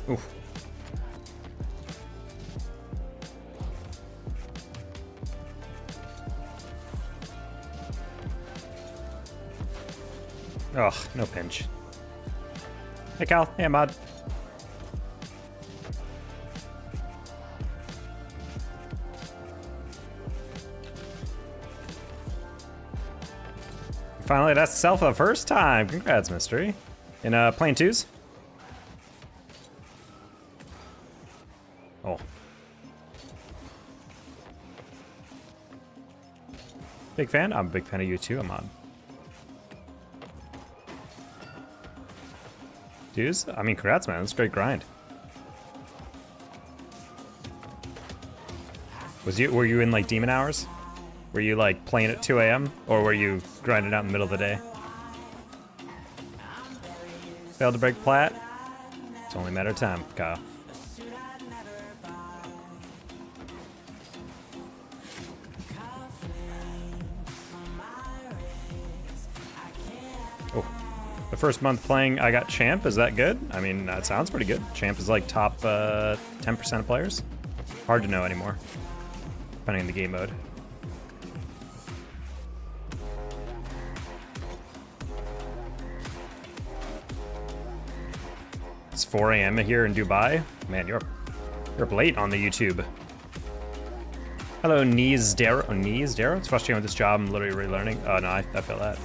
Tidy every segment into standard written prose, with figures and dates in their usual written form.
Oof. Ugh, no pinch. Hey, Cal. Hey, Ahmad. Finally, that's Ex-Ssl for the first time. Congrats, Mystery. In plane twos. Oh. Big fan? I'm a big fan of you too, Ahmad. Dudes? I mean, congrats, man. That's a great grind. Were you in like demon hours? Were you like playing at 2 a.m. or were you grinding out in the middle of the day? Failed to break plat? It's only a matter of time, Kyle. Oh, the first month playing, I got champ. Is that good? I mean, that sounds pretty good. Champ is like top 10% of players. Hard to know anymore, depending on the game mode. It's 4 a.m. here in Dubai. Man, you're up late on the YouTube. Hello, Knees Darrow. Oh, Knees Darrow? It's frustrating with this job. I'm literally relearning. Oh, no, I feel that.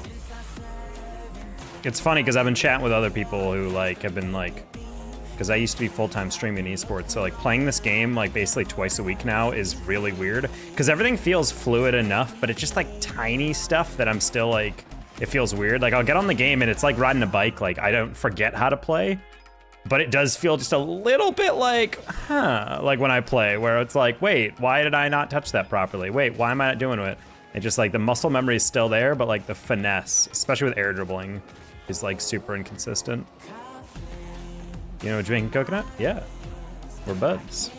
It's funny because I've been chatting with other people who like have been like, because I used to be full-time streaming esports, so like playing this game like basically twice a week now is really weird because everything feels fluid enough, but it's just like tiny stuff that I'm still like, it feels weird. Like I'll get on the game and it's like riding a bike. Like I don't forget how to play. But it does feel just a little bit like, like when I play, where it's like, wait, why did I not touch that properly? Wait, why am I not doing it? And just like the muscle memory is still there, but like the finesse, especially with air dribbling, is like super inconsistent. You know, drinking coconut? Yeah, we're buds.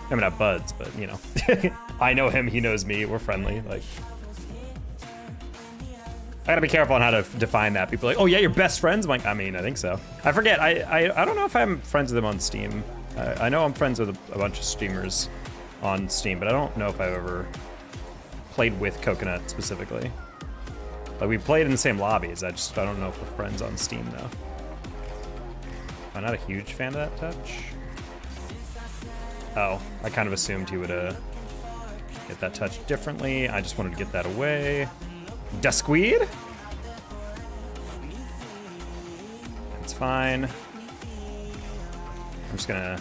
I mean, not buds, but you know, I know him, he knows me, we're friendly. Like, I gotta be careful on how to define that. People are like, oh yeah, you're best friends? I'm like, I mean, I think so. I forget, I don't know if I'm friends with them on Steam. I know I'm friends with a bunch of streamers on Steam, but I don't know if I've ever played with Coconut specifically. Like we played in the same lobbies, I don't know if we're friends on Steam though. I'm not a huge fan of that touch. Oh, I kind of assumed he would get that touch differently. I just wanted to get that away. Duskweed? It's fine. I'm just gonna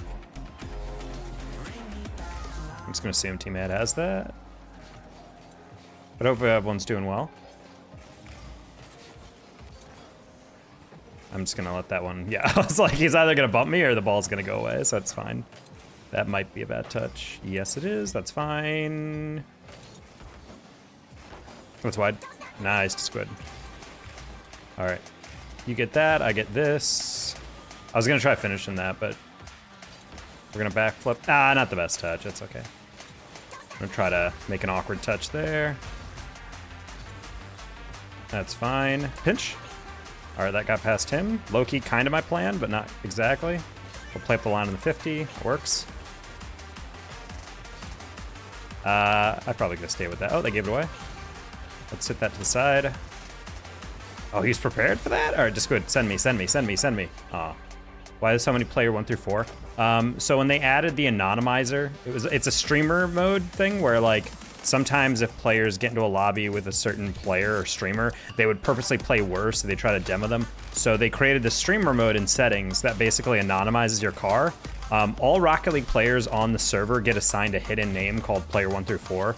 assume Team Ed has that. But hopefully everyone's doing well. I'm just gonna let that one, yeah, I was like, he's either gonna bump me or the ball's gonna go away, so it's fine. That might be a bad touch. Yes, it is, that's fine. What's wide? Nice, squid. All right, you get that, I get this. I was gonna try finishing that, but we're gonna backflip. Ah, not the best touch, that's okay. I'm gonna try to make an awkward touch there. That's fine. Pinch. All right, that got past him. Low-key, kind of my plan, but not exactly. We'll play up the line in the 50, it works. I'm probably gonna stay with that. Oh, they gave it away. Let's hit that to the side. Oh, he's prepared for that? All right, just good. Send me, send me, send me, send me. Aw. Why is so many player 1 through 4? So when they added the anonymizer, it's a streamer mode thing where like sometimes if players get into a lobby with a certain player or streamer, they would purposely play worse, so they try to demo them. So they created the streamer mode in settings that basically anonymizes your car. All Rocket League players on the server get assigned a hidden name called player 1 through 4.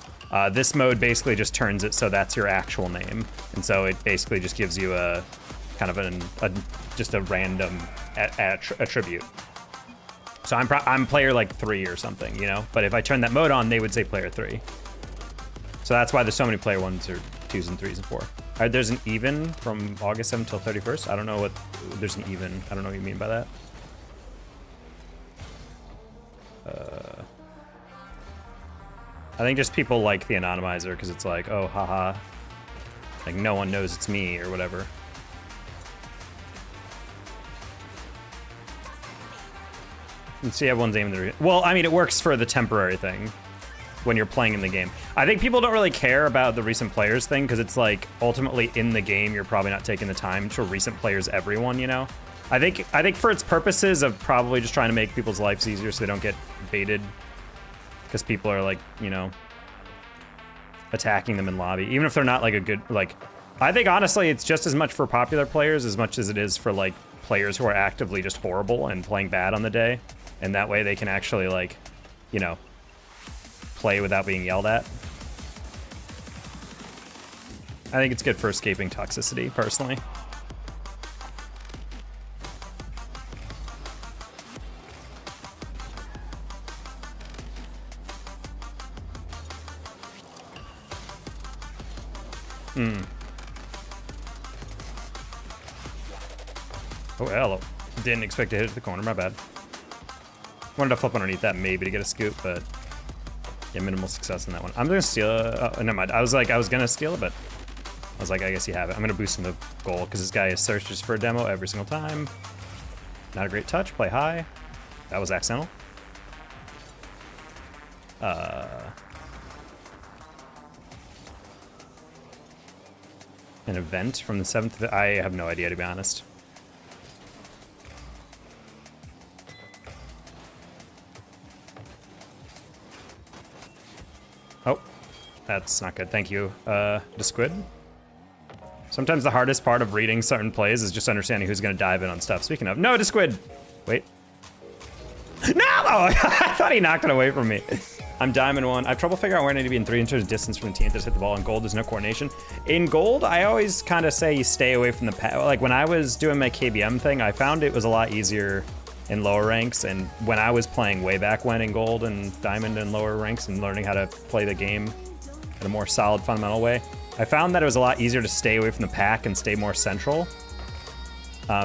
This mode basically just turns it so that's your actual name. And so it basically just gives you a kind of just a random attribute. So I'm player like 3 or something, you know? But if I turn that mode on, they would say player 3. So that's why there's so many player 1s or 2s and 3s and 4. All right, there's an even from August 7th till 31st. I don't know what, there's an even. I don't know what you mean by that. I think just people like the anonymizer because it's like, oh, haha. Like no one knows it's me or whatever. And see everyone's aiming the... Well, I mean, it works for the temporary thing when you're playing in the game. I think people don't really care about the recent players thing because it's like, ultimately in the game, you're probably not taking the time to recent players everyone, you know? I think for its purposes of probably just trying to make people's lives easier so they don't get baited because people are like, you know, attacking them in lobby, even if they're not like a good, like, I think honestly it's just as much for popular players as much as it is for like players who are actively just horrible and playing bad on the day, and that way they can actually like, you know, play without being yelled at. I think it's good for escaping toxicity, personally. Oh, hello. Didn't expect to hit it at the corner, my bad. Wanted to flip underneath that maybe to get a scoop, but yeah, minimal success in that one. I'm gonna steal it. Never mind. I was gonna steal it, but I was like, I guess you have it. I'm gonna boost him the goal because this guy searches for a demo every single time. Not a great touch, play high. That was accidental. An event from the 7th. I have no idea, to be honest. Oh, that's not good. Thank you, Squid. Sometimes the hardest part of reading certain plays is just understanding who's going to dive in on stuff. Speaking of, no, Squid. Wait. No! I thought he knocked it away from me. I'm diamond 1. I have trouble figuring out where I need to be in 3 inches distance from the team to hit the ball. In gold, there's no coordination. In gold, I always kind of say you stay away from the pack. Like when I was doing my KBM thing, I found it was a lot easier in lower ranks. And when I was playing way back when in gold and diamond and lower ranks and learning how to play the game in a more solid, fundamental way, I found that it was a lot easier to stay away from the pack and stay more central.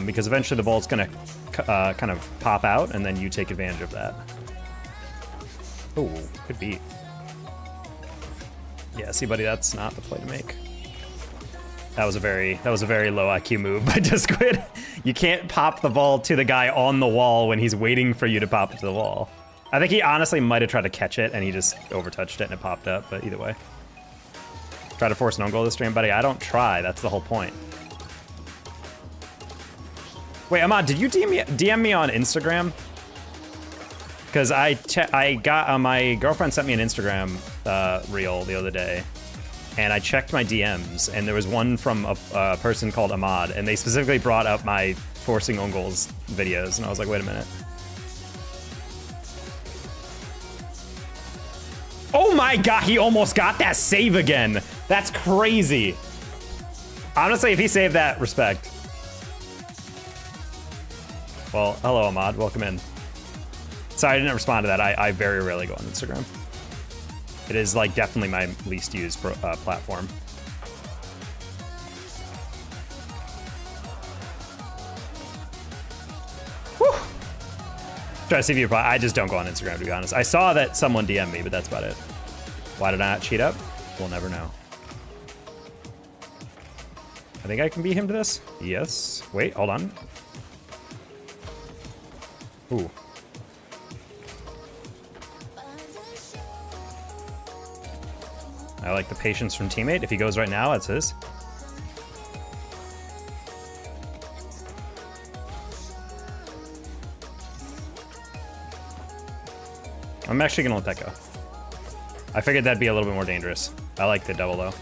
Because eventually the ball's going to kind of pop out and then you take advantage of that. Oh, good beat. Yeah, see, buddy, that's not the play to make. That was a very low IQ move by Squid. You can't pop the ball to the guy on the wall when he's waiting for you to pop it to the wall. I think he honestly might have tried to catch it and he just overtouched it and it popped up, but either way. Try to force an own goal this stream, buddy. I don't try, that's the whole point. Wait, Ahmad, did you DM me on Instagram? Because I got my girlfriend sent me an Instagram reel the other day, and I checked my DMs, and there was one from a person called Ahmad, and they specifically brought up my forcing own goals videos, and I was like, wait a minute. Oh my god, he almost got that save again. That's crazy. Honestly, if he saved that, respect. Well, hello, Ahmad. Welcome in. Sorry, I didn't respond to that. I very rarely go on Instagram. It is like definitely my least used platform. Whew. Try to see if you reply. I just don't go on Instagram, to be honest. I saw that someone DM'd me, but that's about it. Why did I not cheat up? We'll never know. I think I can beat him to this. Yes. Wait, hold on. Ooh. I like the patience from teammate. If he goes right now, that's his. I'm actually gonna let that go. I figured that'd be a little bit more dangerous. I like the double though.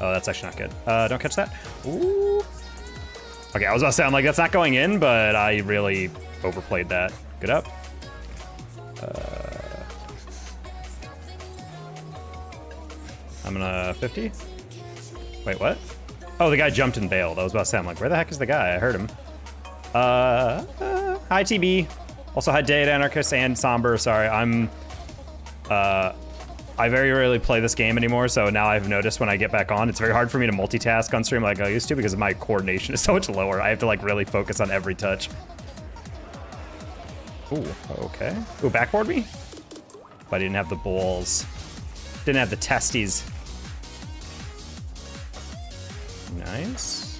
Oh, that's actually not good. Don't catch that. Ooh. Okay, I was about to say, I'm like, that's not going in, but I really overplayed that. Good up. I'm gonna 50. Wait, what? Oh, the guy jumped and bailed. I was about to say, I'm like, where the heck is the guy? I heard him. Hi, TB. Also, hi, Data Anarchist and Somber. Sorry, I very rarely play this game anymore, so now I've noticed when I get back on, it's very hard for me to multitask on stream like I used to because my coordination is so much lower. I have to like really focus on every touch. Ooh, okay. Ooh, backboard me? But I didn't have the balls. Didn't have the testes. Nice.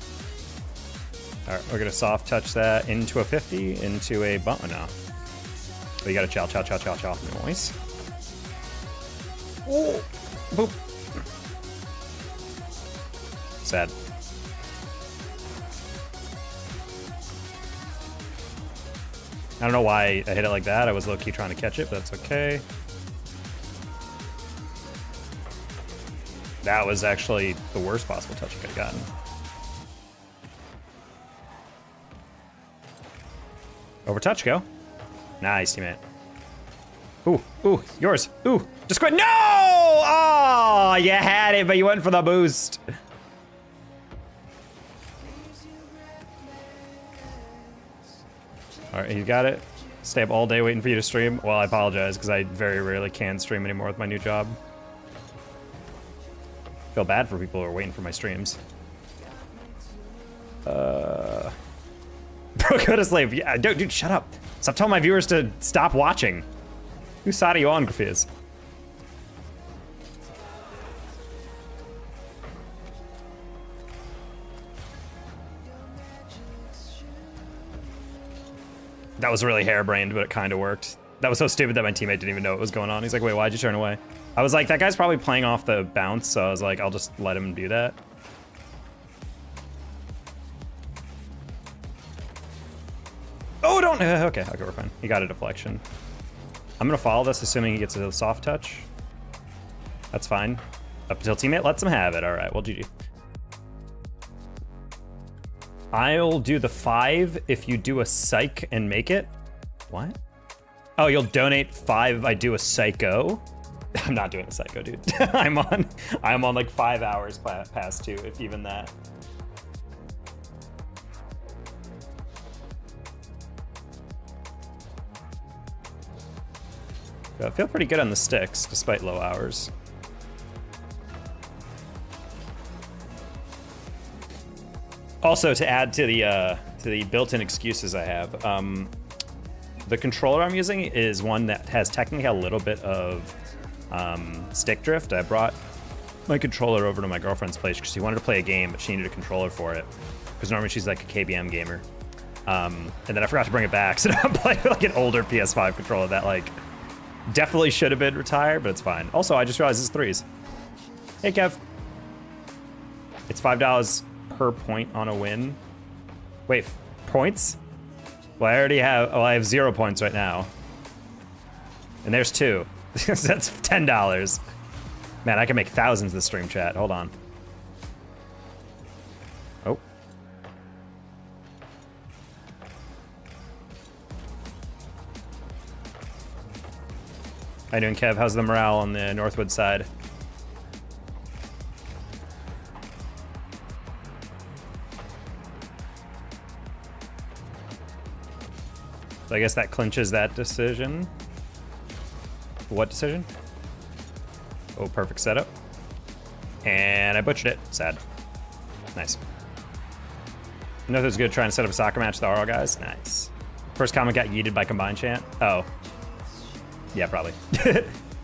All right, we're gonna soft touch that into a 50, into a bump. Oh, no. But you gotta chow. Nice. Oh, boop. Sad. I don't know why I hit it like that. I was low-key trying to catch it, but that's okay. That was actually the worst possible touch I could have gotten. Over touch, go. Nice, teammate. Ooh, yours. Ooh, just quit. No! Oh, you had it, but you went for the boost. All right, you got it. Stay up all day waiting for you to stream. Well, I apologize, because I very rarely can stream anymore with my new job. Feel bad for people who are waiting for my streams. Bro, go to sleep. Yeah, dude, shut up. Stop telling my viewers to stop watching. Whose side are you on, Graffiz? That was really harebrained, but it kind of worked. That was so stupid that my teammate didn't even know what was going on. He's like, wait, why'd you turn away? I was like, that guy's probably playing off the bounce, so I was like, I'll just let him do that. Oh, don't, okay, we're fine. He got a deflection. I'm gonna follow this, assuming he gets a soft touch. That's fine. Up until teammate lets him have it. All right, well, GG. I'll do the 5 if you do a psych and make it. What? Oh, you'll donate 5 if I do a psycho? I'm not doing a psycho, dude. I'm on like 5 hours past 2, if even that. I feel pretty good on the sticks, despite low hours. Also, to add to the built-in excuses I have, the controller I'm using is one that has technically a little bit of stick drift. I brought my controller over to my girlfriend's place because she wanted to play a game, but she needed a controller for it. Because normally she's like a KBM gamer. And then I forgot to bring it back, so now I'm playing with like an older PS5 controller that like definitely should have been retired, but it's fine. Also, I just realized it's 3s. Hey, Kev. It's $5 per point on a win. Wait, points? Well, I already have, I have 0 points right now. And there's 2. That's $10. Man, I can make thousands this stream chat. Hold on. Oh. How you doing, Kev? How's the morale on the Northwood side? So I guess that clinches that decision. What decision? Oh, perfect setup. And I butchered it. Sad. Nice. Northwood's good trying to set up a soccer match with the RL guys. Nice. First comment got yeeted by combined chant. Oh. Yeah, probably.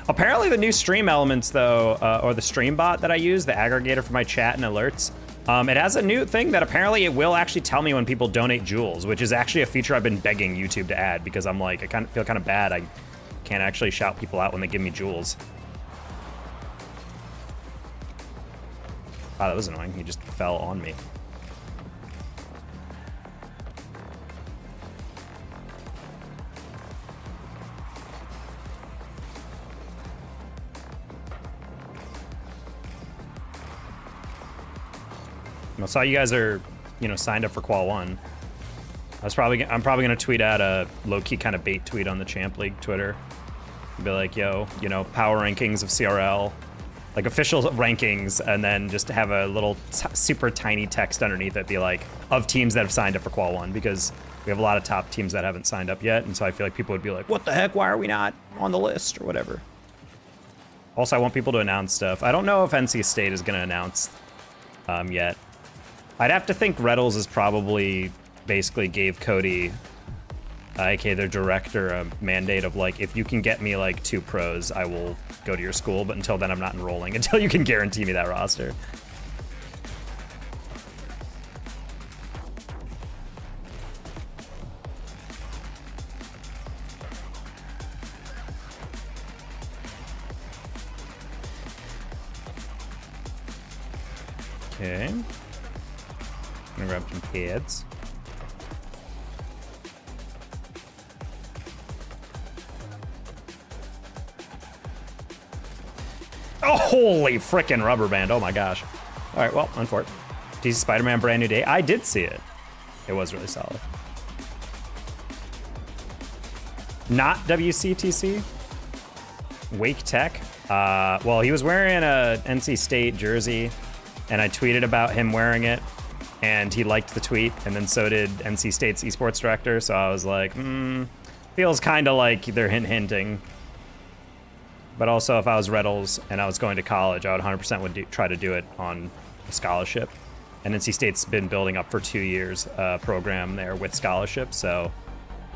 Apparently the new stream elements, though, or the stream bot that I use, the aggregator for my chat and alerts, it has a new thing that apparently it will actually tell me when people donate jewels, which is actually a feature I've been begging YouTube to add because I'm like, I feel kind of bad. I can't actually shout people out when they give me jewels. Wow, that was annoying. He just fell on me. I saw you guys are, signed up for Qual 1. I'm probably gonna tweet out a low-key kind of bait tweet on the Champ League Twitter. Be like, yo, power rankings of CRL, like official rankings, and then just have a little super tiny text underneath it, be like, of teams that have signed up for Qual 1, because we have a lot of top teams that haven't signed up yet, and so I feel like people would be like, what the heck, why are we not on the list, or whatever. Also, I want people to announce stuff. I don't know if NC State is gonna announce yet. I'd have to think Reddles is probably basically gave Cody, aka their director, a mandate of like, if you can get me like 2 pros, I will go to your school, but until then I'm not enrolling until you can guarantee me that roster. Okay. Gonna grab some kids. Oh, holy frickin' rubber band. Oh my gosh. All right, well, on for it. DC Spider-Man Brand New Day. I did see it. It was really solid. Not WCTC. Wake Tech. Well, he was wearing a NC State jersey, and I tweeted about him wearing it, and he liked the tweet, and then so did NC State's esports director, so I was like, feels kind of like they're hinting. But also, if I was Reddles and I was going to college, I would 100% try to do it on a scholarship. And NC State's been building up for 2 years a program there with scholarships, so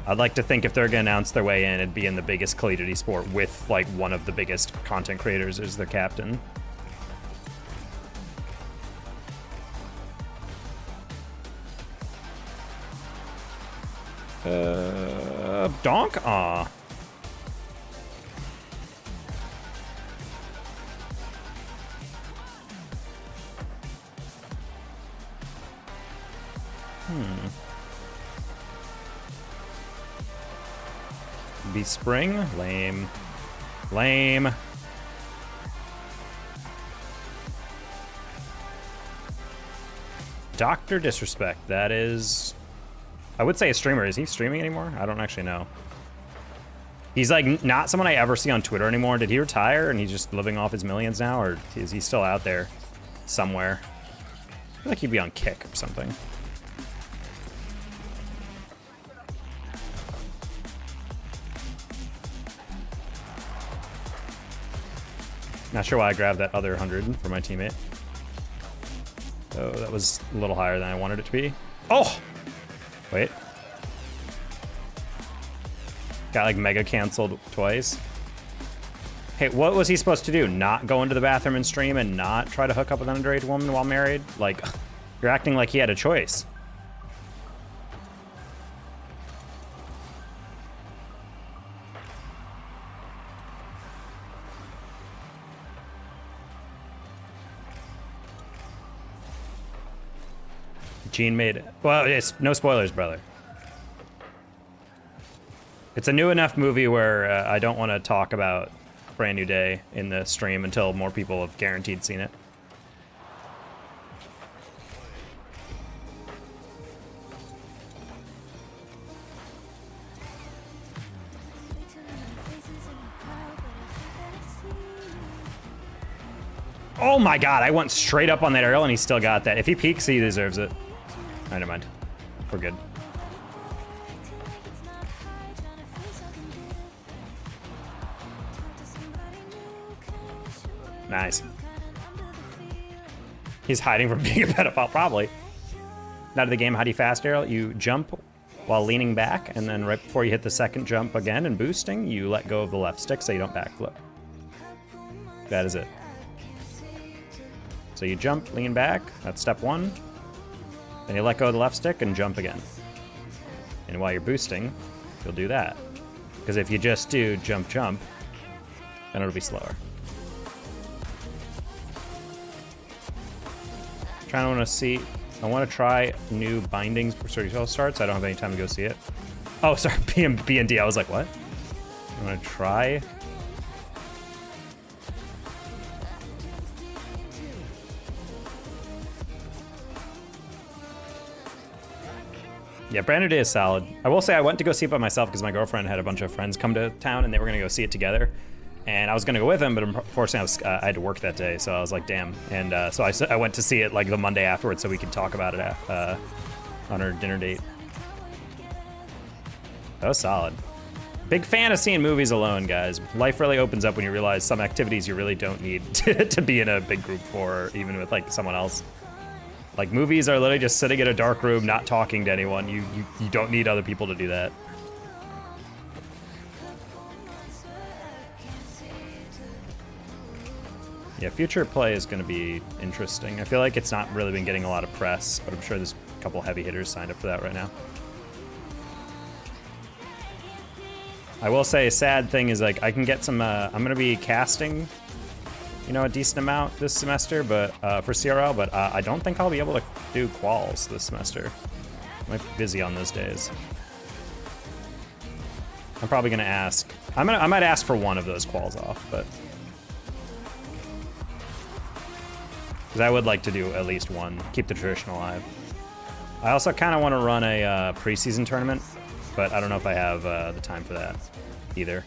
I'd like to think if they're going to announce their way in, it'd be in the biggest collegiate esport with like one of the biggest content creators as their captain. Donk? Aw. Be spring? Lame. Lame. Dr. Disrespect. That is... I would say a streamer. Is he streaming anymore? I don't actually know. He's like not someone I ever see on Twitter anymore. Did he retire and he's just living off his millions now? Or is he still out there somewhere? I feel like he'd be on Kick or something. Not sure why I grabbed that other 100 for my teammate. Oh, that was a little higher than I wanted it to be. Oh! Wait. Got like mega canceled twice. Hey, what was he supposed to do? Not go into the bathroom and stream and not try to hook up with an underage woman while married? Like, you're acting like he had a choice. Gene made it. Well, it's no spoilers, brother. It's a new enough movie where I don't want to talk about Brand New Day in the stream until more people have guaranteed seen it. Oh my god, I went straight up on that aerial and he still got that. If he peeks, he deserves it. Oh, never mind. We're good. Nice. He's hiding from being a pedophile, probably. Out of the game, how do you fast aerial? You jump while leaning back, and then right before you hit the second jump again and boosting, you let go of the left stick so you don't backflip. That is it. So you jump, lean back, that's step one. Then you let go of the left stick and jump again. And while you're boosting, you'll do that. Because if you just do jump, jump, then it'll be slower. I want to try new bindings before Ex-Ssl starts. I don't have any time to go see it. Oh, sorry, B&D. I was like, what? I want to try. Yeah, Brand New Day is solid. I will say I went to go see it by myself because my girlfriend had a bunch of friends come to town and they were going to go see it together. And I was going to go with him, but unfortunately I had to work that day, so I was like, damn. And so I went to see it like the Monday afterwards so we could talk about it on our dinner date. That was solid. Big fan of seeing movies alone, guys. Life really opens up when you realize some activities you really don't need to be in a big group for, even with like someone else. Like movies are literally just sitting in a dark room, not talking to anyone. You don't need other people to do that. Yeah, future play is going to be interesting. I feel like it's not really been getting a lot of press, but I'm sure there's a couple heavy hitters signed up for that right now. I will say a sad thing is like I can get some, I'm going to be casting you know, a decent amount this semester, but for CRL, but I don't think I'll be able to do quals this semester. I might be busy on those days. I'm probably gonna ask. I might ask for one of those quals off, but because I would like to do at least one, keep the tradition alive. I also kind of want to run a preseason tournament, but I don't know if I have the time for that either.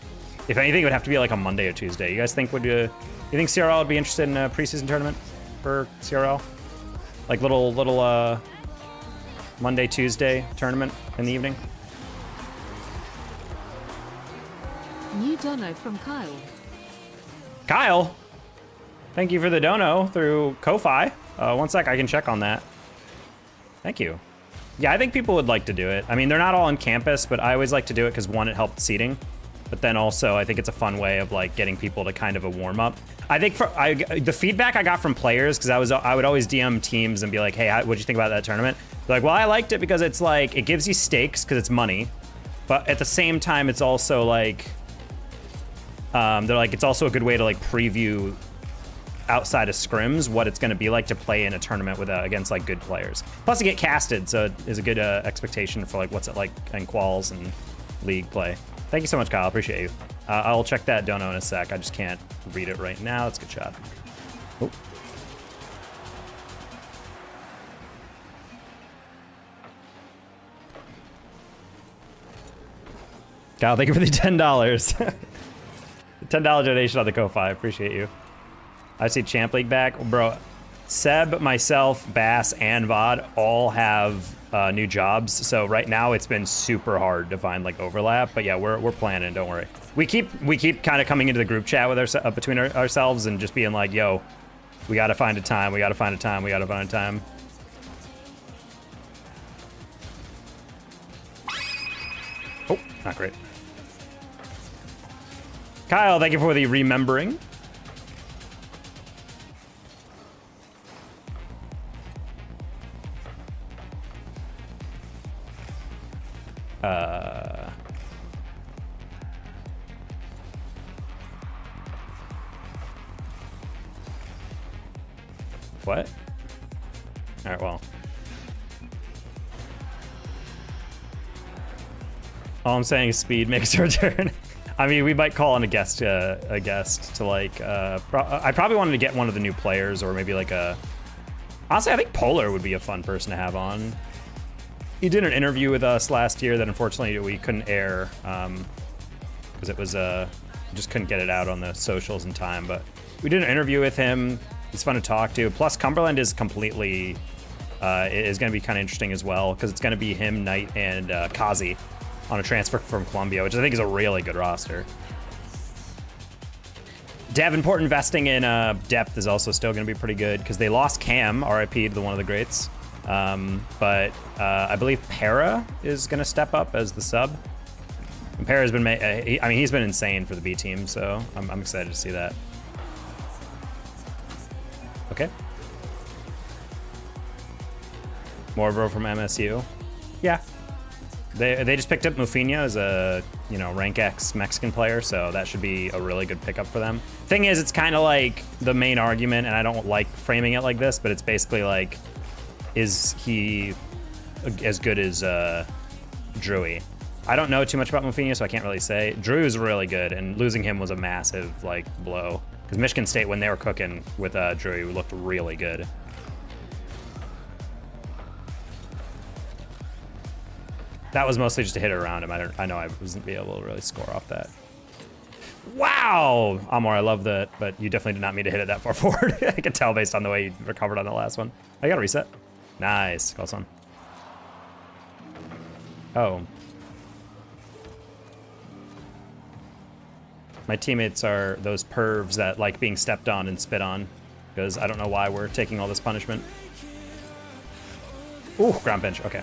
If anything, it would have to be like a Monday or Tuesday. You guys think you think CRL would be interested in a preseason tournament for CRL? Like little Monday, Tuesday tournament in the evening? New dono from Kyle. Kyle, thank you for the dono through Ko-Fi. One sec, I can check on that. Thank you. Yeah, I think people would like to do it. I mean, they're not all on campus, but I always like to do it because one, it helped seating. But then also, I think it's a fun way of like getting people to kind of a warm up. I think the feedback I got from players, because I would always DM teams and be like, hey, what'd you think about that tournament? They're like, well, I liked it because it's like, it gives you stakes because it's money. But at the same time, it's also like, they're like, it's also a good way to like preview outside of scrims what it's going to be like to play in a tournament with against like good players. Plus, you get casted, so it is a good expectation for like what's it like in quals and league play. Thank you so much, Kyle. Appreciate you. I'll check that dono in a sec. I just can't read it right now. That's a good shot. Oh. Kyle, thank you for the $10. The $10 donation on the Ko-Fi. Appreciate you. I see Champ League back. Bro, Seb, myself, Bass, and VOD all have new jobs. So right now it's been super hard to find like overlap. But yeah, we're planning. Don't worry. We keep kind of coming into the group chat with between ourselves and just being like, yo, we got to find a time. We got to find a time. We got to find a time. Oh, not great. Kyle, thank you for the remembering. What? All right, well. All I'm saying is speed makes a return. I mean, we might call on a guest to like, I probably wanted to get one of the new players or maybe like honestly, I think Polar would be a fun person to have on. He did an interview with us last year that unfortunately we couldn't air because it was, just couldn't get it out on the socials in time, but we did an interview with him. He's fun to talk to. Plus Cumberland is completely, is gonna be kind of interesting as well because it's gonna be him, Knight, and Kazi on a transfer from Columbia, which I think is a really good roster. Davenport investing in depth is also still going to be pretty good because they lost Cam, RIP to one of the greats. But I believe Para is going to step up as the sub. And Para's been, I mean, he's been insane for the B team, so I'm excited to see that. Okay. Morbro from MSU. Yeah. They just picked up Mufinha as a, you know, rank X Mexican player, so that should be a really good pickup for them. Thing is, it's kind of like the main argument, and I don't like framing it like this, but it's basically like, is he as good as Drewy? I don't know too much about Mufinha, so I can't really say. Drew is really good, and losing him was a massive like blow. Because Michigan State, when they were cooking with Drewy, looked really good. That was mostly just to hit it around him. I know I wasn't be able to really score off that. Wow, Amor, I love that, but you definitely did not mean to hit it that far forward. I could tell based on the way you recovered on the last one. I got to reset. Nice, close one. Oh. My teammates are those pervs that like being stepped on and spit on, because I don't know why we're taking all this punishment. Ooh, ground bench, okay.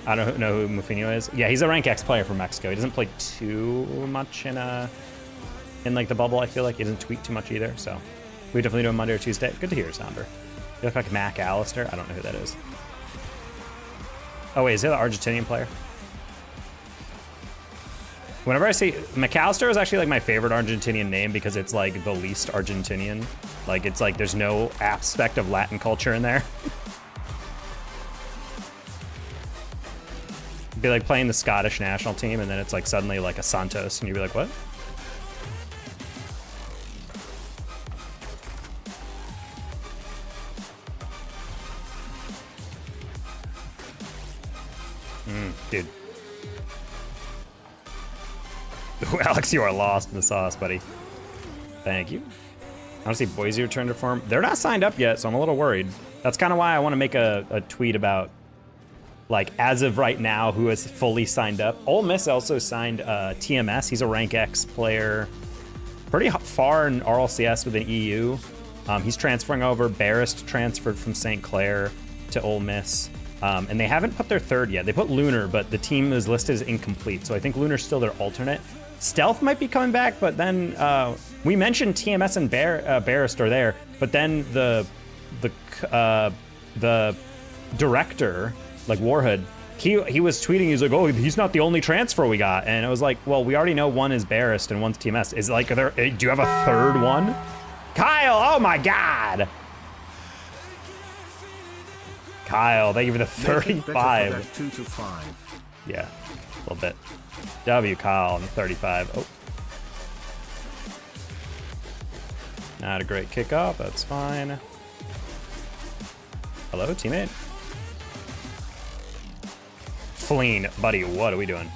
I don't know who Mufinho is. Yeah, he's a rank X player from Mexico. He doesn't play too much in like the bubble, I feel like. He doesn't tweet too much either, so. We definitely do a Monday or Tuesday. Good to hear, Sounder. You look like Mac Allister. I don't know who that is. Oh wait, is he the Argentinian player? Whenever I see McAllister is actually like my favorite Argentinian name because it's like the least Argentinian. Like it's like there's no aspect of Latin culture in there. It'd be like playing the Scottish national team and then it's like suddenly like a Santos and you'd be like, what? Dude. Ooh, Alex, you are lost in the sauce, buddy. Thank you. I want to see Boise return to form. They're not signed up yet, so I'm a little worried. That's kind of why I want to make a tweet about, like, as of right now, who has fully signed up. Ole Miss also signed TMS. He's a rank X player. Pretty far in RLCS with an EU. He's transferring over. Barrist transferred from St. Clair to Ole Miss. And they haven't put their third yet. They put Lunar, but the team is listed as incomplete. So I think Lunar's still their alternate. Stealth might be coming back, but then we mentioned TMS and Barrist are there. But then the director, like Warhood, he was tweeting. He's like, oh, he's not the only transfer we got. And it was like, well, we already know one is Barrist and one's TMS. Is like, do you have a third one? Kyle, oh my God. Kyle, thank you for the 35. 2 to 5. Yeah, a little bit. W Kyle on the 35. Oh. Not a great kickoff, that's fine. Hello, teammate. Fleen, buddy, what are we doing?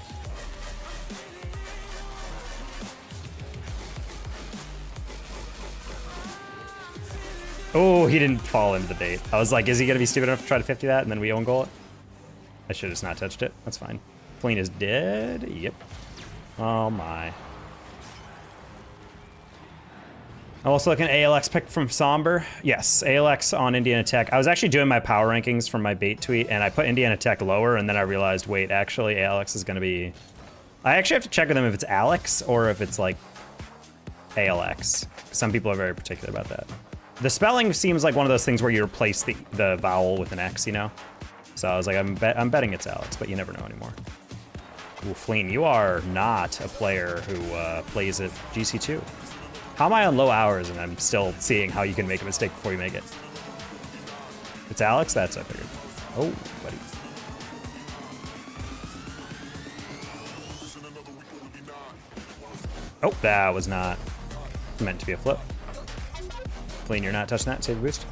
Oh, he didn't fall into the bait. I was like, is he going to be stupid enough to try to 50 that and then we own goal it? I should have just not touched it. That's fine. Fleen is dead. Yep. Oh, my. I'm also looking at ALX pick from Somber. Yes, ALX on Indiana Tech. I was actually doing my power rankings from my bait tweet, and I put Indiana Tech lower, and then I realized, wait, actually, ALX is going to be... I actually have to check with them if it's Alex or if it's, like, ALX. Some people are very particular about that. The spelling seems like one of those things where you replace the vowel with an X, you know? So I was like, I'm betting it's Alex, but you never know anymore. Ooh, Fleen, you are not a player who plays at GC2. How am I on low hours and I'm still seeing how you can make a mistake before you make it? It's Alex? That's I figured. Oh, buddy. Oh, that was not meant to be a flip. Fleen, you're not touching that. Save a boost.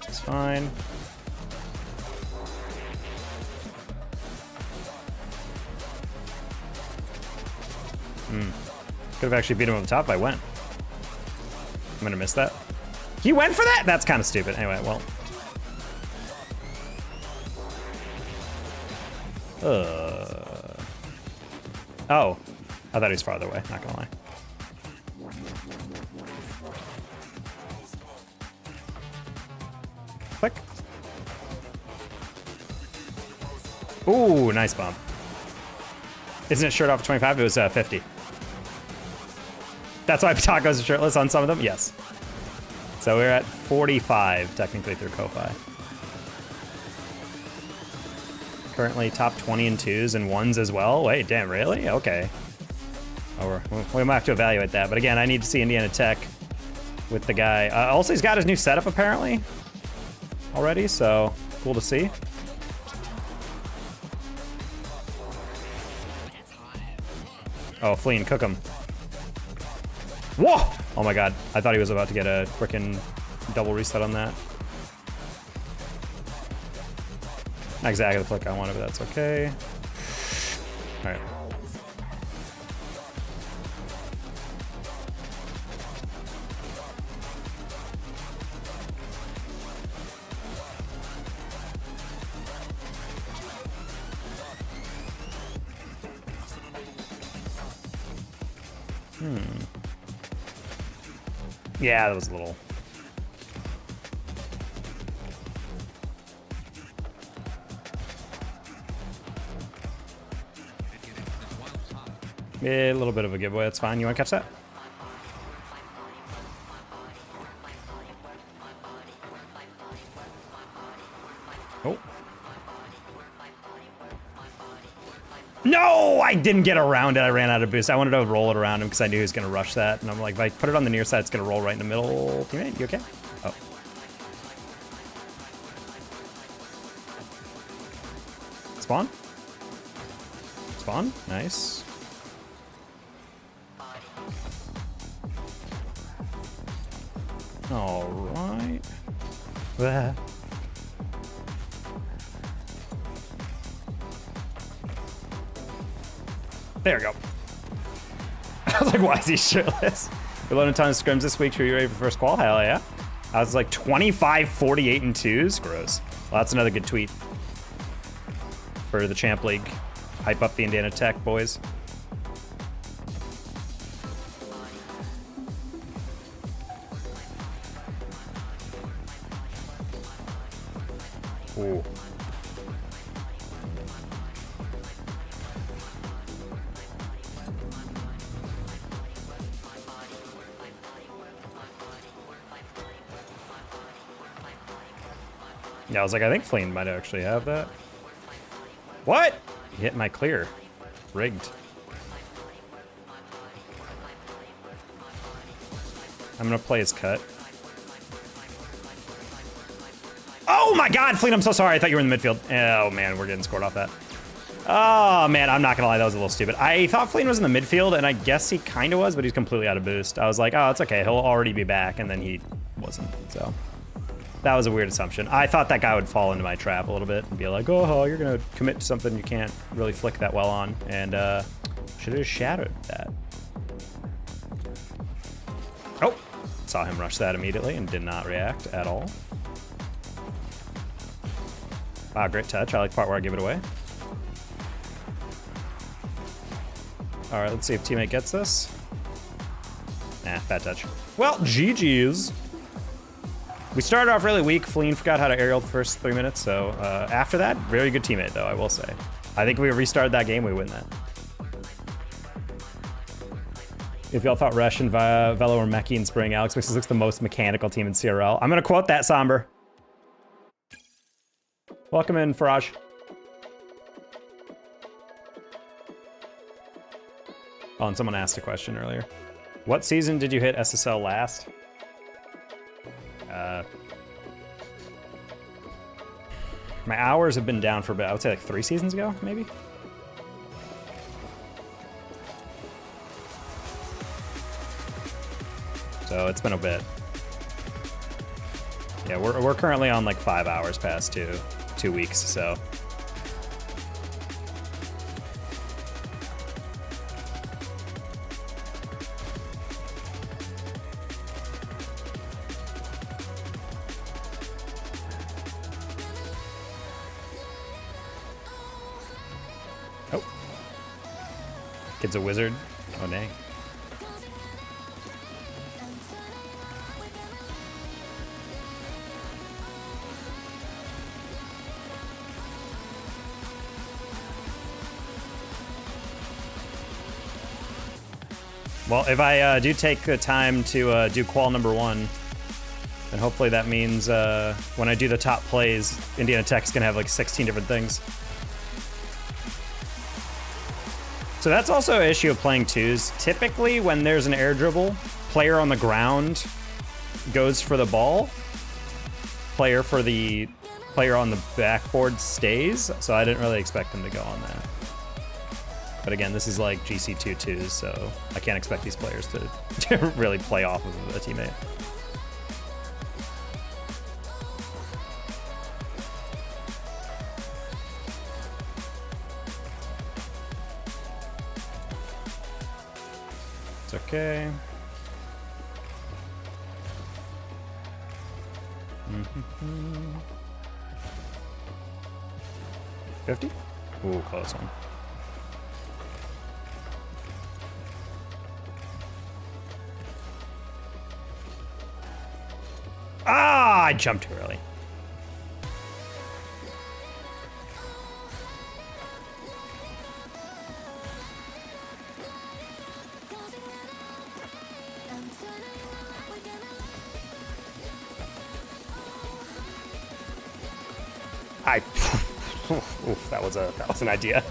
It's fine. Could have actually beat him on the top if I went. I'm gonna miss that. He went for that? That's kind of stupid. Anyway, well. Oh. I thought he was farther away, not gonna lie. Click. Ooh, nice bump. Isn't it shirt off 25? It was 50. That's why Pataco's shirtless on some of them? Yes. So we're at 45, technically, through Ko-Fi. Currently top 20 in 2s and 1s as well. Wait, damn, really? Okay. Oh, we might have to evaluate that. But again, I need to see Indiana Tech with the guy. Also, he's got his new setup, apparently, already, so cool to see. Oh, Fleen, cook him. Whoa! Oh my God, I thought he was about to get a frickin' double reset on that. Not exactly the flick I wanted, but that's okay. All right. Yeah, that was a little... A little bit of a giveaway, that's fine. You wanna catch that? Oh. No, I didn't get around it. I ran out of boost. I wanted to roll it around him because I knew he was gonna rush that. And I'm like, if I put it on the near side, it's gonna roll right in the middle. Teammate, you okay? Oh. Spawn? Spawn, nice. All right. Ah. There we go. I was like, why is he shirtless? We're loading a ton of scrims this week. Sure you ready for first qual? Hell yeah. I was like 25, 48, and 2s. Gross. Well, that's another good tweet for the Champ League. Hype up the Indiana Tech boys. Ooh. Yeah, I was like, I think Fleen might actually have that. What? He hit my clear. Rigged. I'm gonna play his cut. Oh my god, Fleen, I'm so sorry. I thought you were in the midfield. Oh man, we're getting scored off that. Oh man, I'm not gonna lie, that was a little stupid. I thought Fleen was in the midfield, and I guess he kind of was, but he's completely out of boost. I was like, oh, it's okay, he'll already be back, and then he wasn't, so. That was a weird assumption. I thought that guy would fall into my trap a little bit and be like, oh, you're gonna commit to something you can't really flick that well on, and should have shadowed that. Oh, saw him rush that immediately and did not react at all. Wow, great touch. I like the part where I give it away. All right, let's see if teammate gets this. Nah, bad touch. Well, GG's. We started off really weak. Fleen forgot how to aerial the first 3 minutes, so after that, very good teammate, though, I will say. I think if we restarted that game, we win that. If y'all thought Resh and Velo were mechy in spring, Alex makes us the most mechanical team in CRL. I'm going to quote that, Somber. Welcome in, Faraj. Oh, and someone asked a question earlier. What season did you hit Ex-Ssl last? My hours have been down for a bit. I would say like 3 seasons ago, maybe? So it's been a bit. Yeah, we're currently on like 5 hours past 2 weeks, so. Oh. Kid's a wizard. Oh, nay. Well, if I do take the time to do qual number 1, then hopefully that means when I do the top plays, Indiana Tech's gonna have like 16 different things. So that's also an issue of playing 2s. Typically, when there's an air dribble, player on the ground goes for the ball. Player on the backboard stays. So I didn't really expect him to go on that. But again, this is like GC2 2s, so I can't expect these players to really play off of a teammate. It's okay. 50? Ooh, close one. Ah, I jumped too early. Oof, that was an idea.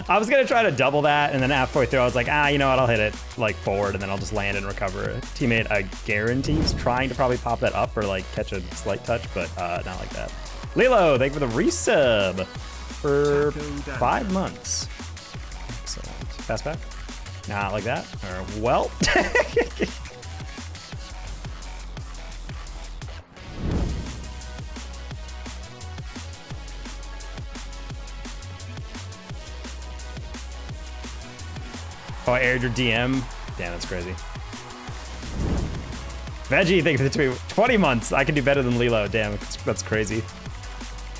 I was gonna try to double that, and then halfway through I was like, you know what, I'll hit it like forward, and then I'll just land and recover. Teammate, I guarantee, is trying to probably pop that up or like catch a slight touch, but not like that. Lilo, thank you for the resub for 5 months. Excellent. Fast back. Not like that. Or, well. Oh, I aired your DM. Damn, that's crazy. Veggie, thank you for the 20 months. I can do better than Lilo. Damn, that's crazy.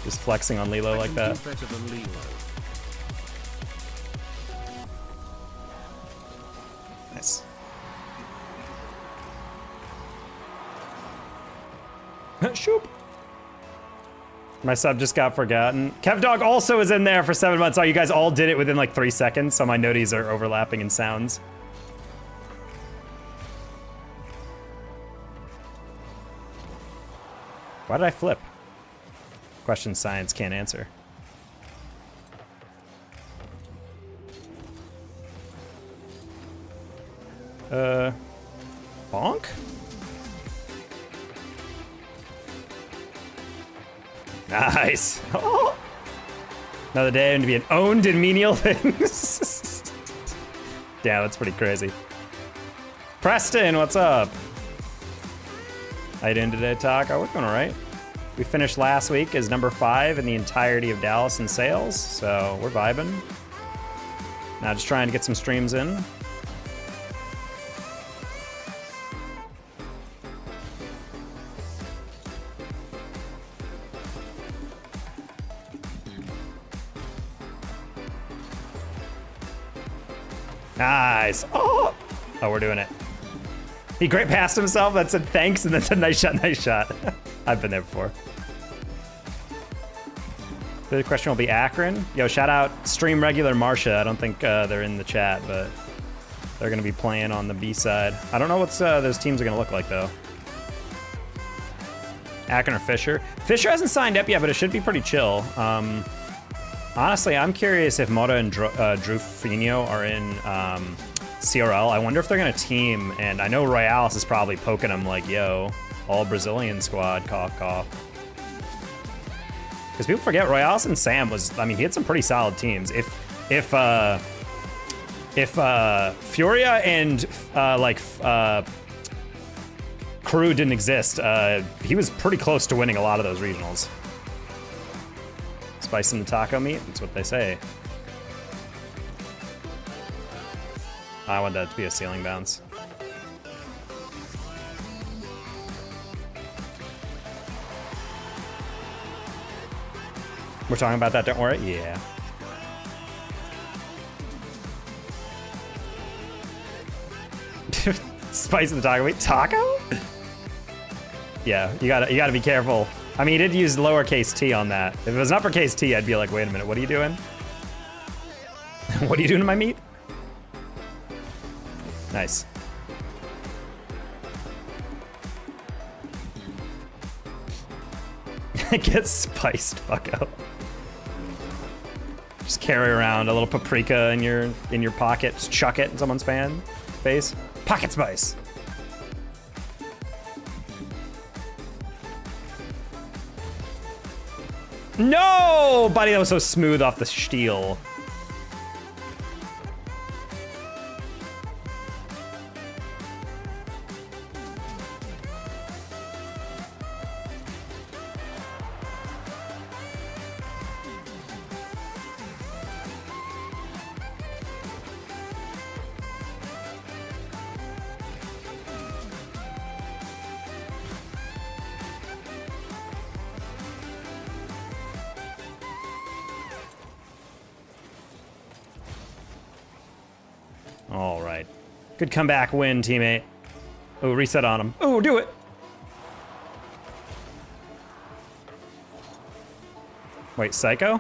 Just flexing on Lilo like that. Do better than Lilo. Nice. Shoop. My sub just got forgotten. KevDog also is in there for 7 months. Oh, you guys all did it within like 3 seconds, so my noties are overlapping in sounds. Why did I flip? Question science can't answer. Bonk? Nice. Oh. Another day to be owned in menial things. Damn, that's pretty crazy. Preston, what's up? How you doing today, Talk? Oh, we're doing all right. We finished last week as number 5 in the entirety of Dallas in sales, so we're vibing. Now just trying to get some streams in. Nice. Oh, we're doing it. He great passed himself. That said thanks, and then said nice shot, nice shot. I've been there before. The question will be Akron. Yo, shout out stream regular Marsha. I don't think they're in the chat, but they're going to be playing on the B side. I don't know what those teams are going to look like, though. Akron or Fisher. Fisher hasn't signed up yet, but it should be pretty chill. Honestly, I'm curious if Mota and Drew Finio are in CRL. I wonder if they're going to team, and I know Royales is probably poking them like, yo, all Brazilian squad, cough, cough. Because people forget Royales and Sam was, I mean, he had some pretty solid teams. If Furia and Crew didn't exist, he was pretty close to winning a lot of those regionals. Spice in the taco meat, that's what they say. I want that to be a ceiling bounce. We're talking about that, don't worry. Yeah. Spice in the taco meat. Taco? Yeah, you gotta be careful. I mean, he did use lowercase t on that. If it was an uppercase T, I'd be like, wait a minute, what are you doing? What are you doing to my meat? Nice. Get spiced, bucko. Just carry around a little paprika in your pocket. Just chuck it in someone's face. Pocket spice. No, buddy, that was so smooth off the steel. All right. Good comeback win, teammate. Oh, reset on him. Oh, do it. Wait, Psycho?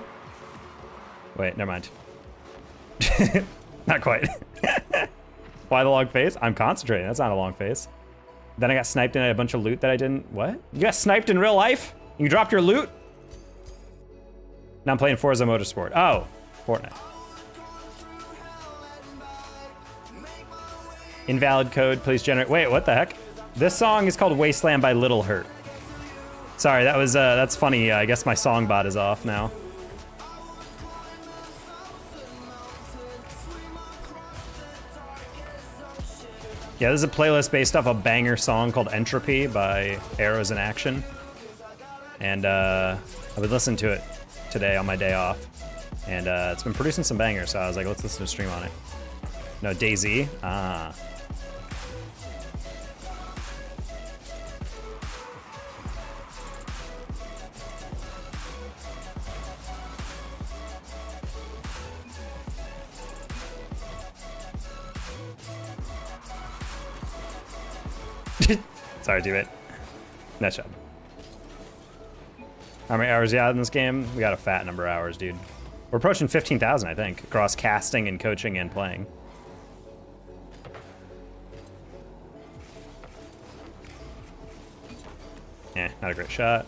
Wait, never mind. Not quite. Why the long face? I'm concentrating. That's not a long face. Then I got sniped and I had a bunch of loot that I didn't... What? You got sniped in real life? You dropped your loot? Now I'm playing Forza Motorsport. Oh, Fortnite. Invalid code, please generate. Wait, what the heck? This song is called Wasteland by Little Hurt. Sorry, that was that's funny. I guess my song bot is off now. Yeah, this is a playlist based off a banger song called Entropy by Arrows in Action. And I've been listening to it today on my day off. And it's been producing some bangers, so I was like, let's listen to a stream on it. No, DayZ. Ah. Sorry, teammate. Nice job. How many hours you out in this game? We got a fat number of hours, dude. We're approaching 15,000, I think, across casting and coaching and playing. Eh, not a great shot.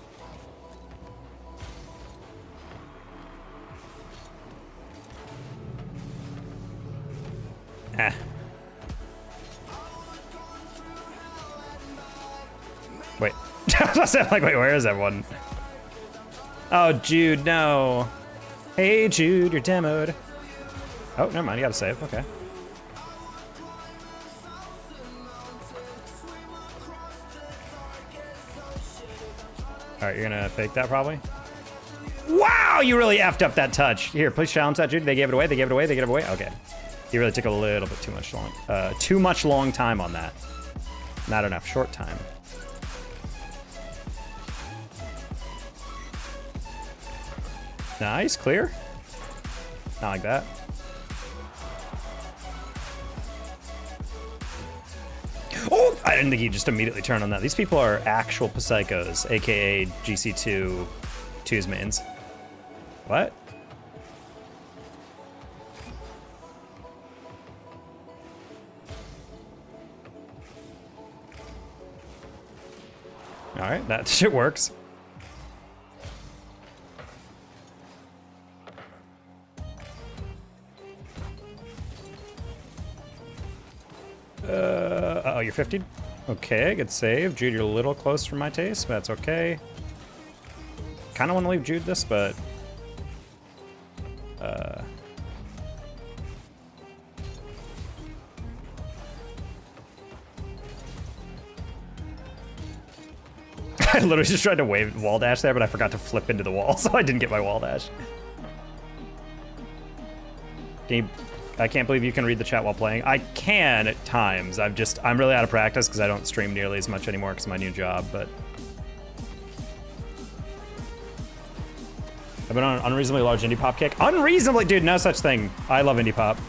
Eh. Wait. I was like, wait, where is everyone? Oh, Jude, no. Hey, Jude, you're demoed. Oh, never mind, you gotta save, okay. All right, you're gonna fake that probably? Wow, you really effed up that touch. Here, please challenge that, Jude. They gave it away, they gave it away, they gave it away. Okay. You really took a little bit too much long time on that. Not enough short time. Nice, clear. Not like that. Oh, I didn't think he just immediately turned on that. These people are actual psychos, aka GC2 twos mains. What? All right, that shit works. Uh-oh, you're 50'd? Okay, good save. Jude, you're a little close for my taste, but that's okay. Kind of want to leave Jude this, but... I literally just tried to wall dash there, but I forgot to flip into the wall, so I didn't get my wall dash. I can't believe you can read the chat while playing. I can at times. I'm really out of practice because I don't stream nearly as much anymore because of my new job, but. I've been on an unreasonably large indie pop kick. Unreasonably, dude, no such thing. I love indie pop.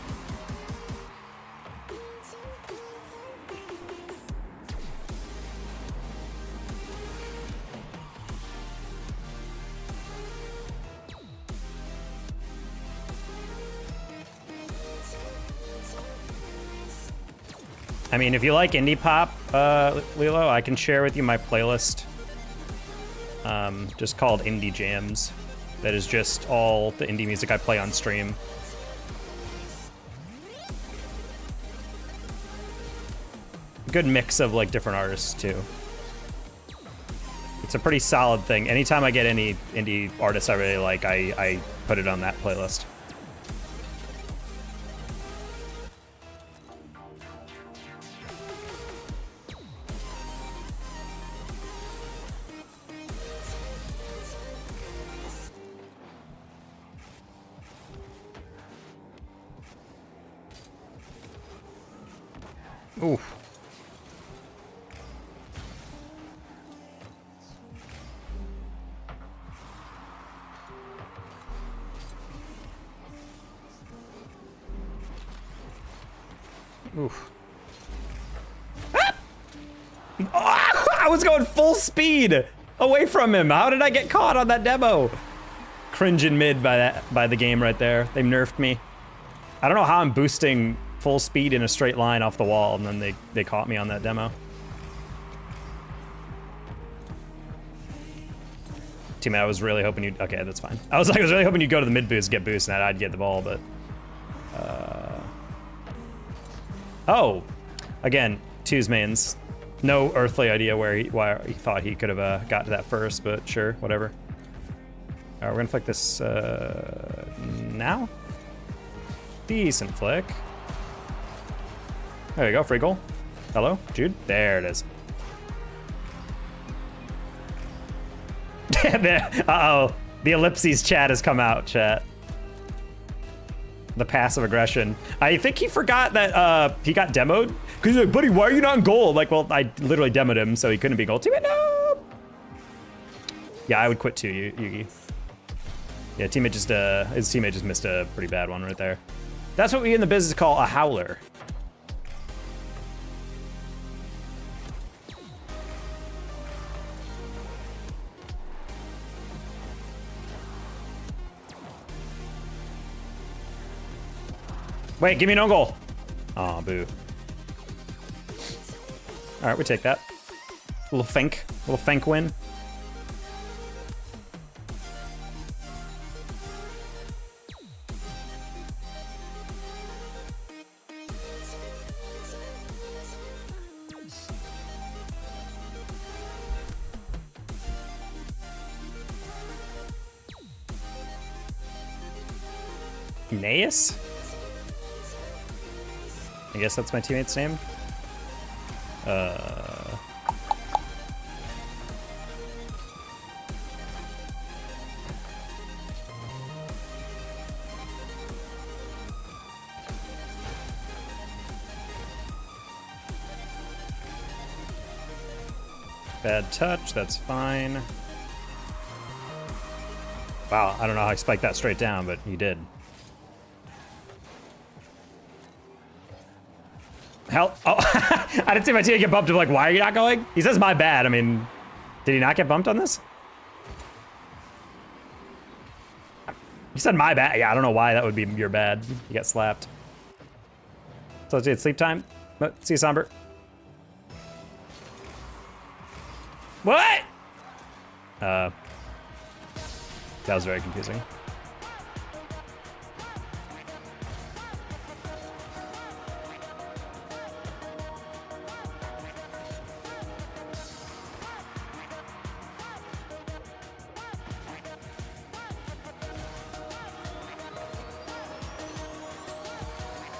I mean, if you like indie pop, Lilo, I can share with you my playlist, just called Indie Jams. That is just all the indie music I play on stream. Good mix of like different artists too. It's a pretty solid thing. Anytime I get any indie artists I really like, I put it on that playlist. Ooh. Oof. Ah! Oh, I was going full speed away from him. How did I get caught on that demo? Cringing mid by the game right there. They nerfed me. I don't know how I'm boosting full speed in a straight line off the wall, and then they caught me on that demo. Teammate, I was really hoping you'd... Okay, that's fine. I was really hoping you'd go to the mid boost, get boost, and I'd get the ball, but... Oh! Again, twos mains. No earthly idea why he thought he could have got to that first, but sure, whatever. Alright, we're gonna flick this now. Decent flick. There you go, free goal. Hello, Jude? There it is. Uh-oh. The ellipses chat has come out, chat. The passive aggression. I think he forgot that he got demoed. Cause he's like, buddy, why are you not in goal? Like, well, I literally demoed him, so he couldn't be goal. Teammate, no! Yeah, I would quit too, Yugi. Yeah, teammate just, his teammate just missed a pretty bad one right there. That's what we in the business call a howler. Wait, give me an own goal. Aw, boo. All right, we take that. A little fink win. Naeus? I guess that's my teammate's name. Bad touch, that's fine. Wow, I don't know how I spiked that straight down, but he did. Hell, oh, I didn't see my team get bumped. I'm like, why are you not going? He says my bad. I mean, did he not get bumped on this? He said my bad. Yeah, I don't know why that would be your bad. You got slapped. So it's sleep time. See you, Somber. What? That was very confusing.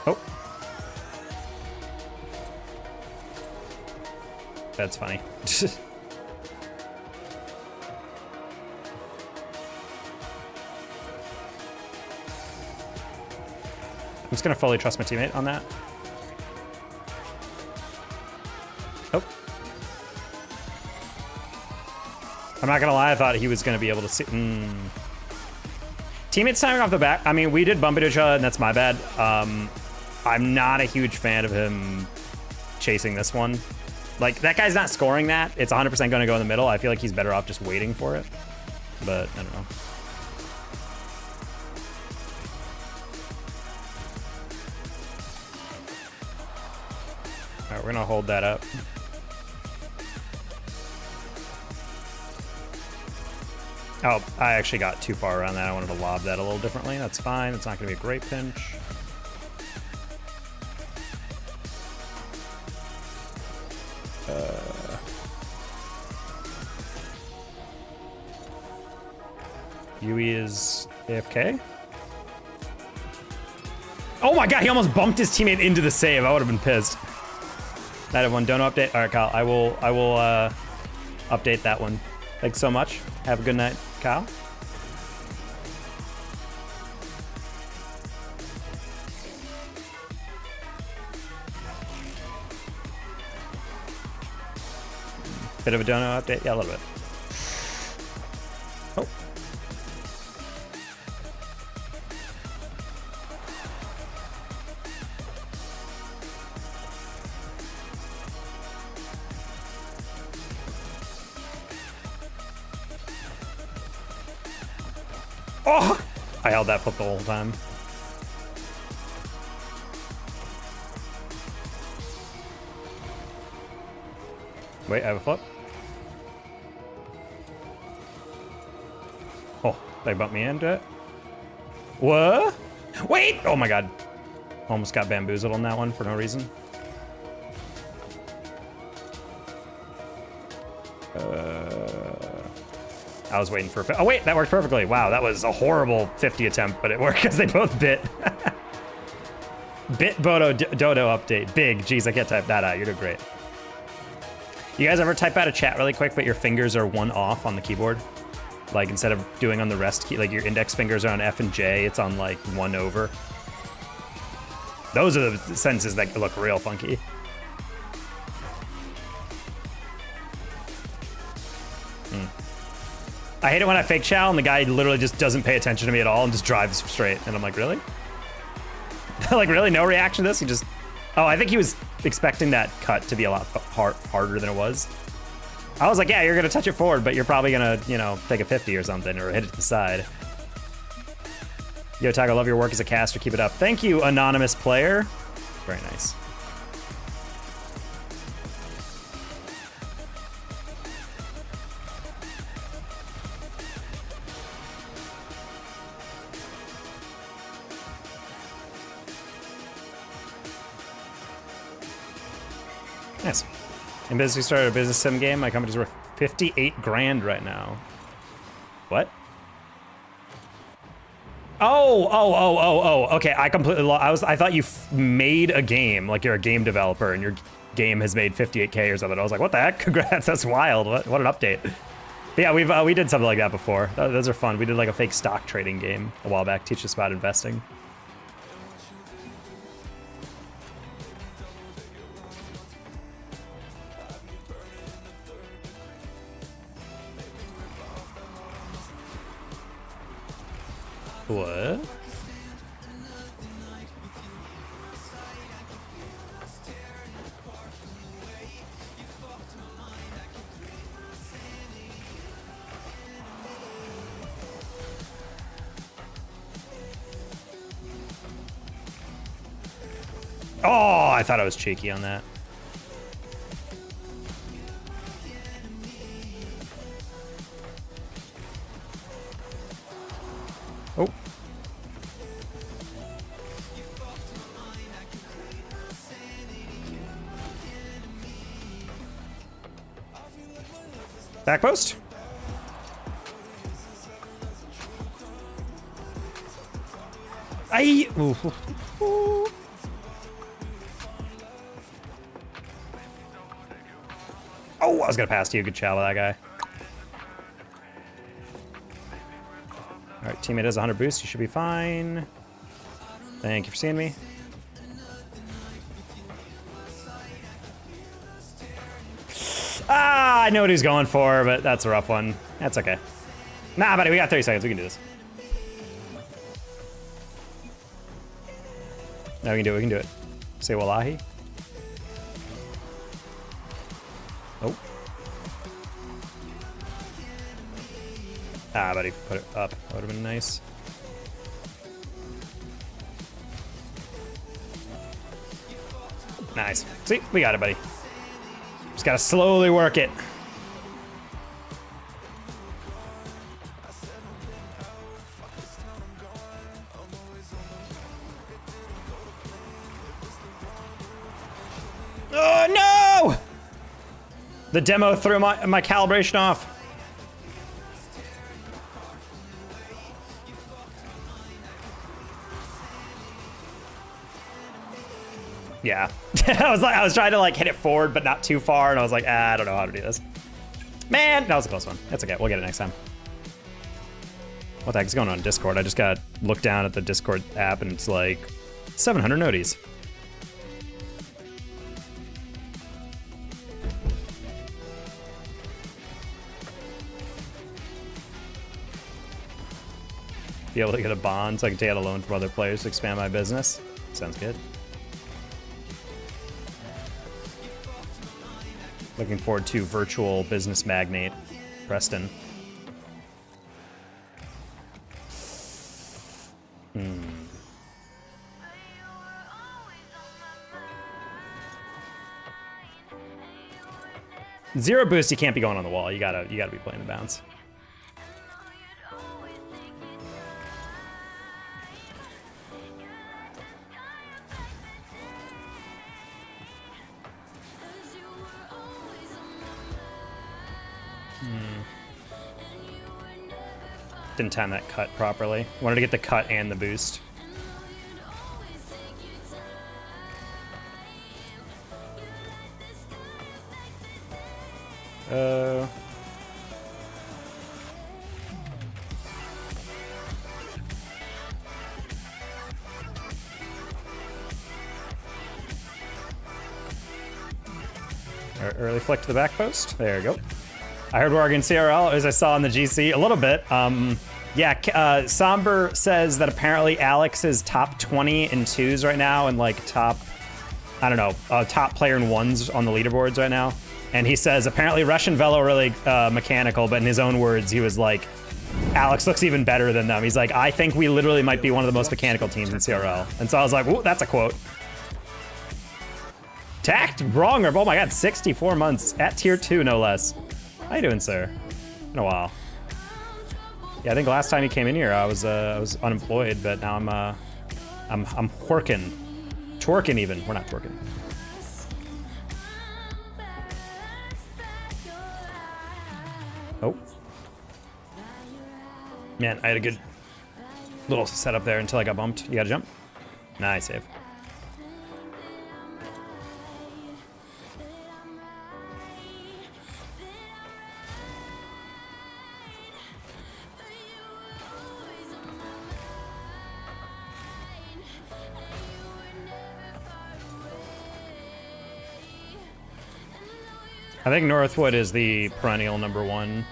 Oh. That's funny. I'm just gonna fully trust my teammate on that. Oh. I'm not gonna lie, I thought he was gonna be able to see. Teammates timing off the back. I mean, we did bump into each other, and that's my bad. I'm not a huge fan of him chasing this one. Like, that guy's not scoring that. It's 100% gonna go in the middle. I feel like he's better off just waiting for it. But, I don't know. All right, we're gonna hold that up. Oh, I actually got too far around that. I wanted to lob that a little differently. That's fine. It's not gonna be a great pinch. Yui is AFK. Oh my god, he almost bumped his teammate into the save. I would have been pissed. Night everyone, don't update. All right, Kyle, I will update that one. Thanks so much. Have a good night, Kyle. Bit of a dono update? Yeah, a little bit. Oh. Oh! I held that flip the whole time. Wait, I have a flip. Oh, they bumped me into it. What? Wait! Oh my god. Almost got bamboozled on that one for no reason. I was waiting for a... Oh wait, that worked perfectly. Wow, that was a horrible 50 attempt, but it worked because they both bit. Bit Bodo Dodo update. Big. Jeez, I can't type that out. You're doing great. You guys ever type out a chat really quick, but your fingers are one off on the keyboard? Like instead of doing on the rest key, like your index fingers are on F and J, it's on like one over. Those are the sentences that look real funky. I hate it when I fake chow and the guy literally just doesn't pay attention to me at all and just drives straight. And I'm like, really? Like, really? No reaction to this? He just... Oh, I think he was expecting that cut to be a lot harder than it was. I was like, yeah, you're going to touch it forward, but you're probably going to, you know, take a 50 or something or hit it to the side. Yo, Taco, love your work as a caster. Keep it up. Thank you, anonymous player. Very nice. Nice. In business, we started a business sim game. My company's worth 58 grand right now. What? Oh. Okay, I completely lost. I thought you made a game, like you're a game developer and your game has made 58K or something. I was like, what the heck? Congrats, that's wild. What an update. But yeah, we did something like that before. Those are fun. We did like a fake stock trading game a while back, teach us about investing. What? Oh, I thought I was cheeky on that. Oh. Back post. Ooh. Oh, I was gonna pass to you. Good chow with that guy. All right, teammate has 100 boost. You should be fine. Thank you for seeing me. Ah, I know what he's going for, but that's a rough one. That's okay. Nah, buddy, we got 30 seconds. We can do this. No, we can do it. We can do it. Say wallahi. Oh. Ah, buddy, put it up. That would have been nice. Nice. See, we got it, buddy. Just gotta slowly work it. Oh, no! The demo threw my calibration off. Yeah. I was trying to like hit it forward, but not too far, and I was like, I don't know how to do this. Man, that was a close one. That's okay. We'll get it next time. What the heck is going on in Discord? I just got looked down at the Discord app, and it's like 700 noties. Be able to get a bond so I can take out a loan from other players to expand my business. Sounds good. Looking forward to virtual business magnate Preston. Zero boost, you can't be going on the wall. You gotta be playing the bounce. Didn't time that cut properly. Wanted to get the cut and the boost. Early flick to the back post. There you go. I heard Oregon CRL, as I saw in the GC, a little bit. Yeah, Somber says that apparently Alex is top 20 in twos right now and like top, I don't know, top player in ones on the leaderboards right now. And he says apparently Russian Velo really mechanical, but in his own words, he was like, Alex looks even better than them. He's like, I think we literally might be one of the most mechanical teams in CRL. And so I was like, ooh, that's a quote. Tacked wrong, oh my god, 64 months at tier 2, no less. How you doing, sir? Been a while. Yeah, I think last time you came in here, I was unemployed, but now I'm working, twerking even. We're not twerking. Oh, man, I had a good little setup there until I got bumped. You gotta jump. Nice save. I think Northwood is the perennial #1,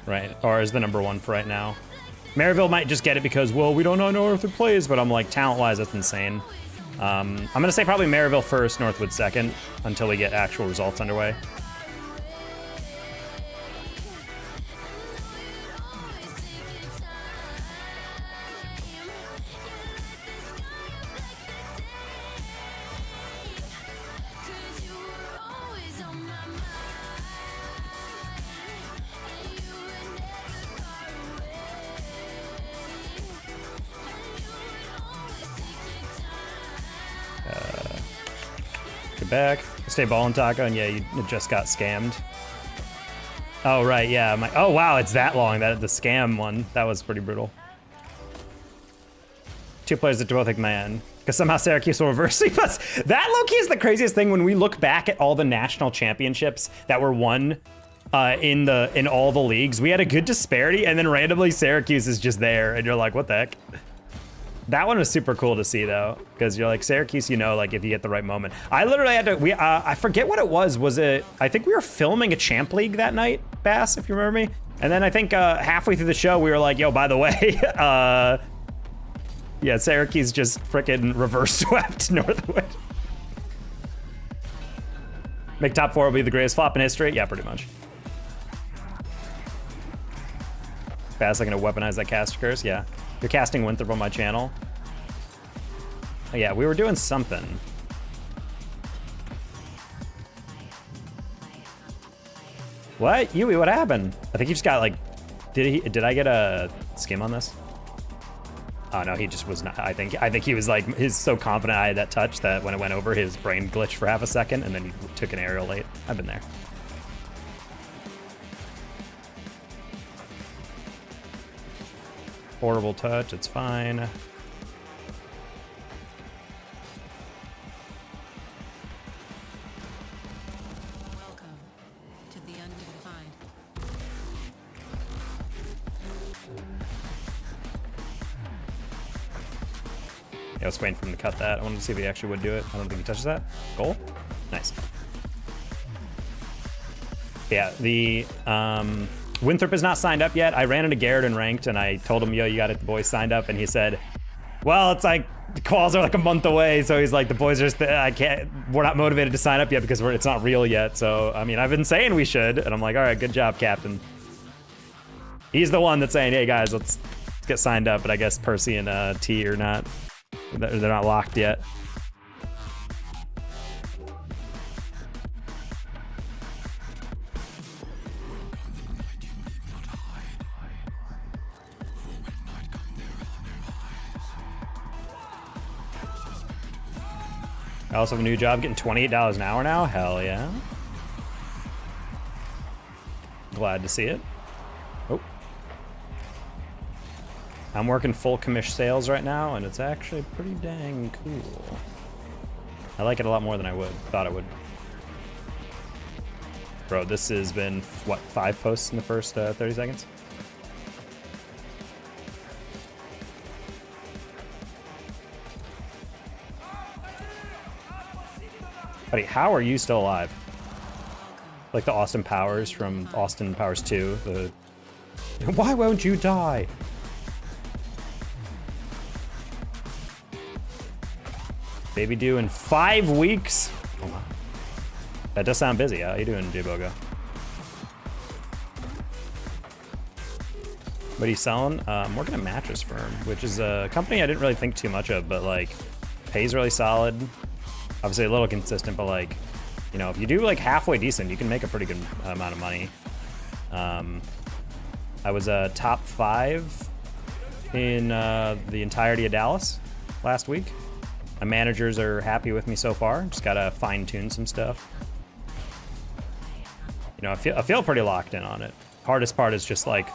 right? Or is the #1 for right now. Maryville might just get it because, well, we don't know how Northwood plays, but I'm like, talent-wise, that's insane. I'm gonna say probably Maryville first, Northwood second, until we get actual results underway. Back. Stay balling, Taco, and yeah, you just got scammed. Oh, right, yeah. Oh, wow, it's that long. The scam one. That was pretty brutal. 2 players that both like, man. Because somehow Syracuse will reverse sweep us. That low-key is the craziest thing when we look back at all the national championships that were won in all the leagues. We had a good disparity, and then randomly Syracuse is just there, and you're like, what the heck? That one was super cool to see though, because you're like Syracuse, you know, like if you get the right moment. I literally had to, I forget what it was. Was it, I think we were filming a Champ League that night, Bass, if you remember me. And then I think halfway through the show, we were like, yo, by the way, yeah, Syracuse just frickin' reverse swept Northwood. Make top 4 will be the greatest flop in history? Yeah, pretty much. Bass, like gonna weaponize that caster curse? Yeah. You're casting Winthrop on my channel. Oh, yeah, we were doing something. What? Yui, what happened? I think he just got like, did I get a skim on this? Oh no, he just was not. I think he was like, he's so confident I had that touch that when it went over, his brain glitched for half a second and then he took an aerial late. I've been there. Horrible touch, it's fine. Welcome to the undefined. Yeah, I was waiting for him to cut that. I wanted to see if he actually would do it. I don't think he touches that. Goal? Nice. Yeah, the Winthrop is not signed up yet. I ran into Garrett and ranked, and I told him, yo, you got it, the boys signed up, and he said, well, it's like, the quals are like a month away, so he's like, the boys are just, we're not motivated to sign up yet because it's not real yet, so, I mean, I've been saying we should, and I'm like, all right, good job, Captain. He's the one that's saying, hey, guys, let's get signed up, but I guess Percy and T are not, they're not locked yet. I also have a new job getting $28 an hour now. Hell yeah. glad to see it. Oh. I'm working full commish sales right now, and it's actually pretty dang cool. I like it a lot more than I thought it would. Bro, this has been, what, 5 posts in the first 30 seconds? Buddy, how are you still alive? Like the Austin Powers from Austin Powers 2. Why won't you die? Baby due in 5 weeks? Oh, wow. That does sound busy. How you doing, J-Bogo? What are you selling? I'm working at Mattress Firm, which is a company I didn't really think too much of, but like pays really solid. Obviously a little consistent, but like, you know, if you do like halfway decent, you can make a pretty good amount of money. I was a top 5 in the entirety of Dallas last week. My managers are happy with me so far. Just gotta fine tune some stuff. You know, I feel pretty locked in on it. Hardest part is just like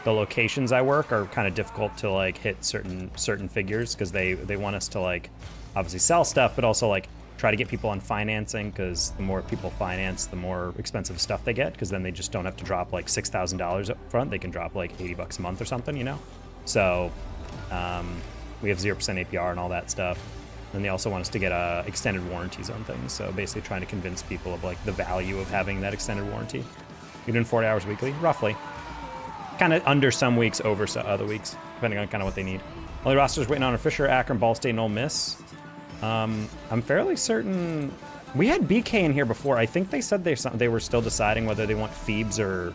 the locations I work are kind of difficult to like hit certain figures because they want us to like obviously sell stuff, but also like try to get people on financing, because the more people finance, the more expensive stuff they get, because then they just don't have to drop like $6,000 up front. They can drop like $80 a month or something, you know? So we have 0% APR and all that stuff. And they also want us to get extended warranties on things. So basically trying to convince people of like the value of having that extended warranty. You're doing 40 hours weekly, roughly. Kind of under some weeks, over some other weeks, depending on kind of what they need. Only rosters waiting on are Fisher, Akron, Ball State, and Ole Miss. I'm fairly certain we had BK in here before. I think they said they were still deciding whether they want Phoebes or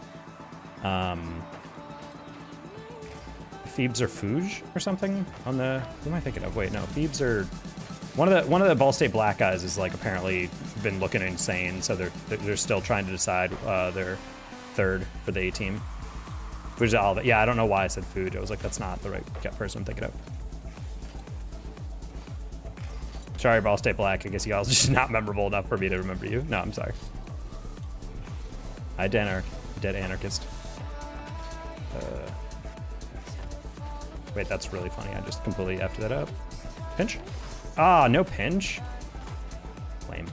Fuge or something on the. Who am I thinking of? Wait, no, Phoebes are one of the Ball State black guys is like apparently been looking insane, so they're still trying to decide their third for the A team. Which is all that. Yeah, I don't know why I said Fuge. I was like, that's not the right person I'm thinking of. Sorry, Ball State Black. I guess y'all just not memorable enough for me to remember you. No, I'm sorry. I dead anarchist. Wait, that's really funny. I just completely effed that up. Pinch? Ah, no pinch. Lame.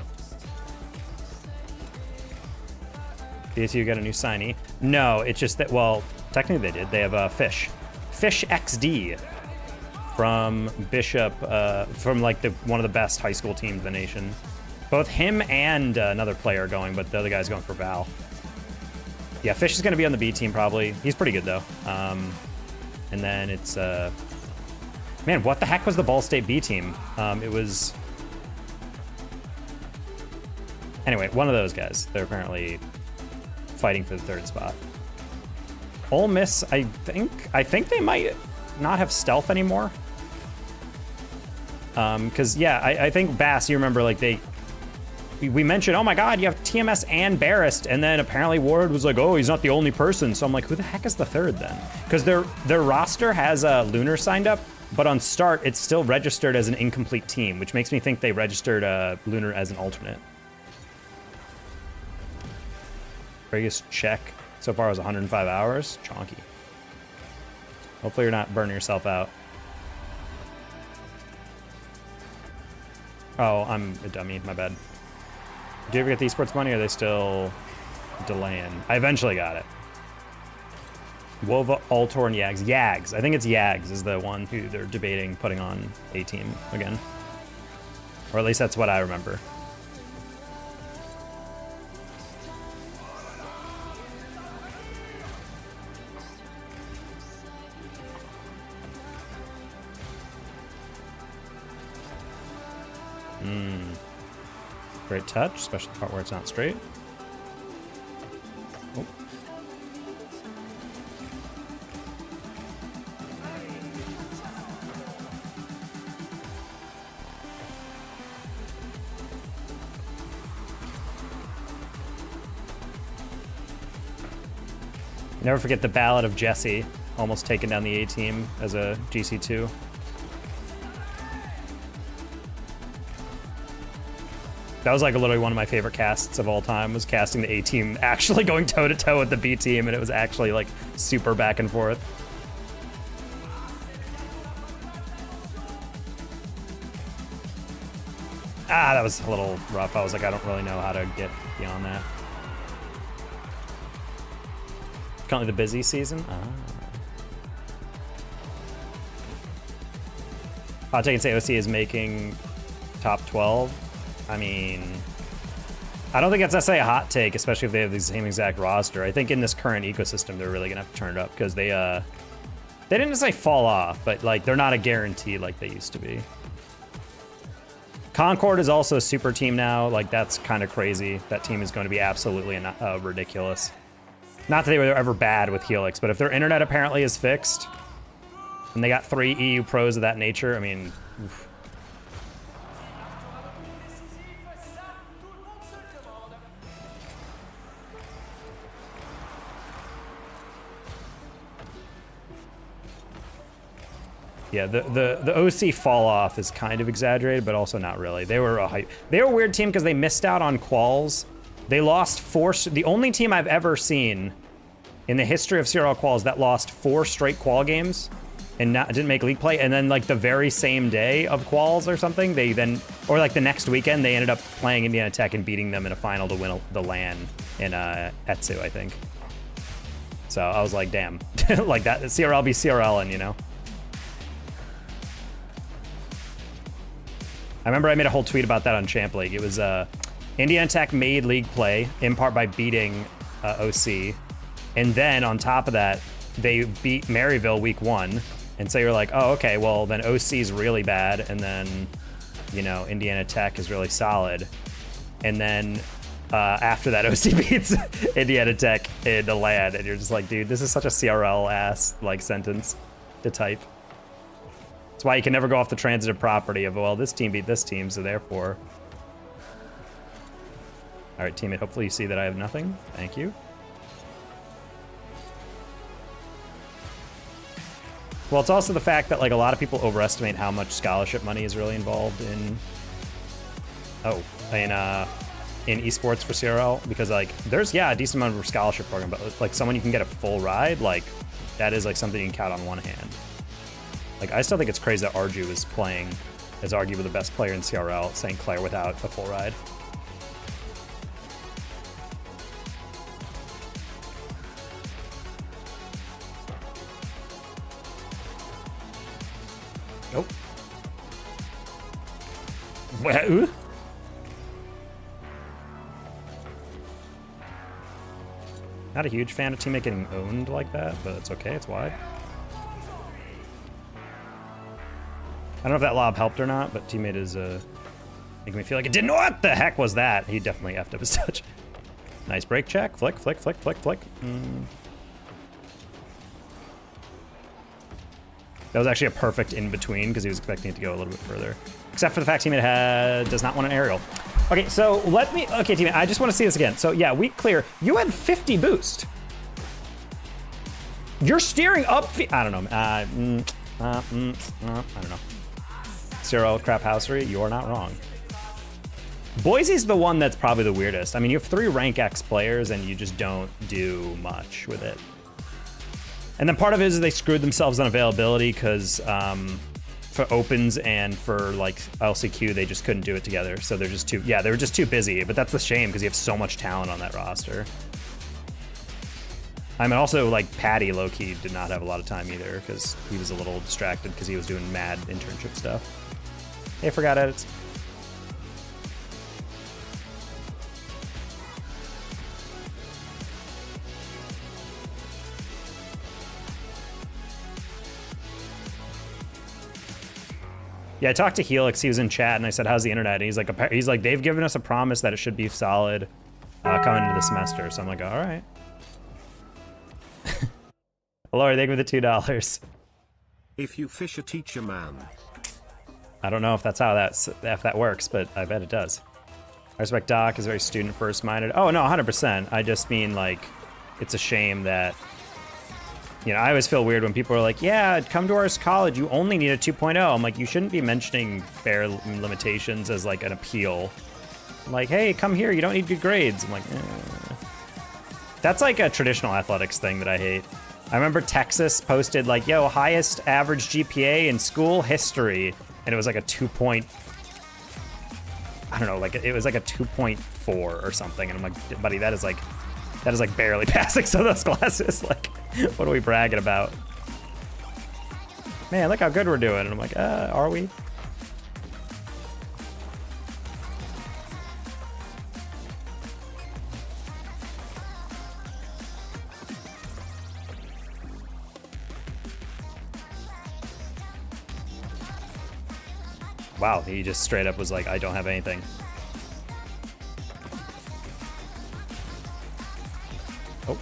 BSU got a new signee. No, it's just that, well, technically they did. They have Fish XD. From Bishop, from like one of the best high school teams in the nation. Both him and another player are going, but the other guy's going for Val. Yeah, Fish is going to be on the B team probably. He's pretty good though. And then it's, man, what the heck was the Ball State B team? It was, anyway, one of those guys. They're apparently fighting for the 3rd spot. Ole Miss, I think they might not have stealth anymore. Because yeah, I think Bass, you remember like we mentioned, oh my god, you have TMS and Barrist, and then apparently Ward was like, oh, he's not the only person. So I'm like, who the heck is the 3rd then? Because their roster has Lunar signed up, but on start it's still registered as an incomplete team, which makes me think they registered Lunar as an alternate. Biggest check so far was 105 hours. Chonky. Hopefully you're not burning yourself out. Oh, I'm a dummy. My bad. Do you ever get the esports money, or are they still delaying? I eventually got it. Wova, Altor, and Yags. Yags. I think it's Yags is the one who they're debating putting on A team again. Or at least that's what I remember. Great touch, especially the part where it's not straight. Oh. Never forget the Ballad of Jesse, almost taking down the A team as a GC2. That was like literally one of my favorite casts of all time, was casting the A team actually going toe to toe with the B team, and it was actually like super back and forth. Ah, that was a little rough. I was like, I don't really know how to get beyond that. Currently the busy season. Hot take and say OC is making top 12. I mean, I don't think that's necessarily a hot take, especially if they have the same exact roster. I think in this current ecosystem, they're really gonna have to turn it up because they didn't necessarily fall off, but like they're not a guarantee like they used to be. Concord is also a super team now. Like that's kind of crazy. That team is going to be absolutely ridiculous. Not that they were ever bad with Helix, but if their internet apparently is fixed, and they got 3 EU pros of that nature, I mean, oof. Yeah, the OC fall off is kind of exaggerated, but also not really. They were a weird team because they missed out on quals. They lost 4. The only team I've ever seen in the history of CRL quals that lost 4 straight qual games and didn't make league play, and then like the very same day of quals or something, or like the next weekend, they ended up playing Indiana Tech and beating them in a final to win the LAN in Ex-Ssl, I think. So I was like, damn, like that CRL be CRLing, you know. I remember I made a whole tweet about that on Champ League. It was Indiana Tech made league play in part by beating OC, and then on top of that, they beat Maryville week 1, and so you're like, oh, okay, well then OC's really bad, and then you know Indiana Tech is really solid, and then after that OC beats Indiana Tech in the LAN, and you're just like, dude, this is such a CRL ass like sentence to type. That's why you can never go off the transitive property of, well, this team beat this team, so therefore. All right, teammate, hopefully you see that I have nothing. Thank you. Well, it's also the fact that like a lot of people overestimate how much scholarship money is really involved in esports for CRL, because like there's a decent amount of scholarship program, but like someone you can get a full ride, like that is like something you can count on one hand. Like, I still think it's crazy that Arju is playing as arguably the best player in CRL, St. Clair, without a full ride. Nope. What? Not a huge fan of teammate getting owned like that, but it's okay, it's wide. I don't know if that lob helped or not, but teammate is making me feel like it didn't. What the heck was that? He definitely effed up his touch. Nice break check. Flick, flick, flick, flick, flick. That was actually a perfect in-between because he was expecting it to go a little bit further. Except for the fact teammate does not want an aerial. Okay, so okay, teammate, I just want to see this again. So yeah, weak clear. You had 50 boost. You're steering up. I don't know. I don't know. Zero crap housery, you're not wrong. Boise's the one that's probably the weirdest. I mean, you have 3 rank X players and you just don't do much with it. And then part of it is they screwed themselves on availability because for opens and for like LCQ, they just couldn't do it together. So they're just they were just too busy, but that's the shame because you have so much talent on that roster. I mean, also, like, Patty, low-key, did not have a lot of time either, because he was a little distracted because he was doing mad internship stuff. Hey, forgot edits. Yeah, I talked to Helix. He was in chat, and I said, how's the internet? And he's like, they've given us a promise that it should be solid coming into the semester. So I'm like, all right. Lord, thank you for the $2. If you fish a teacher, man. I don't know if that's how if that works, but I bet it does. I respect Doc is very student first minded. Oh no, 100%. I just mean like, it's a shame that, you know, I always feel weird when people are like, yeah, come to our college, you only need a 2.0. I'm like, you shouldn't be mentioning fair limitations as like an appeal I'm like, hey, come here. You don't need good grades. I'm like, That's like a traditional athletics thing that I hate. I remember Texas posted like, yo, highest average GPA in school history. And it was like a 2 point, I don't know, like it was like a 2.4 or something. And I'm like, buddy, that is like barely passing some of those classes. Like, what are we bragging about? Man, look how good we're doing. And I'm like, are we? Wow, he just straight up was like, I don't have anything. Oh.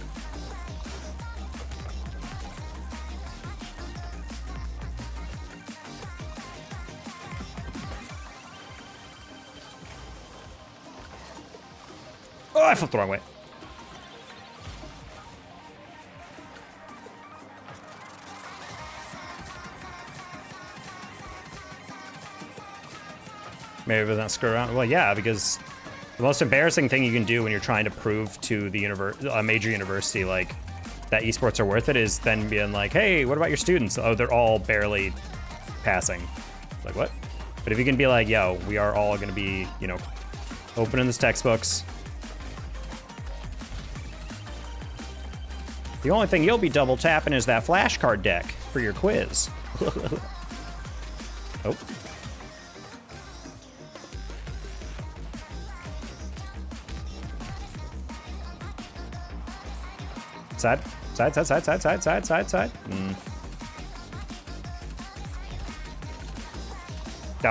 Oh, I flipped the wrong way. Maybe it was not screw around. Well, yeah, because the most embarrassing thing you can do when you're trying to prove to the a major university like that esports are worth it is then being like, hey, what about your students? Oh, they're all barely passing. Like, what? But if you can be like, yo, we are all going to be, you know, opening these textbooks. The only thing you'll be double tapping is that flashcard deck for your quiz. Oh. Side. That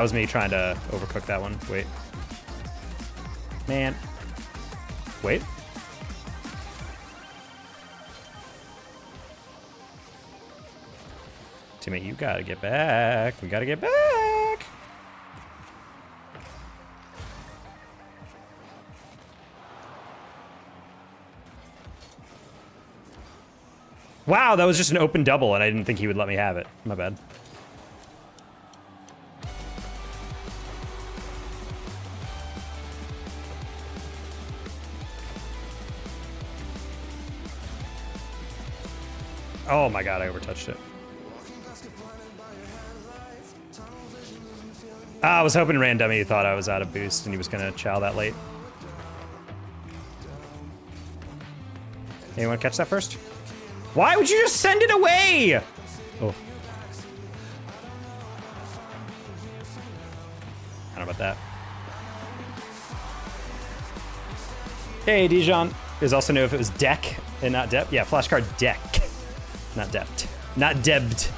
was me trying to overcook that one. Wait. Man. Wait. Teammate, you gotta get back. We gotta get back. Wow, that was just an open double, and I didn't think he would let me have it. My bad. Oh my god, I overtouched it. I was hoping Randummy thought I was out of boost, and he was gonna chow that late. Anyone catch that first? Why would you just send it away? Oh. I don't know about that. Hey, Dijon. Is also know if it was deck and not depth. Yeah, flashcard deck, not depth. Not debbed.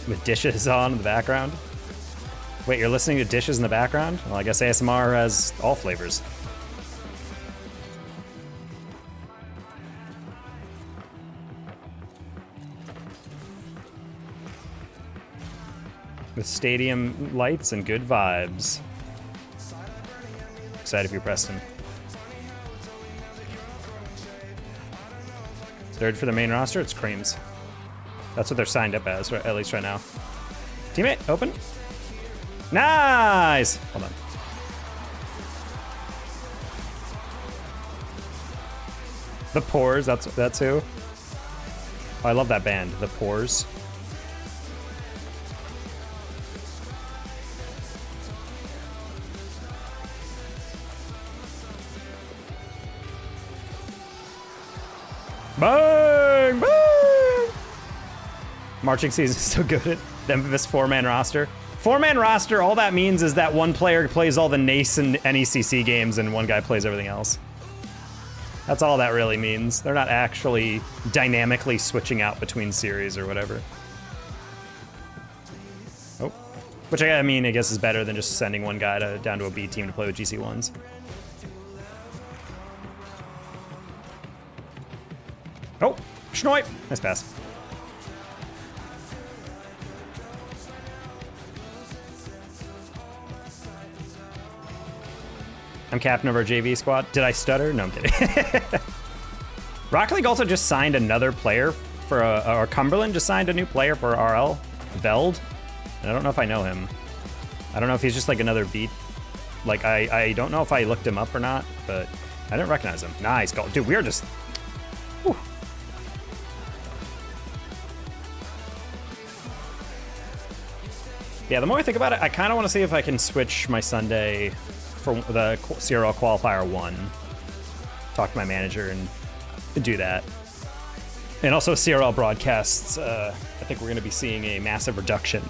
With dishes on in the background. Wait, you're listening to dishes in the background? Well, I guess ASMR has all flavors. With stadium lights and good vibes. Excited for you, Preston. Third for the main roster, it's Creams. That's what they're signed up as, at least right now. Teammate, open. Nice! Hold on. The Pores, that's who. Oh, I love that band, The Pores. Bang! Bang! Marching season is so good at the infamous four-man roster. Four-man roster, all that means is that one player plays all the NACE and NECC games and one guy plays everything else. That's all that really means. They're not actually dynamically switching out between series or whatever. Oh. Which I mean, I guess is better than just sending one guy down to a B team to play with GC1s. Oh, Schnoip. Nice pass. I'm captain of our JV squad. Did I stutter? No, I'm kidding. Rocket League also just signed another player for or Cumberland just signed a new player for RL, Veld. And I don't know if I know him. I don't know if he's just like another beat. Like, I don't know if I looked him up or not, but I didn't recognize him. Nice goal. Dude, we're just... Whew. Yeah, the more I think about it, I kind of want to see if I can switch my Sunday for the CRL Qualifier 1. Talk to my manager and do that. And also CRL broadcasts, I think we're going to be seeing a massive reduction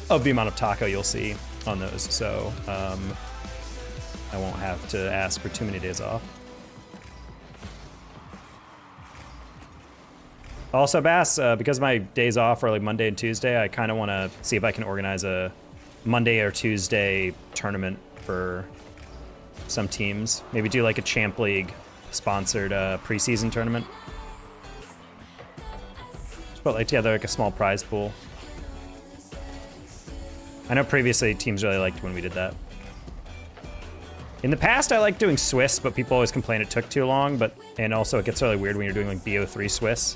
of the amount of taco you'll see on those. So I won't have to ask for too many days off. Also, Bass, because my days off are like Monday and Tuesday, I kind of want to see if I can organize a Monday or Tuesday tournament for some teams. Maybe do like a Champ League sponsored preseason tournament. Just put like together like a small prize pool. I know previously teams really liked when we did that. In the past, I liked doing Swiss, but people always complain it took too long. And also it gets really weird when you're doing like BO3 Swiss.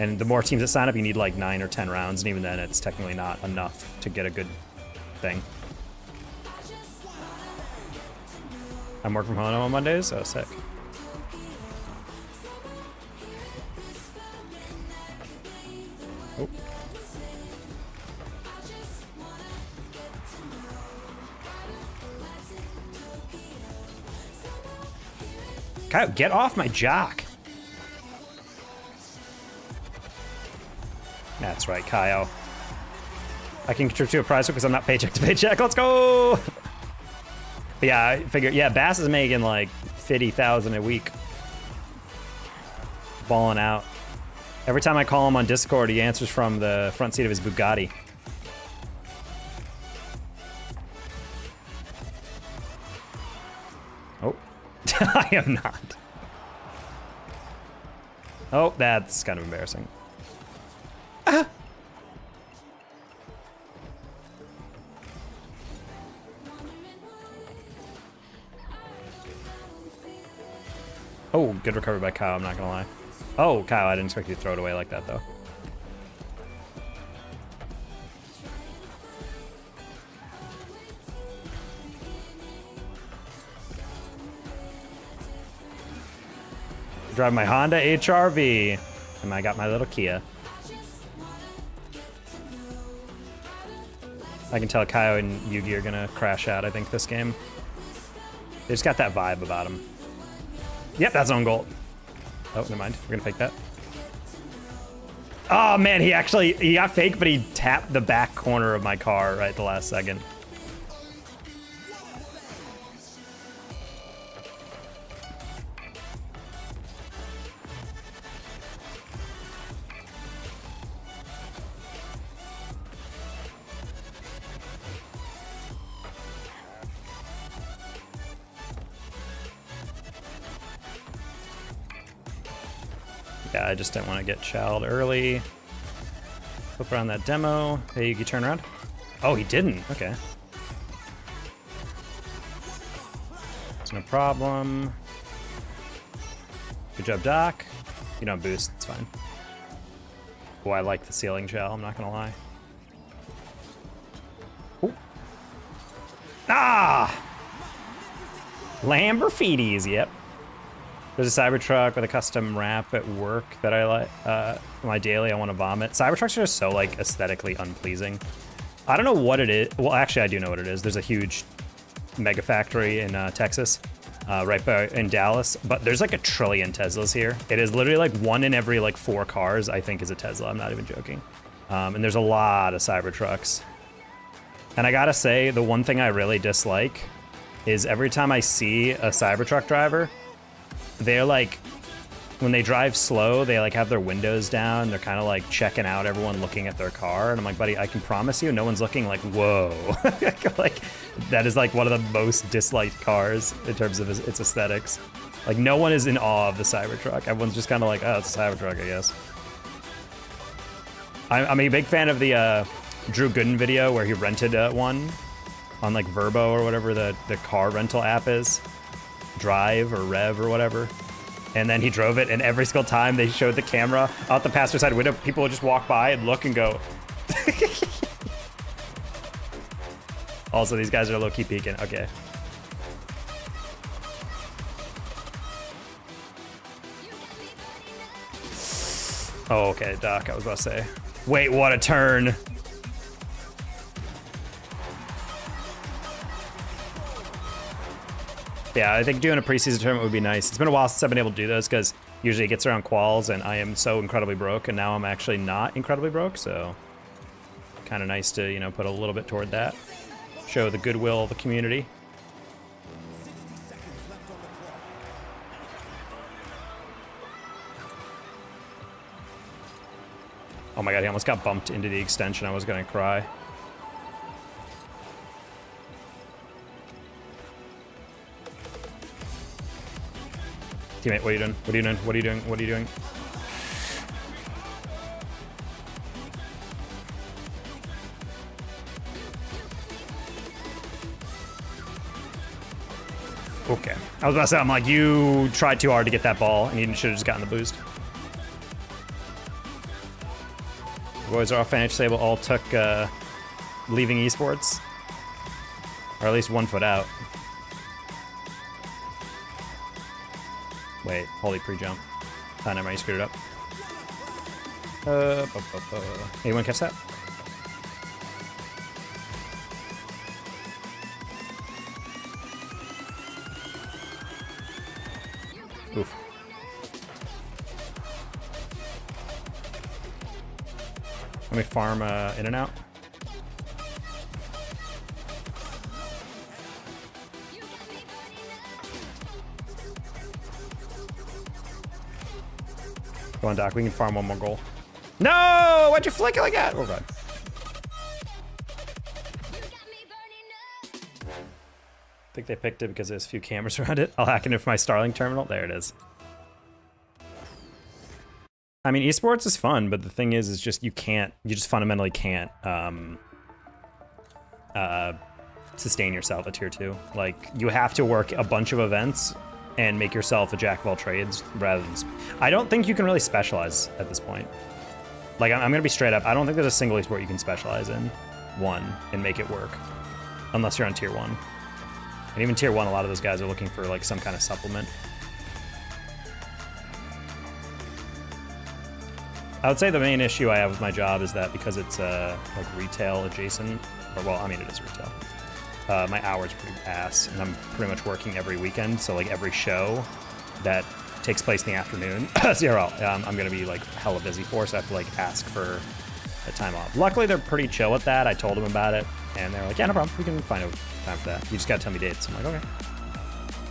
And the more teams that sign up, you need like 9 or 10 rounds, and even then it's technically not enough to get a good thing. I'm working from home on Mondays, so sick. Oh. Kyle, get off my jock. That's right, Kyle. I can contribute to a prize because I'm not paycheck to paycheck. Let's go! But yeah, I figure, yeah, Bass is making like 50,000 a week. Balling out. Every time I call him on Discord, he answers from the front seat of his Bugatti. Oh, I am not. Oh, that's kind of embarrassing. Ah. Oh, good recovery by Kyle, I'm not gonna lie. Oh, Kyle, I didn't expect you to throw it away like that, though. Drive my Honda HR-V, and I got my little Kia. I can tell Kyle and Yugi are gonna crash out, I think, this game. They just got that vibe about him. Yep, that's own goal. Oh, never mind. We're gonna fake that. Oh man, he got fake, but he tapped the back corner of my car right at the last second. Yeah, I just didn't want to get chowed early. Flip around that demo. Hey, you can turn around. Oh, he didn't. Okay. It's no problem. Good job, Doc. You don't boost, it's fine. Oh, I like the ceiling chow, I'm not gonna lie. Oh. Ah! Lamborghinis, yep. There's a Cybertruck with a custom wrap at work that I like. My daily, I want to vomit. Cybertrucks are just so like aesthetically unpleasing. I don't know what it is. Well, actually, I do know what it is. There's a huge mega factory in Texas, right in Dallas. But there's like 1 trillion Teslas here. It is literally like 1 in every like 4 cars, I think, is a Tesla. I'm not even joking. And there's a lot of Cybertrucks. And I gotta say, the one thing I really dislike is every time I see a Cybertruck driver, they're like, when they drive slow, they like have their windows down. They're kind of like checking out everyone looking at their car. And I'm like, buddy, I can promise you no one's looking like, whoa. Like, that is like one of the most disliked cars in terms of its aesthetics. Like, no one is in awe of the Cybertruck. Everyone's just kind of like, oh, it's a Cybertruck, I guess. I'm a big fan of the Drew Gooden video where he rented one on like Verbo or whatever the car rental app is. Drive or Rev or whatever. And then he drove it, and every single time they showed the camera out the passenger side window, people would just walk by and look and go. Also, these guys are low-key peeking. Okay. Oh, okay, Doc, I was about to say. Wait, what a turn. Yeah, I think doing a preseason tournament would be nice. It's been a while since I've been able to do those because usually it gets around quals and I am so incredibly broke, and now I'm actually not incredibly broke, so kind of nice to, you know, put a little bit toward that. Show the goodwill of the community. Oh my god, he almost got bumped into the extension. I was gonna cry. Teammate, what are you doing? What are you doing? What are you doing? What are you doing? Okay. I was about to say, I'm like, you tried too hard to get that ball, and you should have just gotten the boost. The boys are off Ex-Ssl all took leaving esports. Or at least 1 foot out. Wait, holy pre-jump. Oh, never mind, you screwed it up. Anyone catch that? Oof. Let me farm in and out. Go on, Doc. We can farm 1 more goal. No! Why'd you flick it like that? Oh, God. I think they picked it because there's a few cameras around it. I'll hack it into my Starlink terminal. There it is. I mean, esports is fun, but the thing is just you just fundamentally can't sustain yourself at tier 2. Like, you have to work a bunch of events and make yourself a jack of all trades rather than... I don't think you can really specialize at this point. Like, I'm gonna be straight up. I don't think there's a single esport you can specialize in and make it work. Unless you're on tier 1. And even tier 1, a lot of those guys are looking for like some kind of supplement. I would say the main issue I have with my job is that because it's like retail adjacent, or well, I mean it is retail. My hours are pretty ass, and I'm pretty much working every weekend. So like every show that takes place in the afternoon, CRL, I'm gonna be like hella busy for, so I have to like ask for a time off. Luckily, they're pretty chill with that. I told them about it, and they're like, yeah, no problem. We can find a time for that. You just gotta tell me dates. I'm like, okay.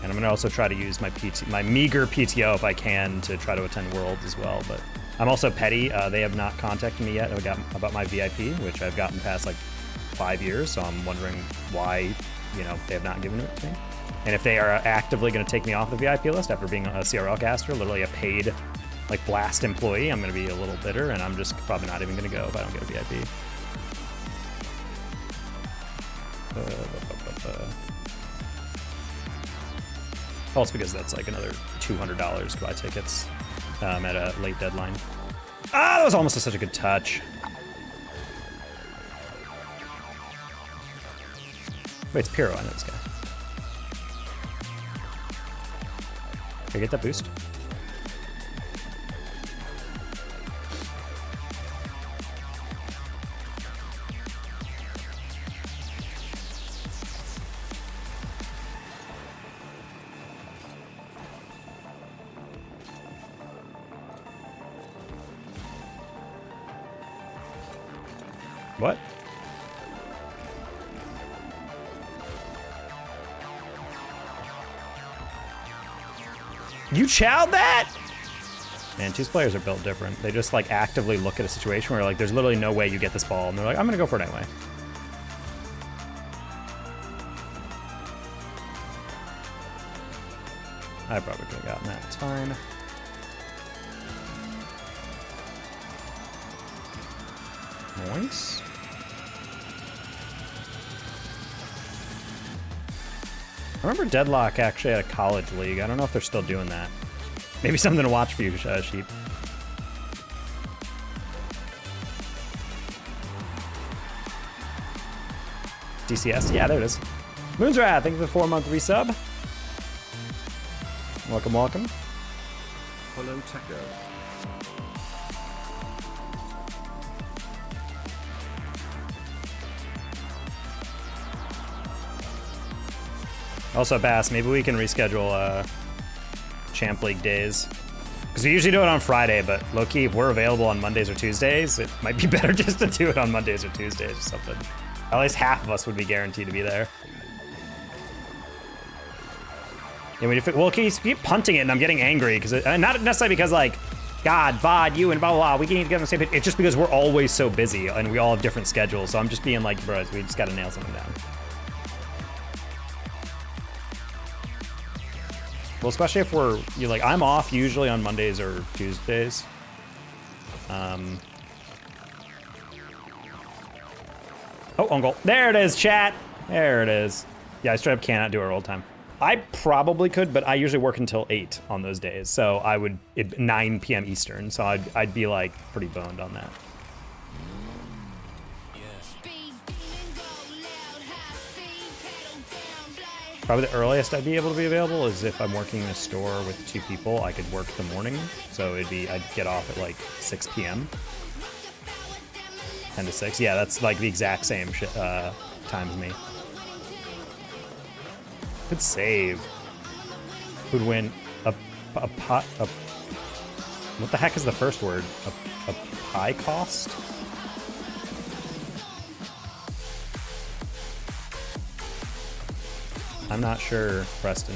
And I'm gonna also try to use my meager PTO if I can to try to attend Worlds as well. But I'm also petty. They have not contacted me yet about my VIP, which I've gotten past like 5 years. So I'm wondering why, you know, they have not given it to me. And if they are actively going to take me off the VIP list after being a CRL caster, literally a paid like blast employee, I'm going to be a little bitter, and I'm just probably not even going to go if I don't get a VIP. Also because that's like another $200 to buy tickets at a late deadline. Ah, that was almost such a good touch. Wait, it's Pyro. I know this guy. Can I get that boost? What? You chowed that? Man, Two's players are built different. They just like actively look at a situation where like there's literally no way you get this ball, and they're like, I'm gonna go for it anyway. I probably could have gotten that. It's fine. Nice. I remember Deadlock actually had a college league. I don't know if they're still doing that. Maybe something to watch for you, Sheep. DCS. Yeah, there it is. Moonsrat, thank you for the 4-month resub. Welcome, welcome. Hello, Taco. Also, Bass, maybe we can reschedule Champ League days. Because we usually do it on Friday, but low-key, if we're available on Mondays or Tuesdays, it might be better just to do it on Mondays or Tuesdays or something. At least half of us would be guaranteed to be there. Yeah, we'll keep punting it, and I'm getting angry, because not necessarily because, like, God, VOD, you, and blah, blah, blah, we can't get on the same page. It's just because we're always so busy, and we all have different schedules, so I'm just being like, bros, we just gotta nail something down. Well, especially if you're like, I'm off usually on Mondays or Tuesdays. Oh, on goal. There it is, chat. There it is. Yeah, I straight up cannot do a roll time. I probably could, but I usually work until 8 on those days. So I would, 9 p.m. Eastern. So I'd be like pretty boned on that. Probably the earliest I'd be able to be available is if I'm working in a store with 2 people. I could work the morning, so I'd get off at like 6 p.m. 10 to 6. Yeah, that's like the exact same time as me. Good save. Who'd win? What the heck is the first word? A pie cost? I'm not sure, Preston.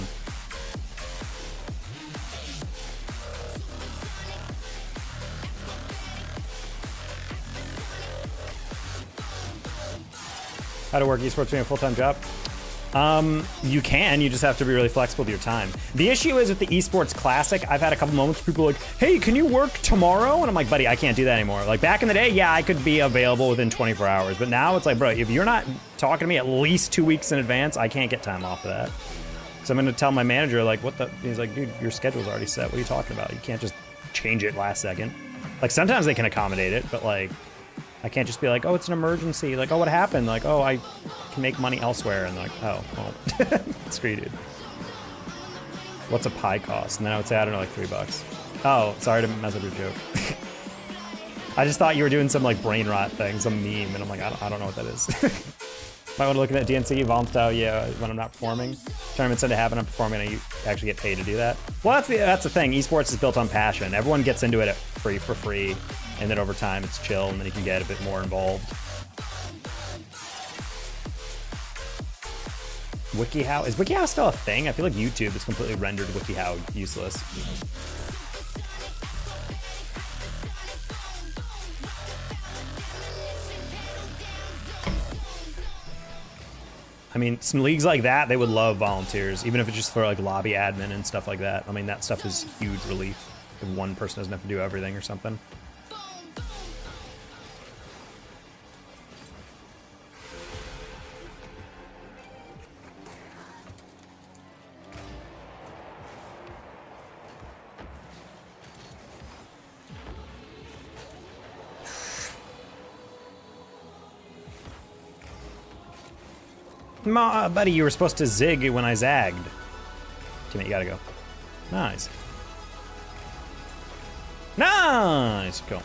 How to work esports being a full-time job? You can, you just have to be really flexible with your time. The issue is with the esports classic, I've had a couple moments where people are like, hey, can you work tomorrow? And I'm like, buddy, I can't do that anymore. Like back in the day, yeah, I could be available within 24 hours, but now it's like, bro, if you're not talking to me at least 2 weeks in advance, I can't get time off of that. So I'm gonna tell my manager, like, he's like, dude, your schedule's already set. What are you talking about? You can't just change it last second. Like sometimes they can accommodate it, but like, I can't just be like, oh, it's an emergency. Like, oh, what happened? Like, oh, I can make money elsewhere. And like, oh, well, screw you, dude. What's a pie cost? And then I would say, I don't know, like $3. Oh, sorry to mess up your joke. I just thought you were doing some like brain rot thing, some meme. And I'm like, I don't know what that is. Might want to look at that DNC, Vault style, yeah, when I'm not performing. Tournaments tend to happen, I'm performing, and you actually get paid to do that. Well, that's the thing. Esports is built on passion. Everyone gets into it for free. And then over time, it's chill, and then you can get a bit more involved. WikiHow? Is WikiHow still a thing? I feel like YouTube has completely rendered WikiHow useless. I mean, some leagues like that, they would love volunteers, even if it's just for like lobby admin and stuff like that. I mean, that stuff is huge relief if one person doesn't have to do everything or something. Buddy, you were supposed to zig when I zagged. Teammate, you gotta go. Nice. Nice! Cool.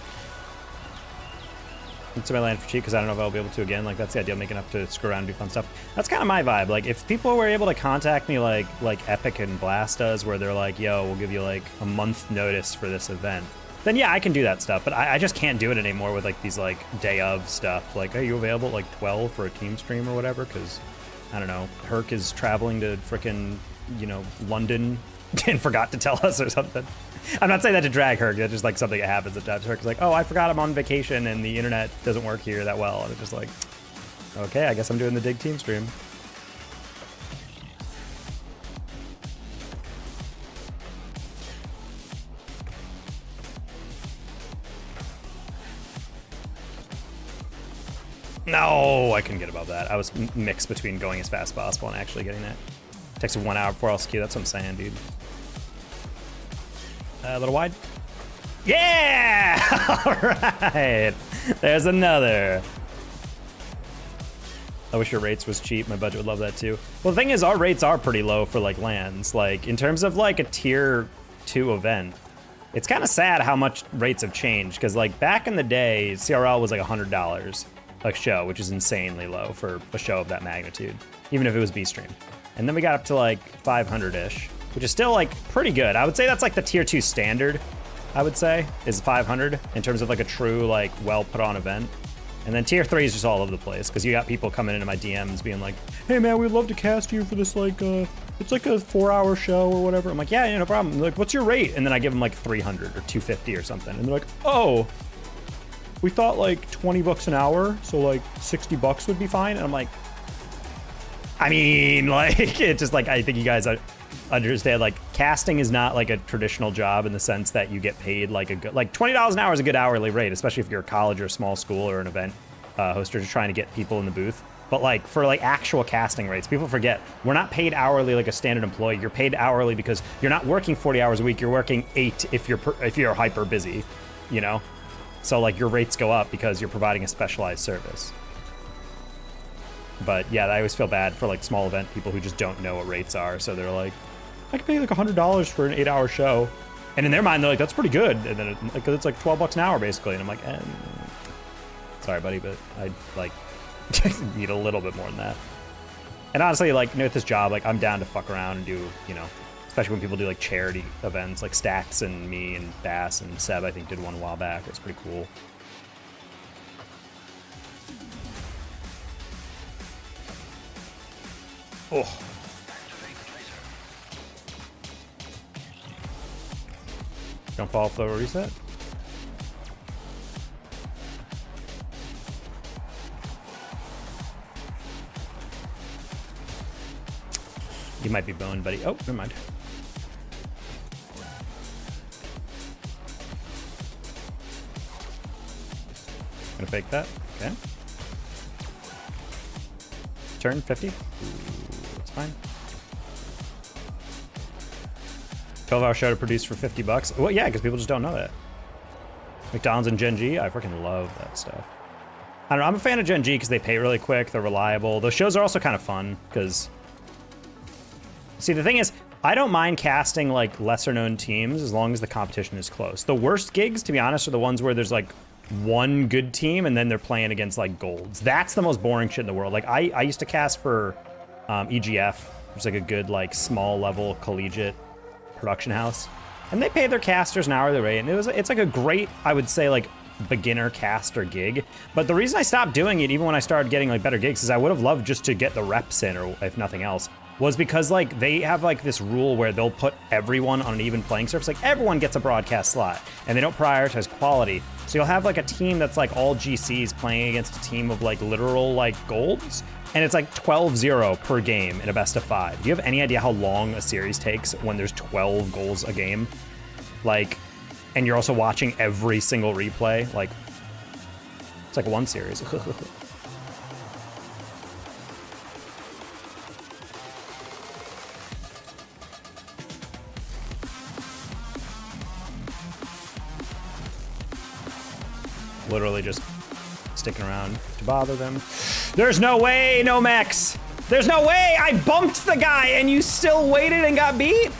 Into my land for cheap because I don't know if I'll be able to again. Like, that's the idea, making enough to screw around and do fun stuff. That's kind of my vibe. Like, if people were able to contact me like Epic and Blast does, where they're like, yo, we'll give you like a month notice for this event, then yeah, I can do that stuff. But I just can't do it anymore with like these like day of stuff. Like, are you available at like 12 for a team stream or whatever? Because I don't know, Herc is traveling to frickin', you know, London and forgot to tell us or something. I'm not saying that to drag Herc, that's just like something that happens at times. Herc's like, oh, I forgot I'm on vacation and the internet doesn't work here that well. And it's just like, okay, I guess I'm doing the Dig team stream. No, I couldn't get above that. I was mixed between going as fast as possible and actually getting that. Takes 1 hour before LSQ, that's what I'm saying, dude. A little wide. Yeah! All right. There's another. I wish your rates was cheap. My budget would love that too. Well, the thing is, our rates are pretty low for like lands. Like in terms of like a tier 2 event, it's kind of sad how much rates have changed. Because like back in the day, CRL was like $100 a show, which is insanely low for a show of that magnitude, even if it was B-Stream. And then we got up to like 500-ish, which is still like pretty good. I would say that's like the tier 2 standard, I would say, is 500 in terms of like a true like well put on event. And then tier 3 is just all over the place because you got people coming into my DMs being like, hey man, we'd love to cast you for this like, it's like a 4-hour show or whatever. I'm like, yeah, no problem. They're like, what's your rate? And then I give them like 300 or 250 or something. And they're like, oh, we thought like 20 bucks an hour, so like 60 bucks would be fine. And I'm like, I mean, like, it's just like, I think you guys understand, like, casting is not like a traditional job in the sense that you get paid like a good, like $20 an hour is a good hourly rate, especially if you're a college or a small school or an event hoster just trying to get people in the booth. But like for like actual casting rates, people forget we're not paid hourly like a standard employee. You're paid hourly because you're not working 40 hours a week. You're working 8 if you're hyper busy, you know? So like your rates go up because you're providing a specialized service. But yeah, I always feel bad for like small event people who just don't know what rates are. So they're like, I can pay like $100 for an 8-hour show. And in their mind, they're like, that's pretty good. And then it's like 12 bucks an hour basically. And I'm like, sorry, buddy, but I like need a little bit more than that. And honestly, like, you know, with this job, like I'm down to fuck around and do, you know, especially when people do like charity events, like Stacks and me and Bass and Seb, I think did one a while back. It's pretty cool. Oh. Don't fall off the reset. You might be boned, buddy. Oh, never mind. Gonna fake that. Okay. Turn 50. Ooh, that's fine. 12-hour show to produce for 50 bucks. Well, yeah, because people just don't know that. McDonald's and Gen G, I freaking love that stuff. I don't know, I'm a fan of Gen G because they pay really quick, they're reliable. Those shows are also kind of fun because... See, the thing is, I don't mind casting like lesser known teams as long as the competition is close. The worst gigs, to be honest, are the ones where there's like one good team and then they're playing against like golds. That's the most boring shit in the world. Like I used to cast for EGF, which is like a good like small level collegiate production house, and they pay their casters an hourly rate, and it's like a great, I would say, like beginner caster gig. But the reason I stopped doing it, even when I started getting like better gigs, is I would have loved just to get the reps in, or if nothing else, was because like they have like this rule where they'll put everyone on an even playing surface. Like everyone gets a broadcast slot, and they don't prioritize quality. So you'll have like a team that's like all GCs playing against a team of like literal like golds, and it's like 12-0 per game in a best of 5. Do you have any idea how long a series takes when there's 12 goals a game? Like, and you're also watching every single replay. Like, it's like one series. Literally just sticking around to bother them. There's no way, no mechs. There's no way I bumped the guy and you still waited and got beat?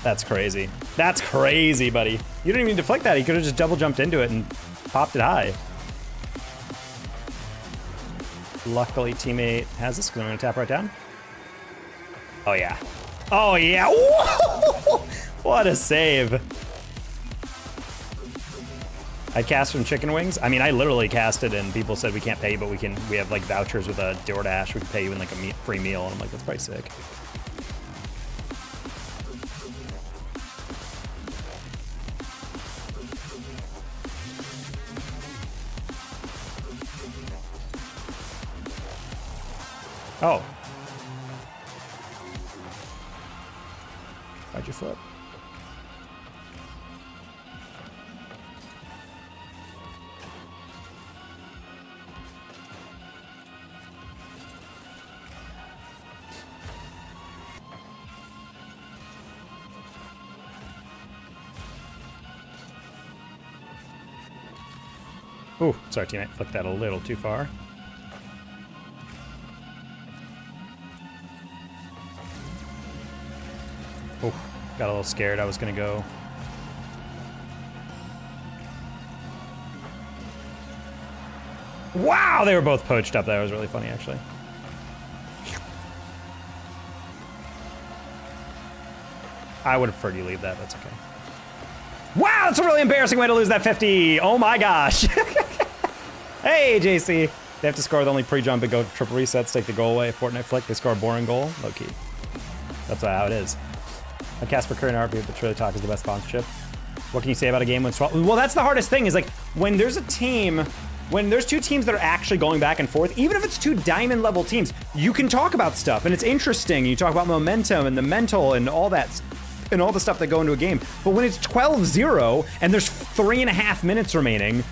That's crazy. That's crazy, buddy. You didn't even deflect that. He could have just double jumped into it and popped it high. Luckily, teammate has this because I'm going to tap right down. Oh, yeah. Oh, yeah. Whoa! What a save. I cast from chicken wings. I mean, I literally casted and people said we can't pay you, but we have like vouchers with a DoorDash. We can pay you in like a free meal. And I'm like, that's probably sick. Oh. Why'd you flip? Ooh, sorry, teammate. Flicked that a little too far. Oh, got a little scared. I was gonna go. Wow, they were both poached up. That was really funny, actually. I would have preferred you leave that. That's okay. Wow, that's a really embarrassing way to lose that 50. Oh my gosh. Hey, JC. They have to score with only pre-jump and go for triple resets, take the goal away. Fortnite flick, they score a boring goal. Low key. That's how it is. I cast for current RP, but Truly Talk is the best sponsorship. What can you say about a game when well, that's the hardest thing is like when there's a team, when there's two teams that are actually going back and forth, even if it's two diamond level teams, you can talk about stuff and it's interesting. You talk about momentum and the mental and all that and all the stuff that go into a game. But when it's 12-0 and there's 3.5 minutes remaining,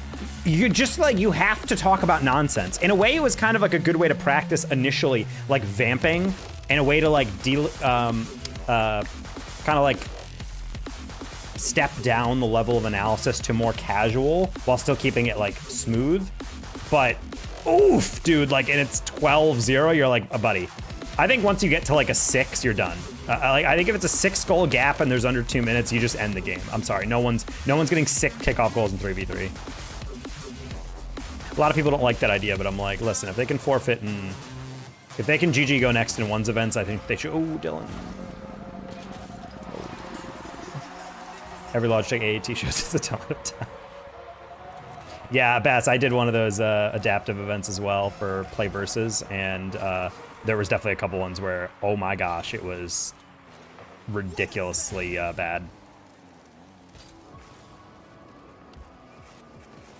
you just like, you have to talk about nonsense. In a way, it was kind of like a good way to practice initially, like vamping, and a way to like kind of like step down the level of analysis to more casual while still keeping it like smooth. But oof, dude, like, and it's 12-0, you're like, buddy. I think once you get to like a 6, you're done. I think if it's a 6-goal gap and there's under 2 minutes, you just end the game. I'm sorry, no one's getting 6 kickoff goals in 3v3. A lot of people don't like that idea, but I'm like, listen, if they can forfeit and if they can GG go next in one's events, I think they should. Oh, Dylan. Every Logitech AAT shows it's a ton of time. Yeah, Bass, I did one of those adaptive events as well for Play Versus, and there was definitely a couple ones where, oh my gosh, it was ridiculously bad.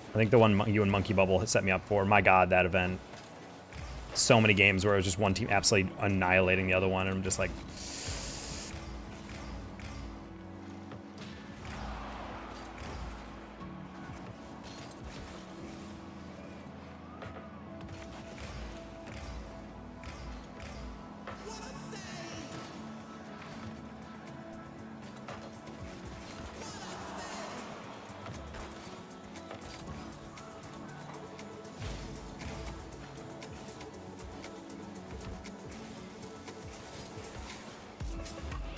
I think the one you and Monkey Bubble set me up for, my God, that event. So many games where it was just one team absolutely annihilating the other one, and I'm just like,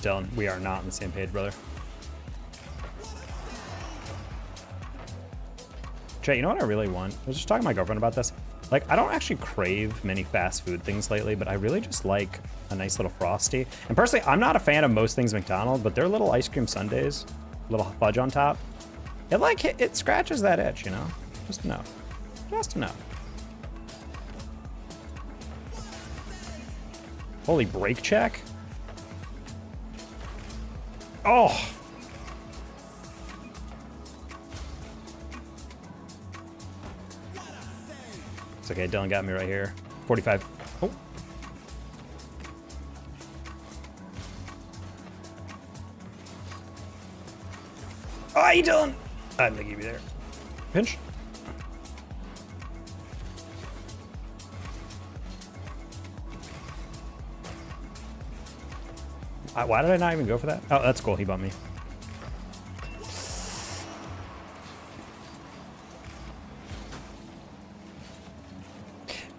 Dylan, we are not on the same page, brother. Chat, you know what I really want? I was just talking to my girlfriend about this. Like, I don't actually crave many fast food things lately, but I really just like a nice little Frosty. And personally, I'm not a fan of most things McDonald's, but their little ice cream sundaes, little fudge on top, it scratches that itch, you know? Just enough. Just enough. Holy brake check. Oh! It's okay, Dylan got me right here. 45. Oh. Oh, you Dylan! I'm gonna give you there. Pinch. Why did I not even go for that? Oh, that's cool. He bumped me.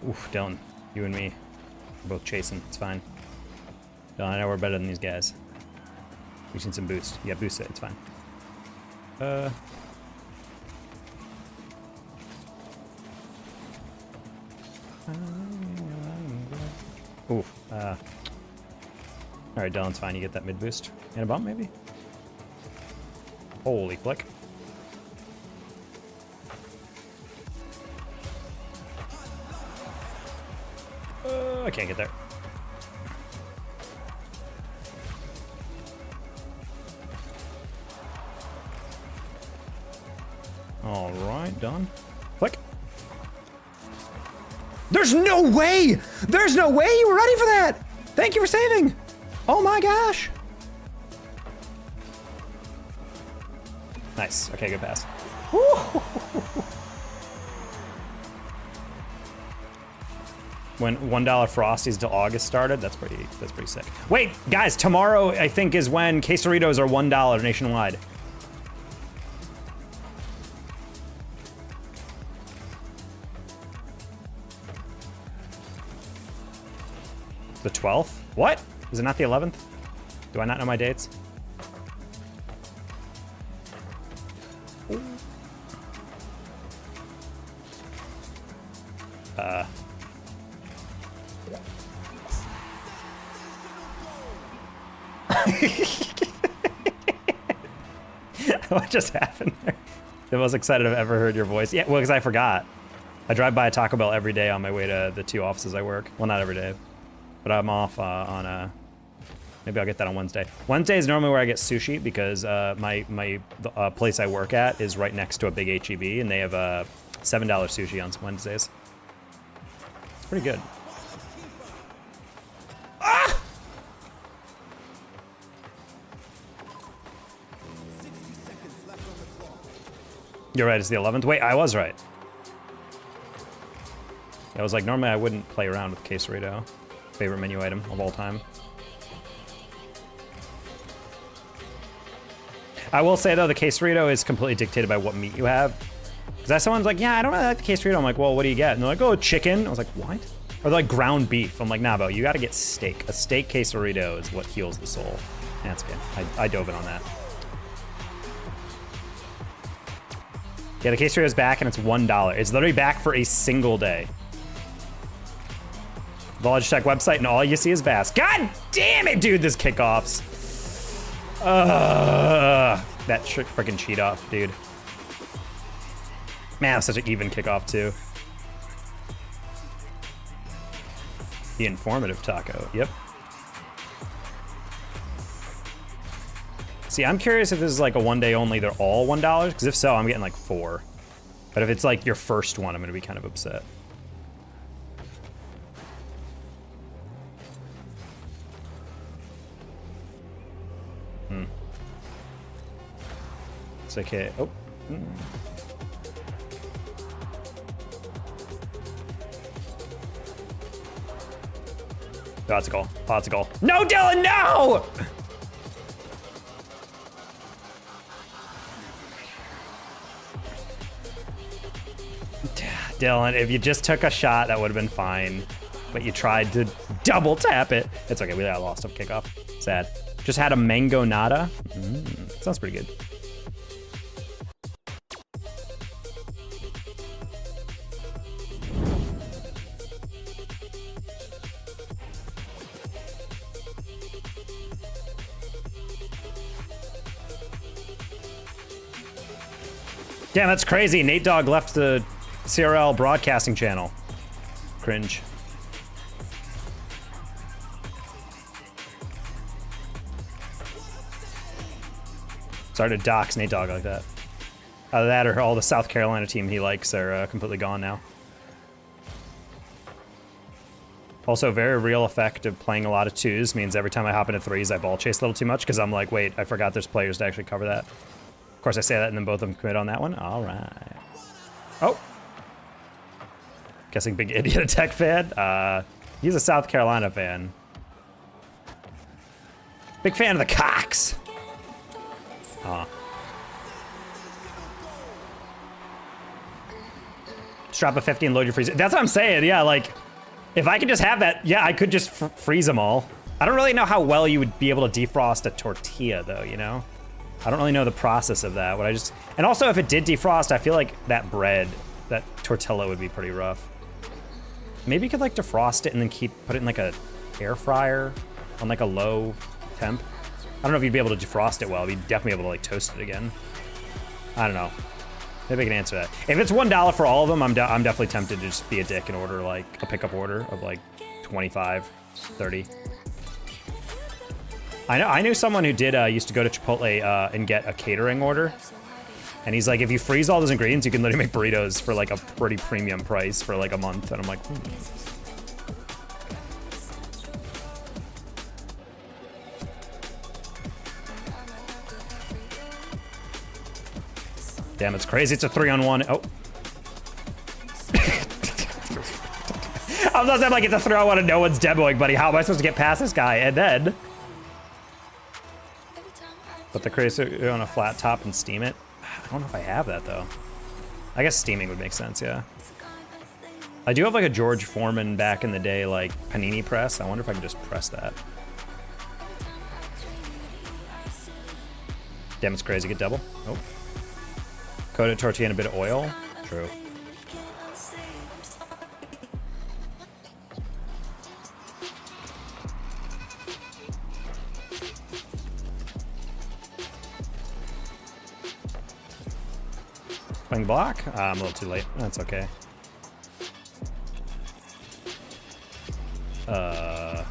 Oof, Dylan, you and me, we're both chasing. It's fine. Dylan, I know we're better than these guys. We've seen some boost. Yeah, boost it. It's fine. Oof. All right, Dylan's fine. You get that mid boost and a bump, maybe. Holy flick! I can't get there. All right, done. Flick. There's no way! There's no way you were ready for that! Thank you for saving! Oh my gosh! Nice. Okay, good pass. When $1 Frosties till August started, that's pretty sick. Wait, guys, tomorrow I think is when quesaritos are $1 nationwide. The 12th? What? Is it not the 11th? Do I not know my dates? What just happened there? The most excited I've ever heard your voice. Yeah, well, because I forgot. I drive by a Taco Bell every day on my way to the 2 offices I work. Well, not every day, but I'm off on maybe I'll get that on Wednesday. Wednesday is normally where I get sushi because the place I work at is right next to a big H-E-B, and they have $7 sushi on Wednesdays. It's pretty good. Ah! You're right, it's the 11th. Wait, I was right. I was like, normally I wouldn't play around with quesarito. Favorite menu item of all time. I will say though, the quesarito is completely dictated by what meat you have. Because someone's like, yeah, I don't really like the quesarito. I'm like, well, what do you get? And they're like, oh, chicken. I was like, what? Or they're like ground beef. I'm like, nah, bro, you gotta get steak. A steak quesarito is what heals the soul. That's good. I dove in on that. Yeah, the quesarito is back and it's $1. It's literally back for a single day. The Logitech website and all you see is Bass. God damn it, dude, this kickoffs. That freaking cheat off, dude. Man, that's such an even kickoff too. The informative taco, yep. See, I'm curious if this is like a 1 day only, they're all $1, because if so, I'm getting like 4. But if it's like your first one, I'm gonna be kind of upset. It's okay. Oh. Oh, that's a goal. Oh, that's a goal. No, Dylan, no! Dylan, if you just took a shot, that would have been fine. But you tried to double tap it. It's okay, we got lost off kickoff. Sad. Just had a mango nada. Sounds pretty good. Damn, that's crazy. Nate Dogg left the CRL broadcasting channel. Cringe. Sorry to dox Nate Dogg like that. Either that or all the South Carolina team he likes are completely gone now. Also, very real effect of playing a lot of 2s means every time I hop into 3s, I ball chase a little too much because I'm like, wait, I forgot there's players to actually cover that. Of course, I say that and then both of them commit on that one. All right. Oh. Guessing big Indiana Tech fan. He's a South Carolina fan. Big fan of the Cox. Just drop a 50 and load your freezer. That's what I'm saying. Yeah, like, if I could just have that, yeah, I could just freeze them all. I don't really know how well you would be able to defrost a tortilla, though, you know? I don't really know the process of that. And also, if it did defrost, I feel like that bread, that tortilla would be pretty rough. Maybe you could like defrost it and then put it in like a air fryer on like a low temp. I don't know if you'd be able to defrost it well. You'd definitely be able to like toast it again. I don't know. Maybe I can answer that. If it's $1 for all of them, I'm definitely tempted to just be a dick and order like a pickup order of like 25, 30. I knew someone who did used to go to Chipotle and get a catering order. And he's like, if you freeze all those ingredients, you can literally make burritos for like a pretty premium price for like a month. And I'm like, Damn, it's crazy. It's a 3-on-1. Oh. I was like, it's a 3-on-1 and no one's demoing, buddy. How am I supposed to get past this guy? And then put the crazy on a flat top and steam it. I don't know if I have that though. I guess steaming would make sense, yeah. I do have like a George Foreman back in the day, like panini press. I wonder if I can just press that. Damn, it's crazy. Get double. Oh. Coat a tortilla in a bit of oil. True. Playing block? I'm a little too late. That's okay. Ah!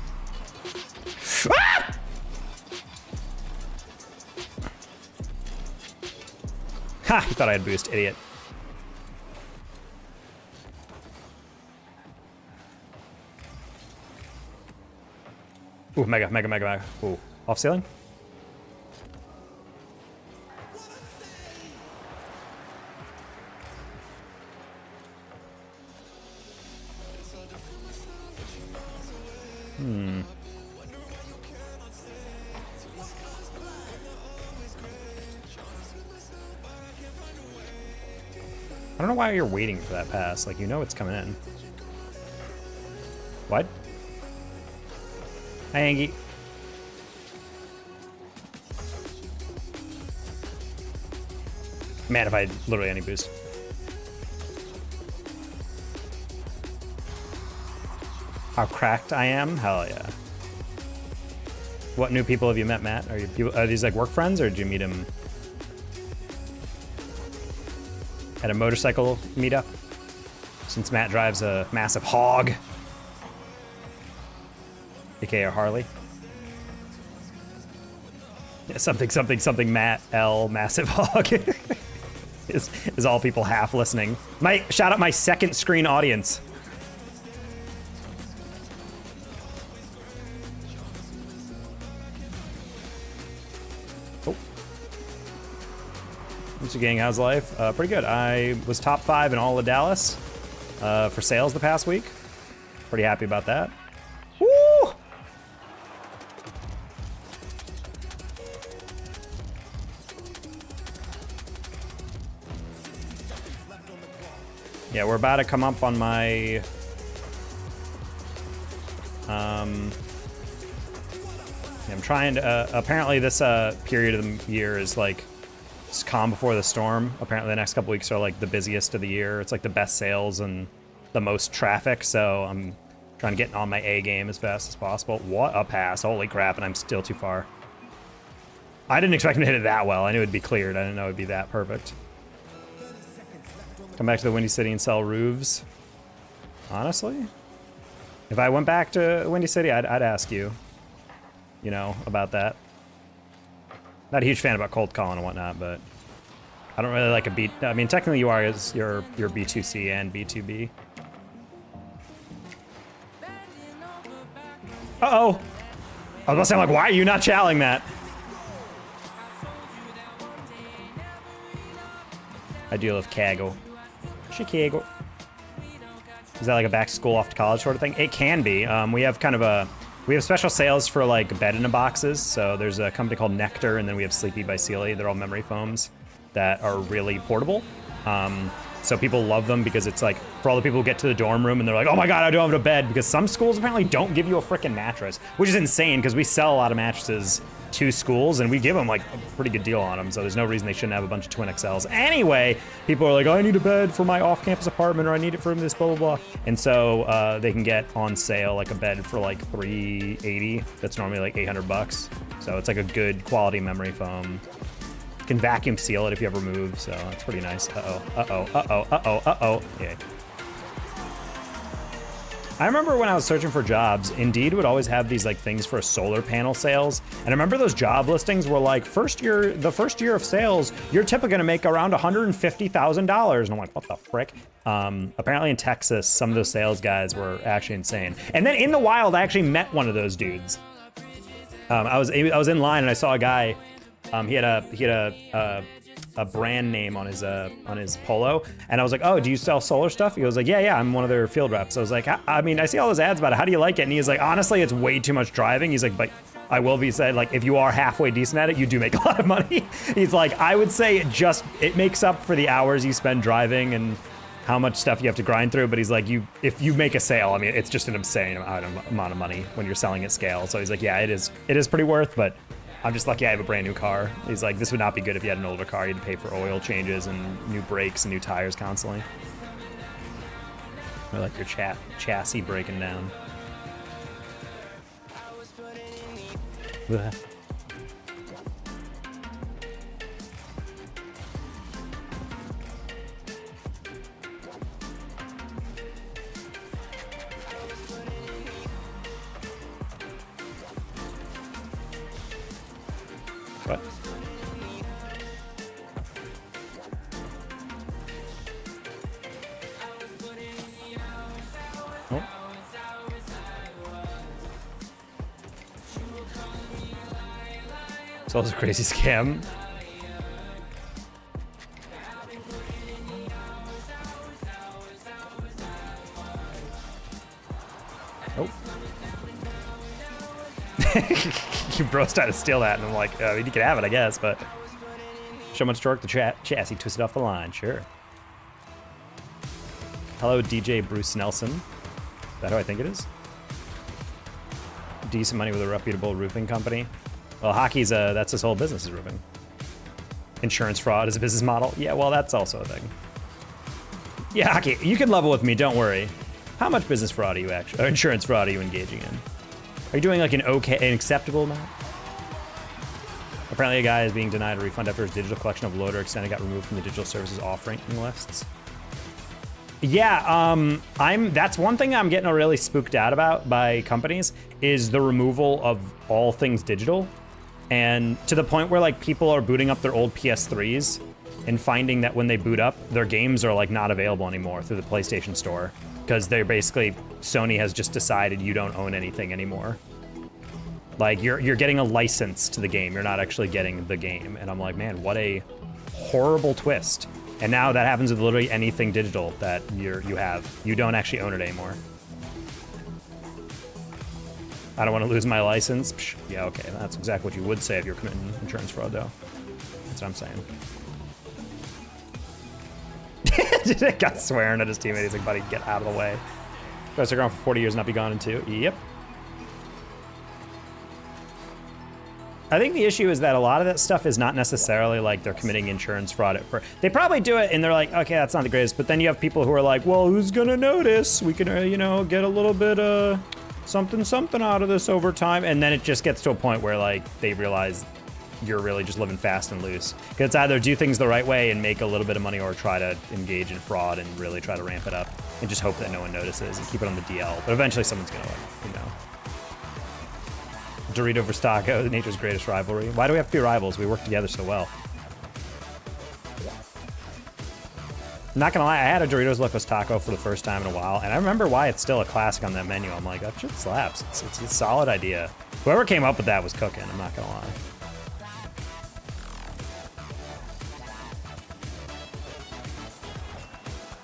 Ha! You thought I had boost, idiot. Ooh, mega, mega, mega, mega. Ooh, off ceiling? I don't know why you're waiting for that pass. Like, you know it's coming in. What? Hi, Angie. Man, if I had literally any boost. How cracked I am? Hell yeah. What new people have you met, Matt? Are these like work friends, or did you meet him at a motorcycle meetup? Since Matt drives a massive hog, aka a Harley. Yeah, something Matt L massive hog is all people half listening. Shout out my second screen audience. Mr. Gang, how's life? Pretty good. I was top 5 in all of Dallas for sales the past week. Pretty happy about that. Woo! Yeah, we're about to come up on my I'm trying to apparently this period of the year is like it's calm before the storm. Apparently the next couple weeks are like the busiest of the year. It's like the best sales and the most traffic, so I'm trying to get on my A game as fast as possible. What a pass. Holy crap, and I'm still too far. I didn't expect him to hit it that well. I knew it'd be cleared. I didn't know it'd be that perfect. Come back to the Windy City and sell roofs. Honestly, if I went back to Windy City, I'd ask you, you know, about that. Not a huge fan about cold calling and whatnot, but I don't really like a B. I mean, technically you are, as your B2C and B2B. Uh-oh. I was about to say, I'm like, why are you not challenging that? I do love Chicago. Chicago. Is that like a back to school, off to college sort of thing? It can be. We have kind of we have special sales for like bed-in-a-boxes. So there's a company called Nectar, and then we have Sleepy by Sealy. They're all memory foams that are really portable. So people love them because it's like, for all the people who get to the dorm room and they're like, oh my God, I don't have a bed, because some schools apparently don't give you a freaking mattress, which is insane because we sell a lot of mattresses to schools and we give them like a pretty good deal on them. So there's no reason they shouldn't have a bunch of twin XLs. Anyway, people are like, oh, I need a bed for my off-campus apartment, or I need it for this, blah, blah, blah. And so they can get on sale like a bed for like $380. That's normally like $800. So it's like a good quality memory foam. Can vacuum seal it if you ever move, so it's pretty nice. Yeah. I remember when I was searching for jobs, Indeed would always have these like things for solar panel sales. And I remember those job listings were like, the first year of sales, you're typically gonna make around $150,000. And I'm like, what the frick? Apparently in Texas, some of those sales guys were actually insane. And then in the wild, I actually met one of those dudes. I was in line and I saw a guy. He had a brand name on his polo, and I was like, oh, do you sell solar stuff? He was like, yeah, I'm one of their field reps. I was like, I mean, I see all those ads about it. How do you like it? And he's like, honestly, it's way too much driving. He's like, but I will be said, like, if you are halfway decent at it, you do make a lot of money. He's like, I would say it makes up for the hours you spend driving and how much stuff you have to grind through. But he's like, if you make a sale, I mean, it's just an insane amount of money when you're selling at scale. So he's like, yeah, it is pretty worth, but I'm just lucky I have a brand new car. He's like, this would not be good if you had an older car. You had to pay for oil changes and new brakes and new tires constantly. Or like your chassis breaking down. Blech. What? Oh. So it's a crazy scam. Oh. You bros tried to steal that, and I'm like, you can have it, I guess, but so much torque, the chassis twisted off the line, sure. Hello, DJ Bruce Nelson. Is that who I think it is? Decent money with a reputable roofing company. Well, hockey's that's his whole business is roofing. Insurance fraud is a business model. Yeah, well, that's also a thing. Yeah, hockey, you can level with me, don't worry. How much business fraud are you actually, or insurance fraud are you engaging in? Are you doing like an acceptable amount? Apparently a guy is being denied a refund after his digital collection of loader extended got removed from the digital services offering lists. Yeah, that's one thing I'm getting really spooked out about by companies is the removal of all things digital. And to the point where like people are booting up their old PS3s and finding that when they boot up, their games are like not available anymore through the PlayStation Store. Because they're basically, Sony has just decided you don't own anything anymore. Like you're getting a license to the game, you're not actually getting the game. And I'm like, man, what a horrible twist. And now that happens with literally anything digital that you have. You don't actually own it anymore. I don't want to lose my license. Psh, yeah, okay, that's exactly what you would say if you're committing insurance fraud, though. That's what I'm saying. Got swearing at his teammate. He's like, buddy, get out of the way. Try to stick around for 40 years and not be gone in 2. Yep. I think the issue is that a lot of that stuff is not necessarily like they're committing insurance fraud. They probably do it and they're like, okay, that's not the greatest. But then you have people who are like, well, who's gonna notice? We can, you know, get a little bit of something out of this over time. And then it just gets to a point where like they realize you're really just living fast and loose. Because it's either do things the right way and make a little bit of money or try to engage in fraud and really try to ramp it up and just hope that no one notices and keep it on the DL. But eventually someone's gonna, like, you know. Dorito versus Taco, nature's greatest rivalry. Why do we have to be rivals? We work together so well. I'm not gonna lie, I had a Doritos Locos Taco for the first time in a while, and I remember why it's still a classic on that menu. I'm like, that shit slaps. It's a solid idea. Whoever came up with that was cooking, I'm not gonna lie.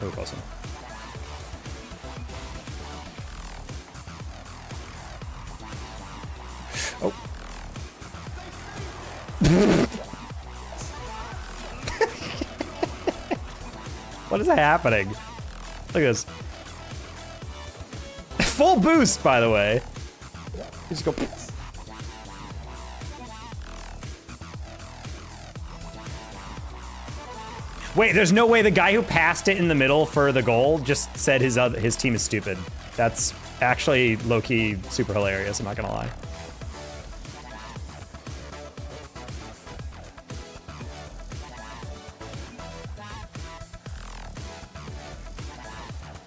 Really close one. Oh. What is happening? Look at this. Full boost, by the way. You just go. Wait, there's no way the guy who passed it in the middle for the goal just said his team is stupid. That's actually low-key super hilarious, I'm not gonna lie.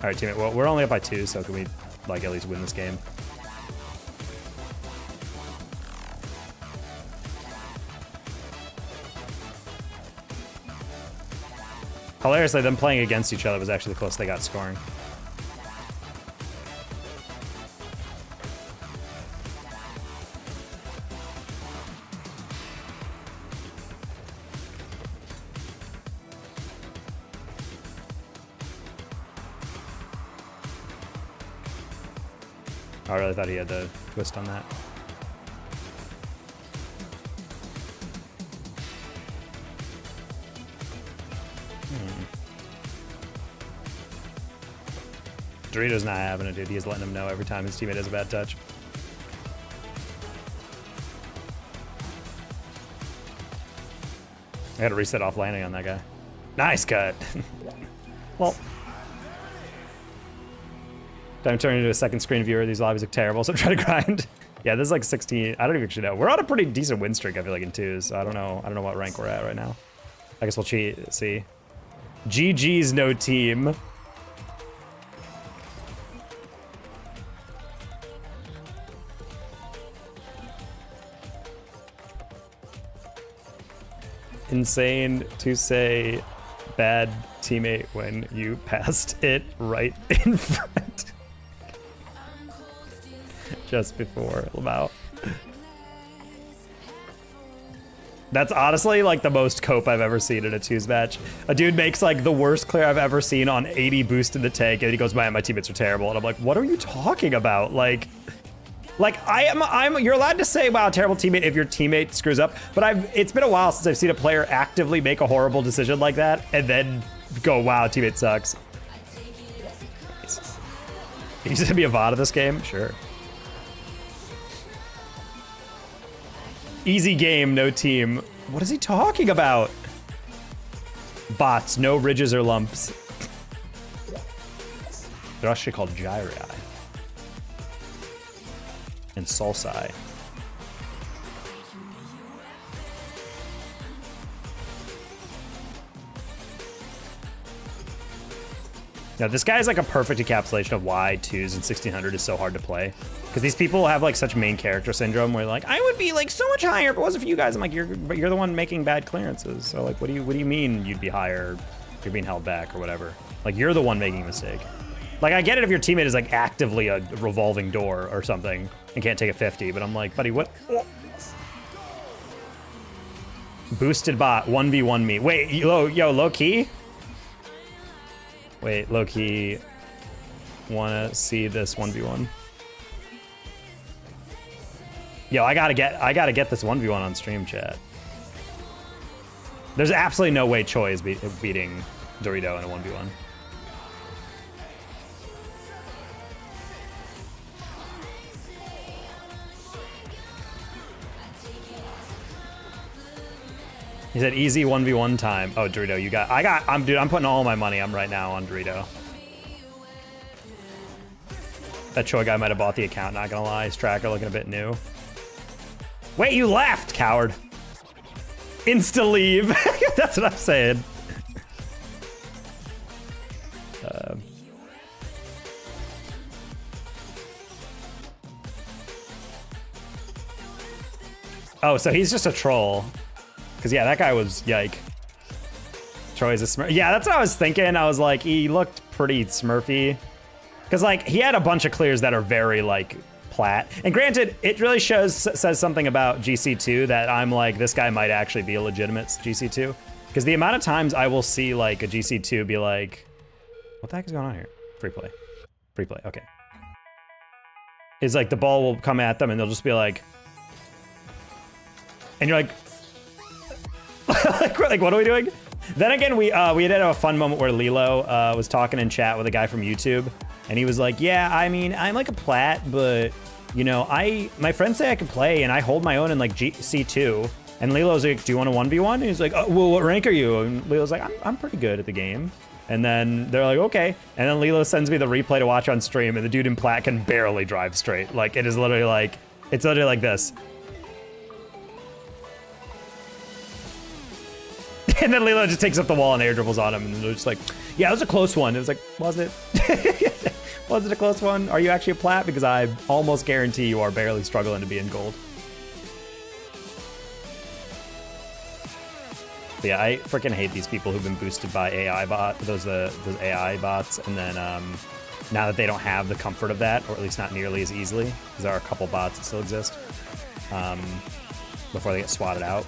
All right, teammate. Well, we're only up by 2, so can we, like, at least win this game? Hilariously, them playing against each other was actually the closest they got scoring. I really thought he had the twist on that. Dorito's not having it, dude. He's letting him know every time his teammate has a bad touch. I gotta reset off landing on that guy. Nice cut. Well, I'm turning into a second screen viewer. These lobbies look terrible, so I'm trying to grind. Yeah, this is like 16. I don't even actually know. We're on a pretty decent win streak, I feel like, in twos. So I don't know what rank we're at right now. I guess we'll see. GG's no team. Insane to say bad teammate when you passed it right in front. Just before Lamau. That's honestly like the most cope I've ever seen in a twos match. A dude makes like the worst clear I've ever seen on 80 boost in the tank, and he goes, man, my teammates are terrible. And I'm like, what are you talking about? Like you're allowed to say, wow, terrible teammate if your teammate screws up, but it's been a while since I've seen a player actively make a horrible decision like that and then go, wow, teammate sucks. He's gonna be a VOD of this game? Sure. Easy game, no team. What is he talking about? Bots, no ridges or lumps. They're actually called gyri and salsi. Now this guy is like a perfect encapsulation of why twos and 1600 is so hard to play. Because these people have like such main character syndrome where like, I would be like so much higher if it wasn't for you guys. I'm like, but you're the one making bad clearances. So like, what do you mean you'd be higher? You're being held back or whatever. Like you're the one making a mistake. Like I get it if your teammate is like actively a revolving door or something and can't take a 50, but I'm like, buddy, what? Oh. Boosted bot, 1v1 me. Wait, low key? Wait, low key, wanna see this 1v1? Yo, I gotta get this 1v1 on stream, chat. There's absolutely no way Choi is beating Dorito in a 1v1. He said easy 1v1 time. Oh, Dorito, dude, I'm putting all my money right now on Dorito. That Choi guy might have bought the account, not gonna lie. His tracker looking a bit new. Wait, you left, coward. Insta leave. That's what I'm saying. Oh, so he's just a troll. Because, yeah, that guy was, yike. Troy's a smurf. Yeah, that's what I was thinking. I was like, he looked pretty smurfy. Because, like, he had a bunch of clears that are very, like, plat. And granted, it really says something about GC2 that I'm like, this guy might actually be a legitimate GC2. Because the amount of times I will see, like, a GC2 be like, what the heck is going on here? Free play. Free play, okay. It's like the ball will come at them and they'll just be like, and you're like, like, what are we doing? Then again, we had a fun moment where Lilo was talking in chat with a guy from YouTube, and he was like, yeah, I mean, I'm like a plat, but, you know, my friends say I can play, and I hold my own in like C2. And Lilo's like, do you want a 1v1? And he's like, oh, well, what rank are you? And Lilo's like, I'm pretty good at the game. And then they're like, okay. And then Lilo sends me the replay to watch on stream, and the dude in plat can barely drive straight. Like, it is literally like, it's literally like this. And then Lilo just takes up the wall and air dribbles on him, and they're just like, yeah, it was a close one. It was like, was it? Was it a close one? Are you actually a plat? Because I almost guarantee you are barely struggling to be in gold. But yeah, I freaking hate these people who've been boosted by AI those AI bots, and then now that they don't have the comfort of that, or at least not nearly as easily, because there are a couple bots that still exist, before they get swatted out.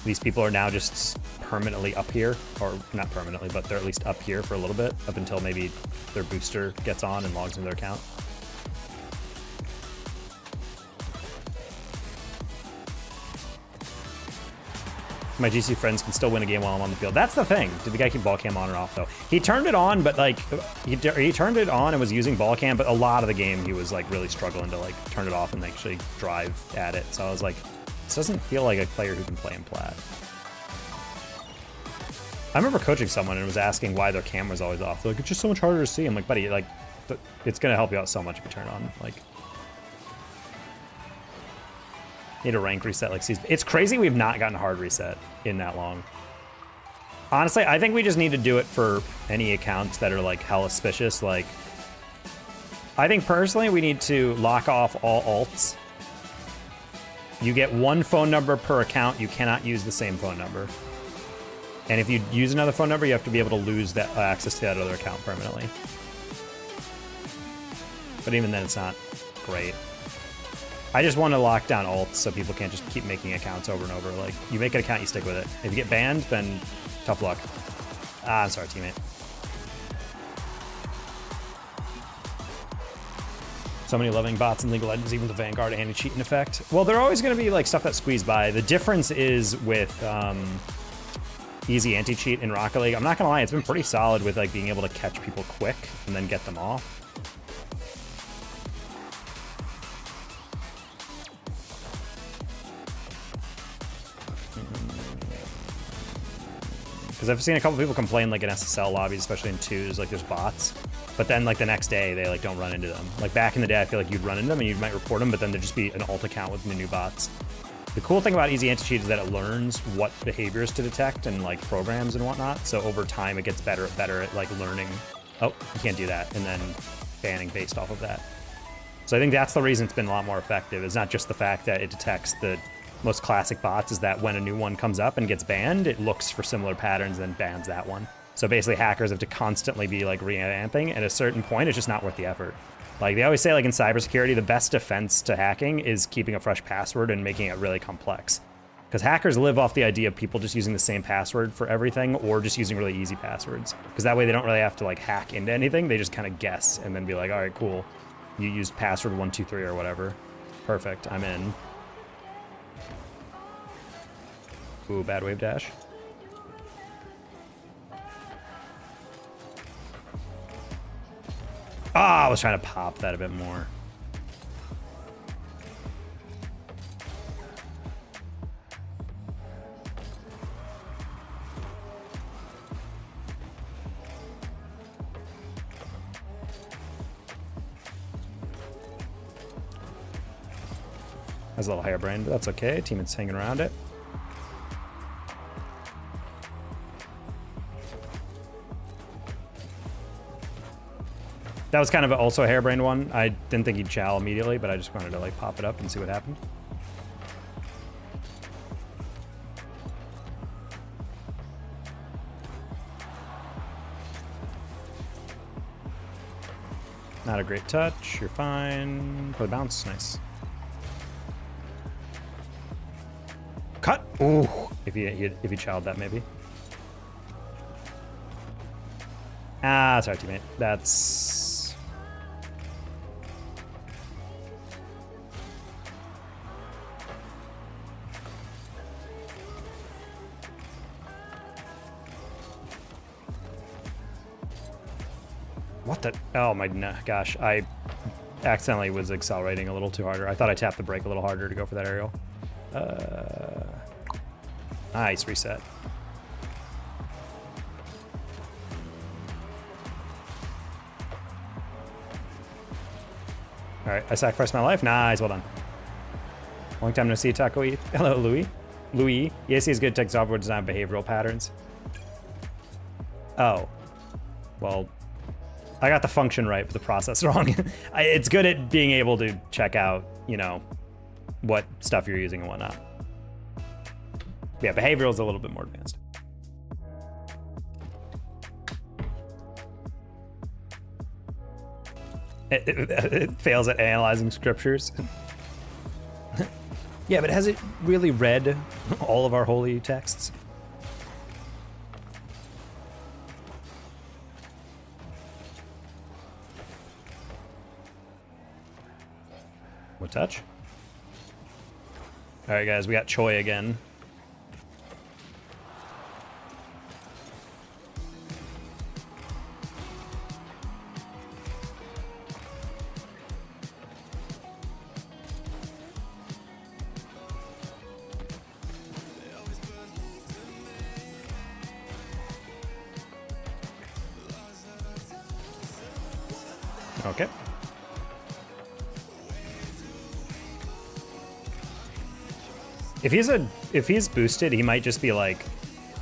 These people are now just permanently up here, or not permanently, but they're at least up here for a little bit, up until maybe their booster gets on and logs into their account. My GC friends can still win a game while I'm on the field. That's the thing. Did the guy keep ball cam on or off, though? He turned it on, but like, he turned it on and was using ball cam, but a lot of the game he was like really struggling to like turn it off and actually drive at it. So I was like, this doesn't feel like a player who can play in plat. I remember coaching someone and was asking why their camera's always off. They're like, it's just so much harder to see. I'm like, buddy, like, it's gonna help you out so much if you turn it on. Like, need a rank reset like season. It's crazy we've not gotten a hard reset in that long. Honestly, I think we just need to do it for any accounts that are like hella suspicious. Like, I think personally we need to lock off all alts. You get one phone number per account. You cannot use the same phone number. And if you use another phone number, you have to be able to lose that access to that other account permanently. But even then, it's not great. I just want to lock down alts so people can't just keep making accounts over and over. Like, you make an account, you stick with it. If you get banned, then tough luck. Ah, I'm sorry, teammate. So many loving bots in League of Legends, even the Vanguard anti-cheating effect. Well, they're always going to be like stuff that squeeze by. The difference is with easy anti-cheat in Rocket League. I'm not going to lie, it's been pretty solid with like being able to catch people quick and then get them off. Because I've seen a couple people complain like in Ex-Ssl lobbies, especially in twos, like there's bots. But then like the next day they like don't run into them. Like back in the day, I feel like you'd run into them and you might report them, but then there'd just be an alt account with the new bots. The cool thing about easy anti-cheat is that it learns what behaviors to detect and like programs and whatnot. So over time it gets better at like learning, oh, you can't do that, and then banning based off of that. So I think that's the reason it's been a lot more effective. It's not just the fact that it detects the most classic bots, is that when a new one comes up and gets banned, it looks for similar patterns and then bans that one. So basically hackers have to constantly be like revamping. At a certain point, it's just not worth the effort. Like they always say, like in cybersecurity, the best defense to hacking is keeping a fresh password and making it really complex. Because hackers live off the idea of people just using the same password for everything or just using really easy passwords. Because that way they don't really have to like hack into anything. They just kind of guess and then be like, all right, cool. You used password 123 or whatever. Perfect, I'm in. Ooh, bad wave dash. Ah, I was trying to pop that a bit more. Has a little hairbrained, but that's okay. Teammate's hanging around it. That was kind of also a harebrained one. I didn't think he'd chow immediately, but I just wanted to like pop it up and see what happened. Not a great touch. You're fine. Play bounce. Nice. Cut. Ooh. If he chowed that, maybe. Ah, sorry, teammate. That's... What the? Oh my gosh. I accidentally was accelerating a little too harder. I thought I tapped the brake a little harder to go for that aerial. Nice reset. All right, I sacrificed my life. Nice, well done. Long time no see, Taco E. Hello, Louis. Louis. EAC is good tech software design behavioral patterns. Oh. Well, I got the function right, but the process wrong. It's good at being able to check out, you know, what stuff you're using and whatnot. Yeah, behavioral is a little bit more advanced. It fails at analyzing scriptures. Yeah, but has it really read all of our holy texts? What touch? All right, guys, we got Choi again. Okay. If he's boosted, he might just be like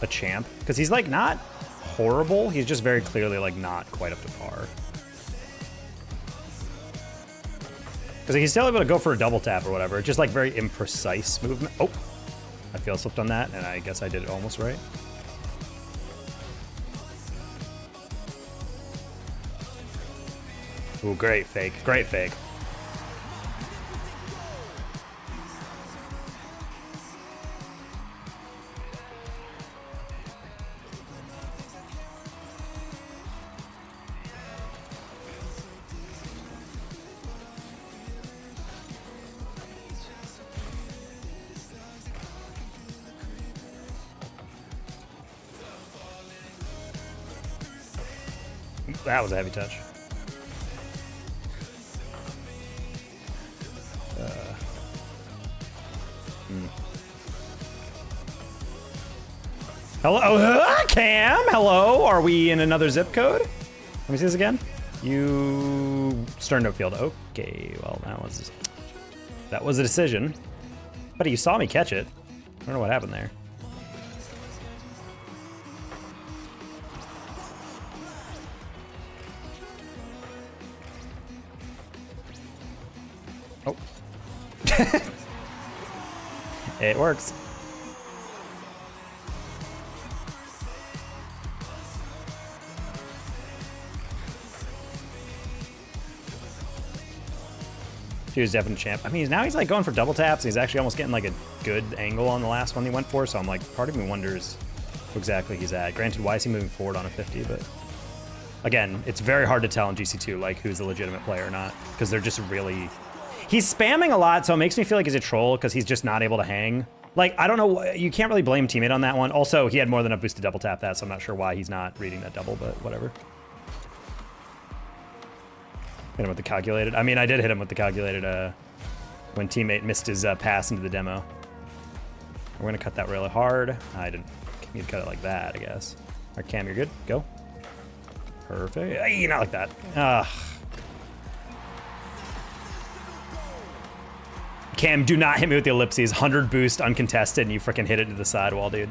a champ, because he's like not horrible. He's just very clearly like not quite up to par. Because he's still able to go for a double tap or whatever. It's just like very imprecise movement. Oh, I feel slipped on that, and I guess I did it almost right. Ooh, great fake. Great fake. That was a heavy touch. Hello, Cam. Hello. Are we in another zip code? Let me see this again. You Stern no field. Okay. Well, that was a decision. Buddy, you saw me catch it. I don't know what happened there. Oh. It works. He was definitely champ. I mean, now he's like going for double taps. And he's actually almost getting like a good angle on the last one he went for. So I'm like, part of me wonders where exactly he's at. Granted, why is he moving forward on a 50? But again, it's very hard to tell in GC2 like who's a legitimate player or not, because they're just really. He's spamming a lot, so it makes me feel like he's a troll because he's just not able to hang. Like, I don't know. You can't really blame teammate on that one. Also, he had more than enough boost to double tap that, so I'm not sure why he's not reading that double, but whatever. Hit him with the calculated. I mean, I did hit him with the calculated when teammate missed his pass into the demo. We're gonna cut that really hard. I didn't need to cut it like that, I guess. All right, Cam, you're good. Go. Perfect. Ay, not like that. Ugh. Cam, do not hit me with the ellipses. 100 boost, uncontested, and you freaking hit it to the sidewall, dude.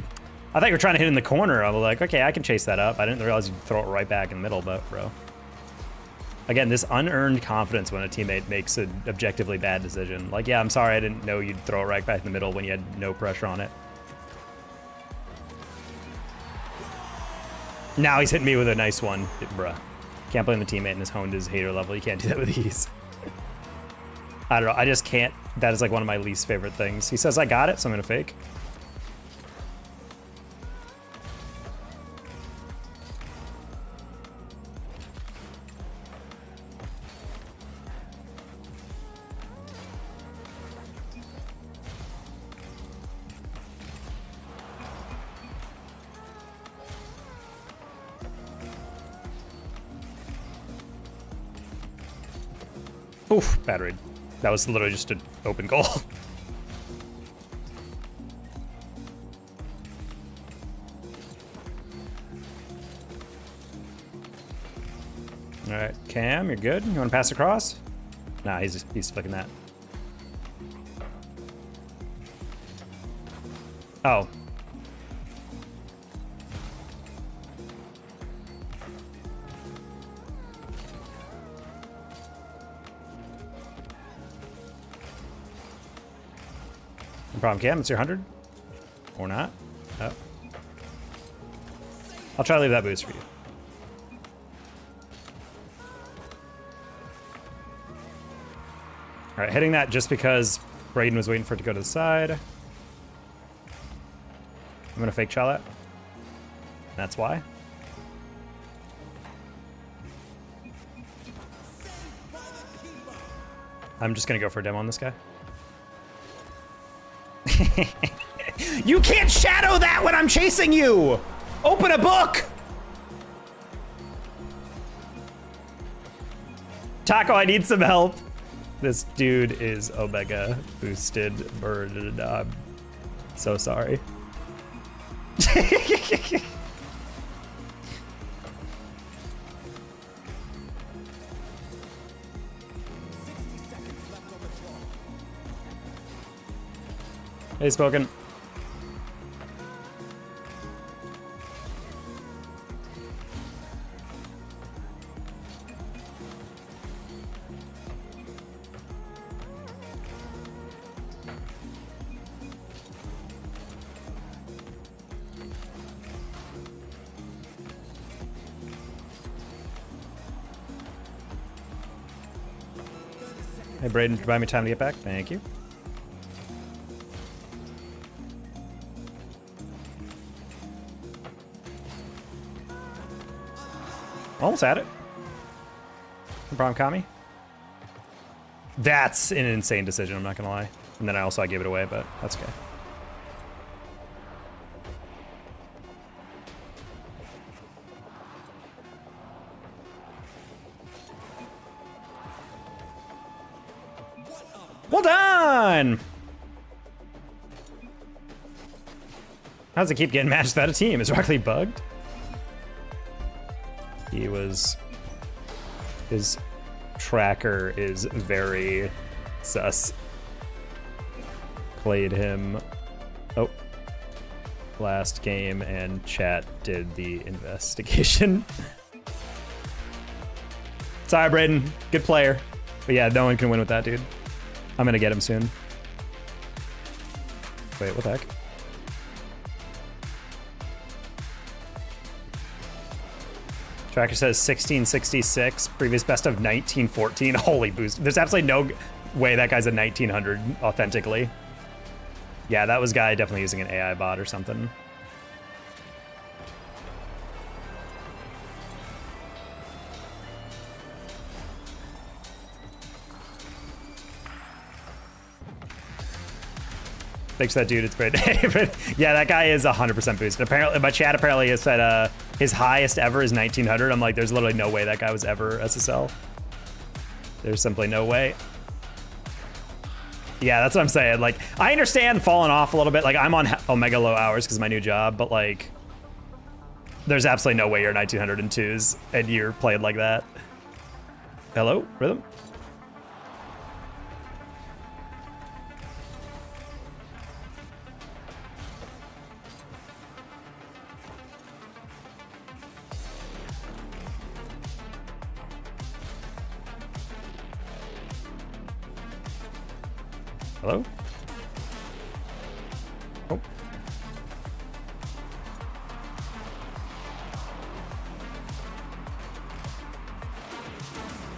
I thought you were trying to hit in the corner. I was like, okay, I can chase that up. I didn't realize you'd throw it right back in the middle, but bro. Again, this unearned confidence when a teammate makes an objectively bad decision. Like, yeah, I'm sorry, I didn't know you'd throw it right back in the middle when you had no pressure on it. Now he's hitting me with a nice one. Bruh. Can't blame the teammate and his honed his hater level. You can't do that with ease. I don't know. I just can't. That is like one of my least favorite things. He says, I got it, so I'm going to fake. Oof, bad read. That was literally just an open goal. All right, Cam, you're good. You want to pass across? Nah, he's flicking that. Oh. No problem, Cam. It's your 100. Or not. Oh. I'll try to leave that boost for you. All right, hitting that just because Braden was waiting for it to go to the side. I'm gonna fake chow that. That's why. I'm just gonna go for a demo on this guy. You can't shadow that when I'm chasing you! Open a book! Taco, I need some help. This dude is Omega boosted bird. I'm so sorry. Hey, Spoken. Hey, Braden, provide me time to get back. Thank you. Almost had it. No problem, Kami. That's an insane decision, I'm not gonna lie. And then I gave it away, but that's okay. Well done! How does it keep getting matched without a team? Is Rock Lee bugged? His tracker is very sus. Played him, last game, and chat did the investigation. Sorry, Braden, good player. But yeah, no one can win with that, dude. I'm gonna get him soon. Wait, what the heck? Tracker says 1666, previous best of 1914. Holy boost. There's absolutely no way that guy's a 1900 authentically. Yeah, that was guy definitely using an AI bot or something. Thanks for that, dude. It's great. Yeah, that guy is 100% boosted. Apparently, my chat apparently has said his highest ever is 1900. I'm like, there's literally no way that guy was ever SSL. There's simply no way. Yeah, that's what I'm saying. Like, I understand falling off a little bit. Like, I'm on Omega low hours because of my new job, but like, there's absolutely no way you're 1902s and you're playing like that. Hello, Rhythm? Hello? Oh.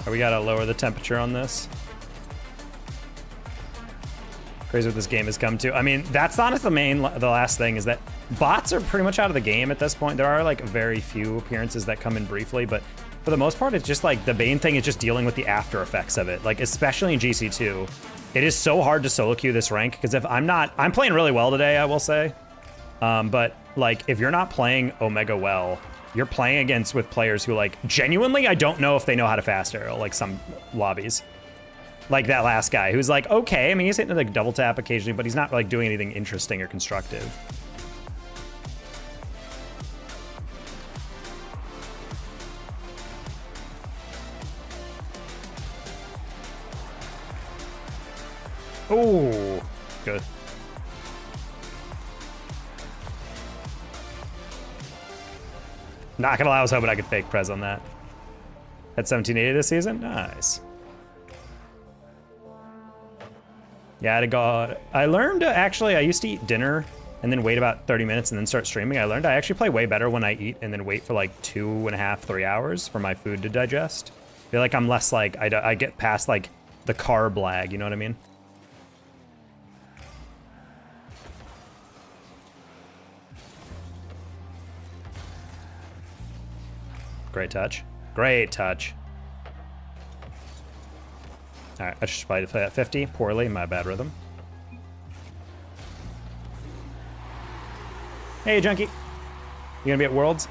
We gotta lower the temperature on this. Crazy what this game has come to. I mean, that's not the last thing is that bots are pretty much out of the game at this point. There are like very few appearances that come in briefly, but for the most part, it's just like the main thing is just dealing with the after effects of it. Like, especially in GC2. It is so hard to solo queue this rank because if I'm playing really well today, I will say. But like, if you're not playing Omega well, you're playing with players who like, genuinely, I don't know if they know how to fast arrow, like some lobbies. Like that last guy who's like, okay, I mean, he's hitting like double tap occasionally, but he's not like doing anything interesting or constructive. Oh, good. Not gonna lie, I was hoping I could fake prez on that. At 1780 this season? Nice. Yeah, I learned actually, I used to eat dinner and then wait about 30 minutes and then start streaming. I learned I actually play way better when I eat and then wait for like 2.5, 3 hours for my food to digest. I feel like I'm less like, I get past like the carb lag, you know what I mean? Great touch. Great touch. All right, I should probably play at 50. Poorly, my bad Rhythm. Hey, Junkie. You gonna be at Worlds?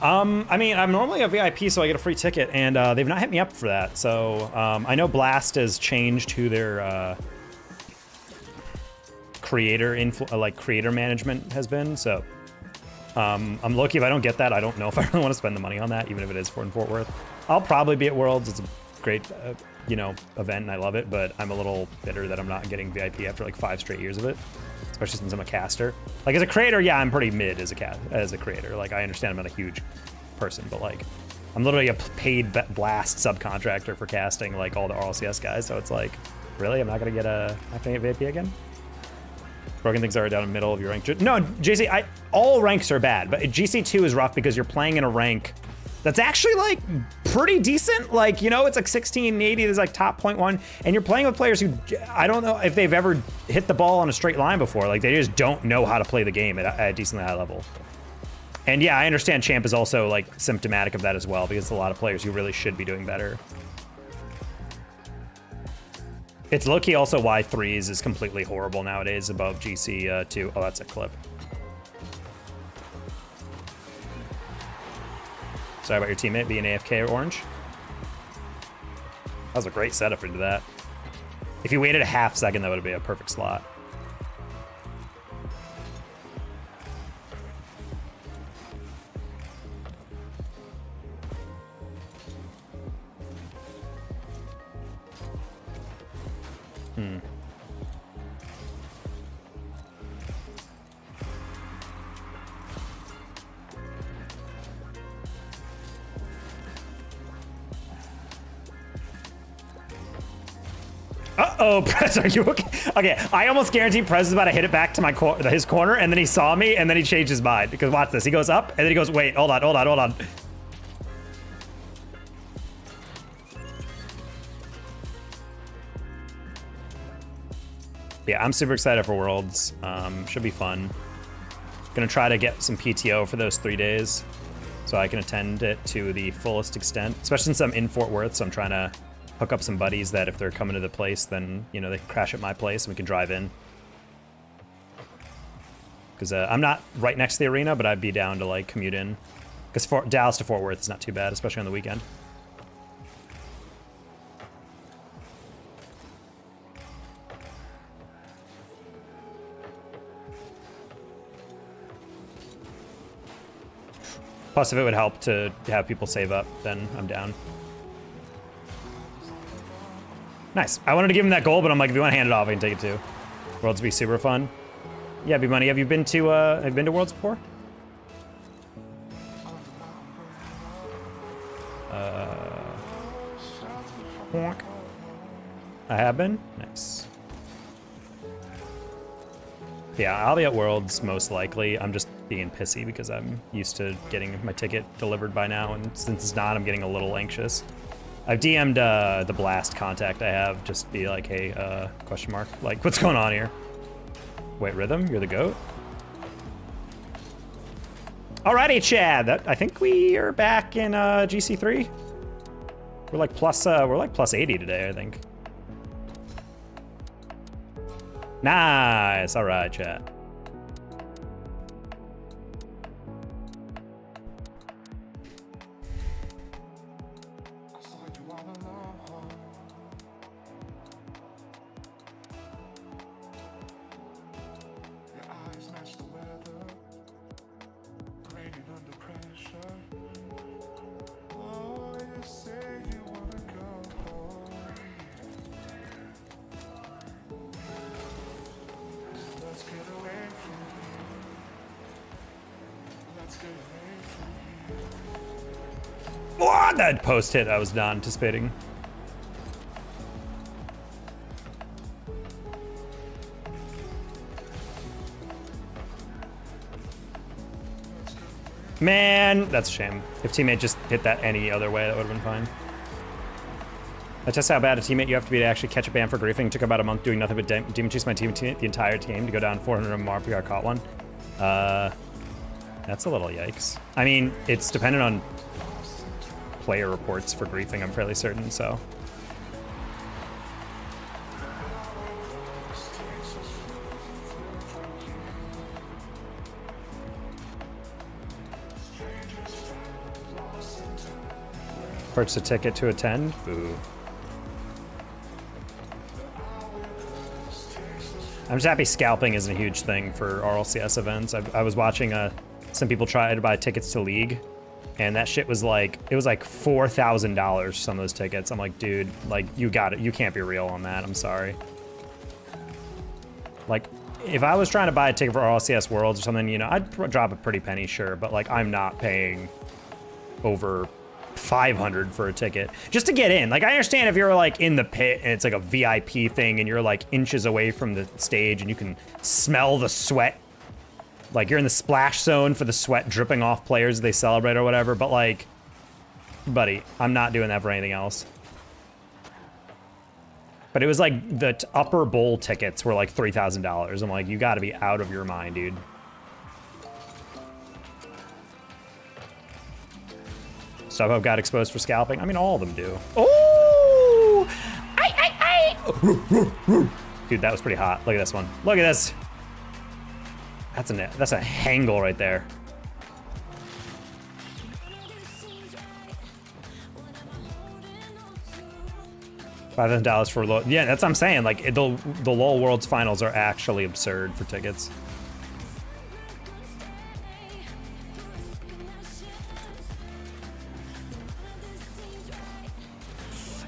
I mean, I'm normally a VIP, so I get a free ticket, and they've not hit me up for that. So I know Blast has changed who their creator management has been. So I'm lucky if I don't get that. I don't know if I really want to spend the money on that, even if it is in Fort Worth. I'll probably be at Worlds. It's a great, event, and I love it. But I'm a little bitter that I'm not getting VIP after like 5 straight years of it. especially since I'm a caster. Like as a creator, yeah, I'm pretty mid as a creator. Like I understand I'm not a huge person, but like I'm literally a paid blast subcontractor for casting like all the RLCS guys. So it's like, really, I'm not gonna get VP again? Broken things are down in the middle of your rank. No, JC, all ranks are bad, but GC2 is rough because you're playing in a rank that's actually like pretty decent. Like, you know, it's like 1680, there's like top 0.1, and you're playing with players who, I don't know if they've ever hit the ball on a straight line before. Like they just don't know how to play the game at a decently high level. And yeah, I understand Champ is also like symptomatic of that as well, because a lot of players who really should be doing better. It's low-key also why threes is completely horrible nowadays above GC2. Oh, that's a clip. Sorry about your teammate being AFK or orange. That was a great setup into that. If you waited a half second, that would be a perfect slot. Uh-oh, Prez, are you okay? Okay, I almost guarantee Prez is about to hit it back to his corner, and then he saw me, and then he changed his mind. Because watch this, he goes up, and then he goes, wait, hold on. Yeah, I'm super excited for Worlds. Should be fun. Gonna try to get some PTO for those 3 days, so I can attend it to the fullest extent, especially since I'm in Fort Worth, so I'm trying to hook up some buddies that if they're coming to the place, then, you know, they can crash at my place and we can drive in. Because I'm not right next to the arena, but I'd be down to, like, commute in. Because Dallas to Fort Worth is not too bad, especially on the weekend. Plus, if it would help to have people save up, then I'm down. Nice. I wanted to give him that goal, but I'm like, if you want to hand it off, I can take it too. Worlds be super fun. Yeah, B-Money, have you been to Worlds before? I have been? Nice. Yeah, I'll be at Worlds most likely. I'm just being pissy because I'm used to getting my ticket delivered by now, and since it's not, I'm getting a little anxious. I've DM'd the Blast contact I have, just be like, hey, question mark, like, what's going on here? Wait, Rhythm, you're the GOAT? Alrighty, Chad, I think we are back in GC3. We're like plus 80 today, I think. Nice, all right, Chad. What? That post hit I was not anticipating. Man, that's a shame. If teammate just hit that any other way, that would have been fine. I tested how bad a teammate you have to be to actually catch a ban for griefing. Took about a month doing nothing but demon chase my team the entire team to go down 400 MRP. I caught one. That's a little yikes. I mean, it's dependent on player reports for griefing, I'm fairly certain, so. Purchase a ticket to attend? Boo. I'm just happy scalping isn't a huge thing for RLCS events. I was watching some people try to buy tickets to League, and that shit was like, it was like $4,000 some of those tickets. I'm like, dude, like, you got it. You can't be real on that. I'm sorry. Like, if I was trying to buy a ticket for RLCS Worlds or something, you know, I'd drop a pretty penny, sure, but like I'm not paying over 500 for a ticket just to get in. Like I understand if you're like in the pit and it's like a VIP thing and you're like inches away from the stage and you can smell the sweat. Like you're in the splash zone for the sweat dripping off players as they celebrate or whatever, but like, buddy, I'm not doing that for anything else. But it was like the upper bowl tickets were like $3,000. I'm like, you gotta be out of your mind, dude. StubHub got exposed for scalping. I mean, all of them do. Oh! Dude, that was pretty hot. Look at this one. Look at this. That's a hangle right there. $5,000 for LOL. Yeah, that's what I'm saying. Like the LOL Worlds Finals are actually absurd for tickets.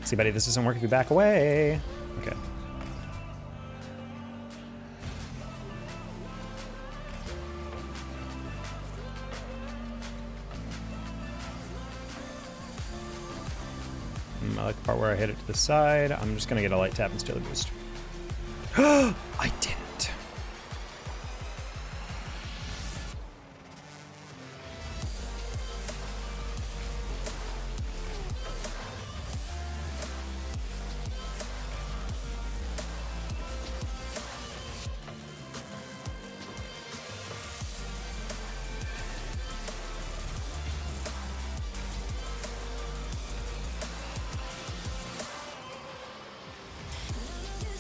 See, buddy, this doesn't work if you back away. Okay. I like the part where I hit it to the side. I'm just gonna get a light tap and steal the boost. I didn't.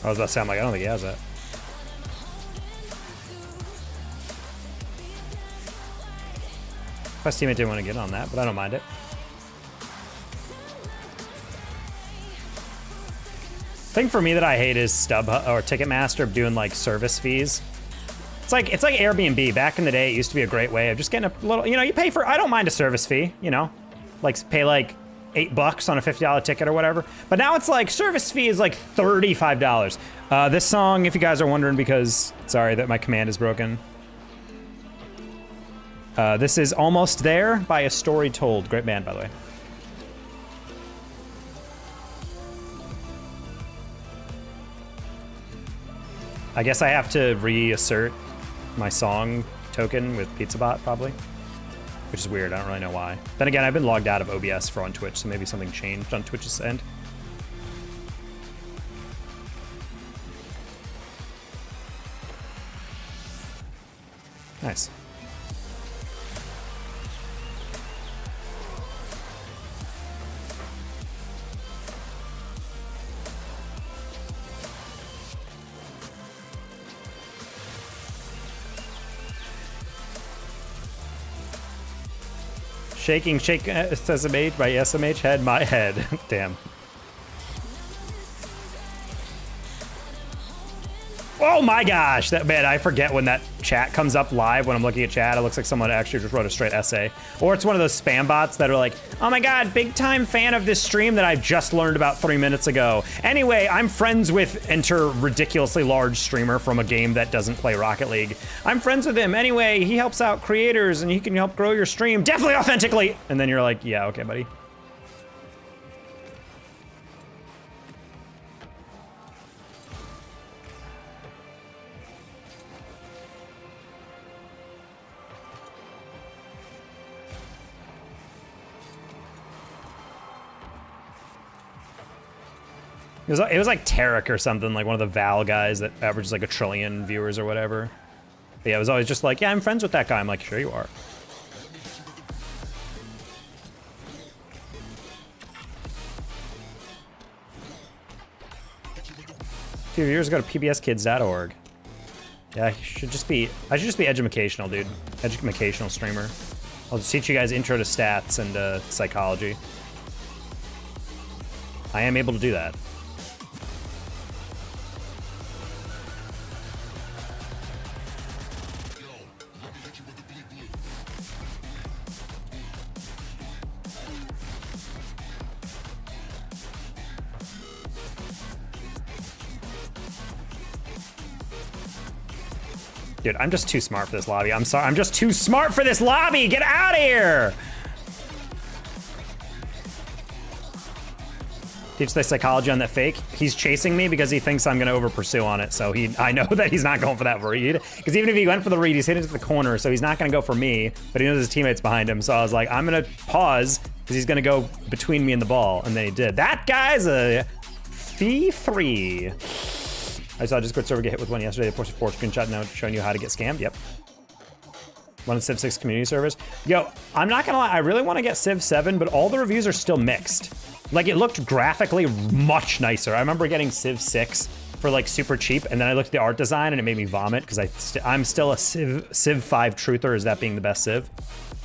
I was about to say, I'm like, I don't think he has that. My teammate didn't want to get on that, but I don't mind it. Thing for me that I hate is StubHub or Ticketmaster doing like service fees. It's like Airbnb. Back in the day, it used to be a great way of just getting a little, you know, you pay for, I don't mind a service fee, you know, like pay like $8 on a $50 ticket or whatever. But now it's like service fee is like $35. This song, if you guys are wondering, because sorry that my command is broken. This is Almost There by A Story Told. Great band, by the way. I guess I have to reassert my song token with PizzaBot probably. Which is weird, I don't really know why. Then again, I've been logged out of OBS for on Twitch, so maybe something changed on Twitch's end. Nice. Shaking, shake, SMH by SMH, head, my head. Damn. Oh my gosh, that man, I forget when that chat comes up live when I'm looking at chat. It looks like someone actually just wrote a straight essay. Or it's one of those spam bots that are like, oh my God, big time fan of this stream that I just learned about 3 minutes ago. Anyway, I'm friends with enter ridiculously large streamer from a game that doesn't play Rocket League. I'm friends with him. Anyway, he helps out creators and he can help grow your stream. Definitely authentically. And then you're like, yeah, okay, buddy. It was like Tarek or something, like one of the Val guys that averages like 1 trillion viewers or whatever. But yeah, it was always just like, yeah, I'm friends with that guy. I'm like, sure you are. A few years ago to pbskids.org. Yeah, I should just be educational, dude. Educational streamer. I'll just teach you guys intro to stats and psychology. I am able to do that. Dude, I'm just too smart for this lobby. I'm sorry. I'm just too smart for this lobby. Get out of here. Teach the psychology on that fake. He's chasing me because he thinks I'm gonna over pursue on it. So I know that he's not going for that read. Because even if he went for the read, he's hitting to the corner. So he's not gonna go for me, but he knows his teammate's behind him. So I was like, I'm gonna pause because he's gonna go between me and the ball. And then he did. That guy's a fee-3. I saw a Discord server get hit with one yesterday. They posted 4 screenshot now showing you how to get scammed. Yep. One of the Civ 6 community servers. Yo, I'm not gonna lie, I really wanna get Civ 7, but all the reviews are still mixed. Like, it looked graphically much nicer. I remember getting Civ 6 for like super cheap, and then I looked at the art design and it made me vomit because I'm still a Civ 5 truther, as that being the best Civ.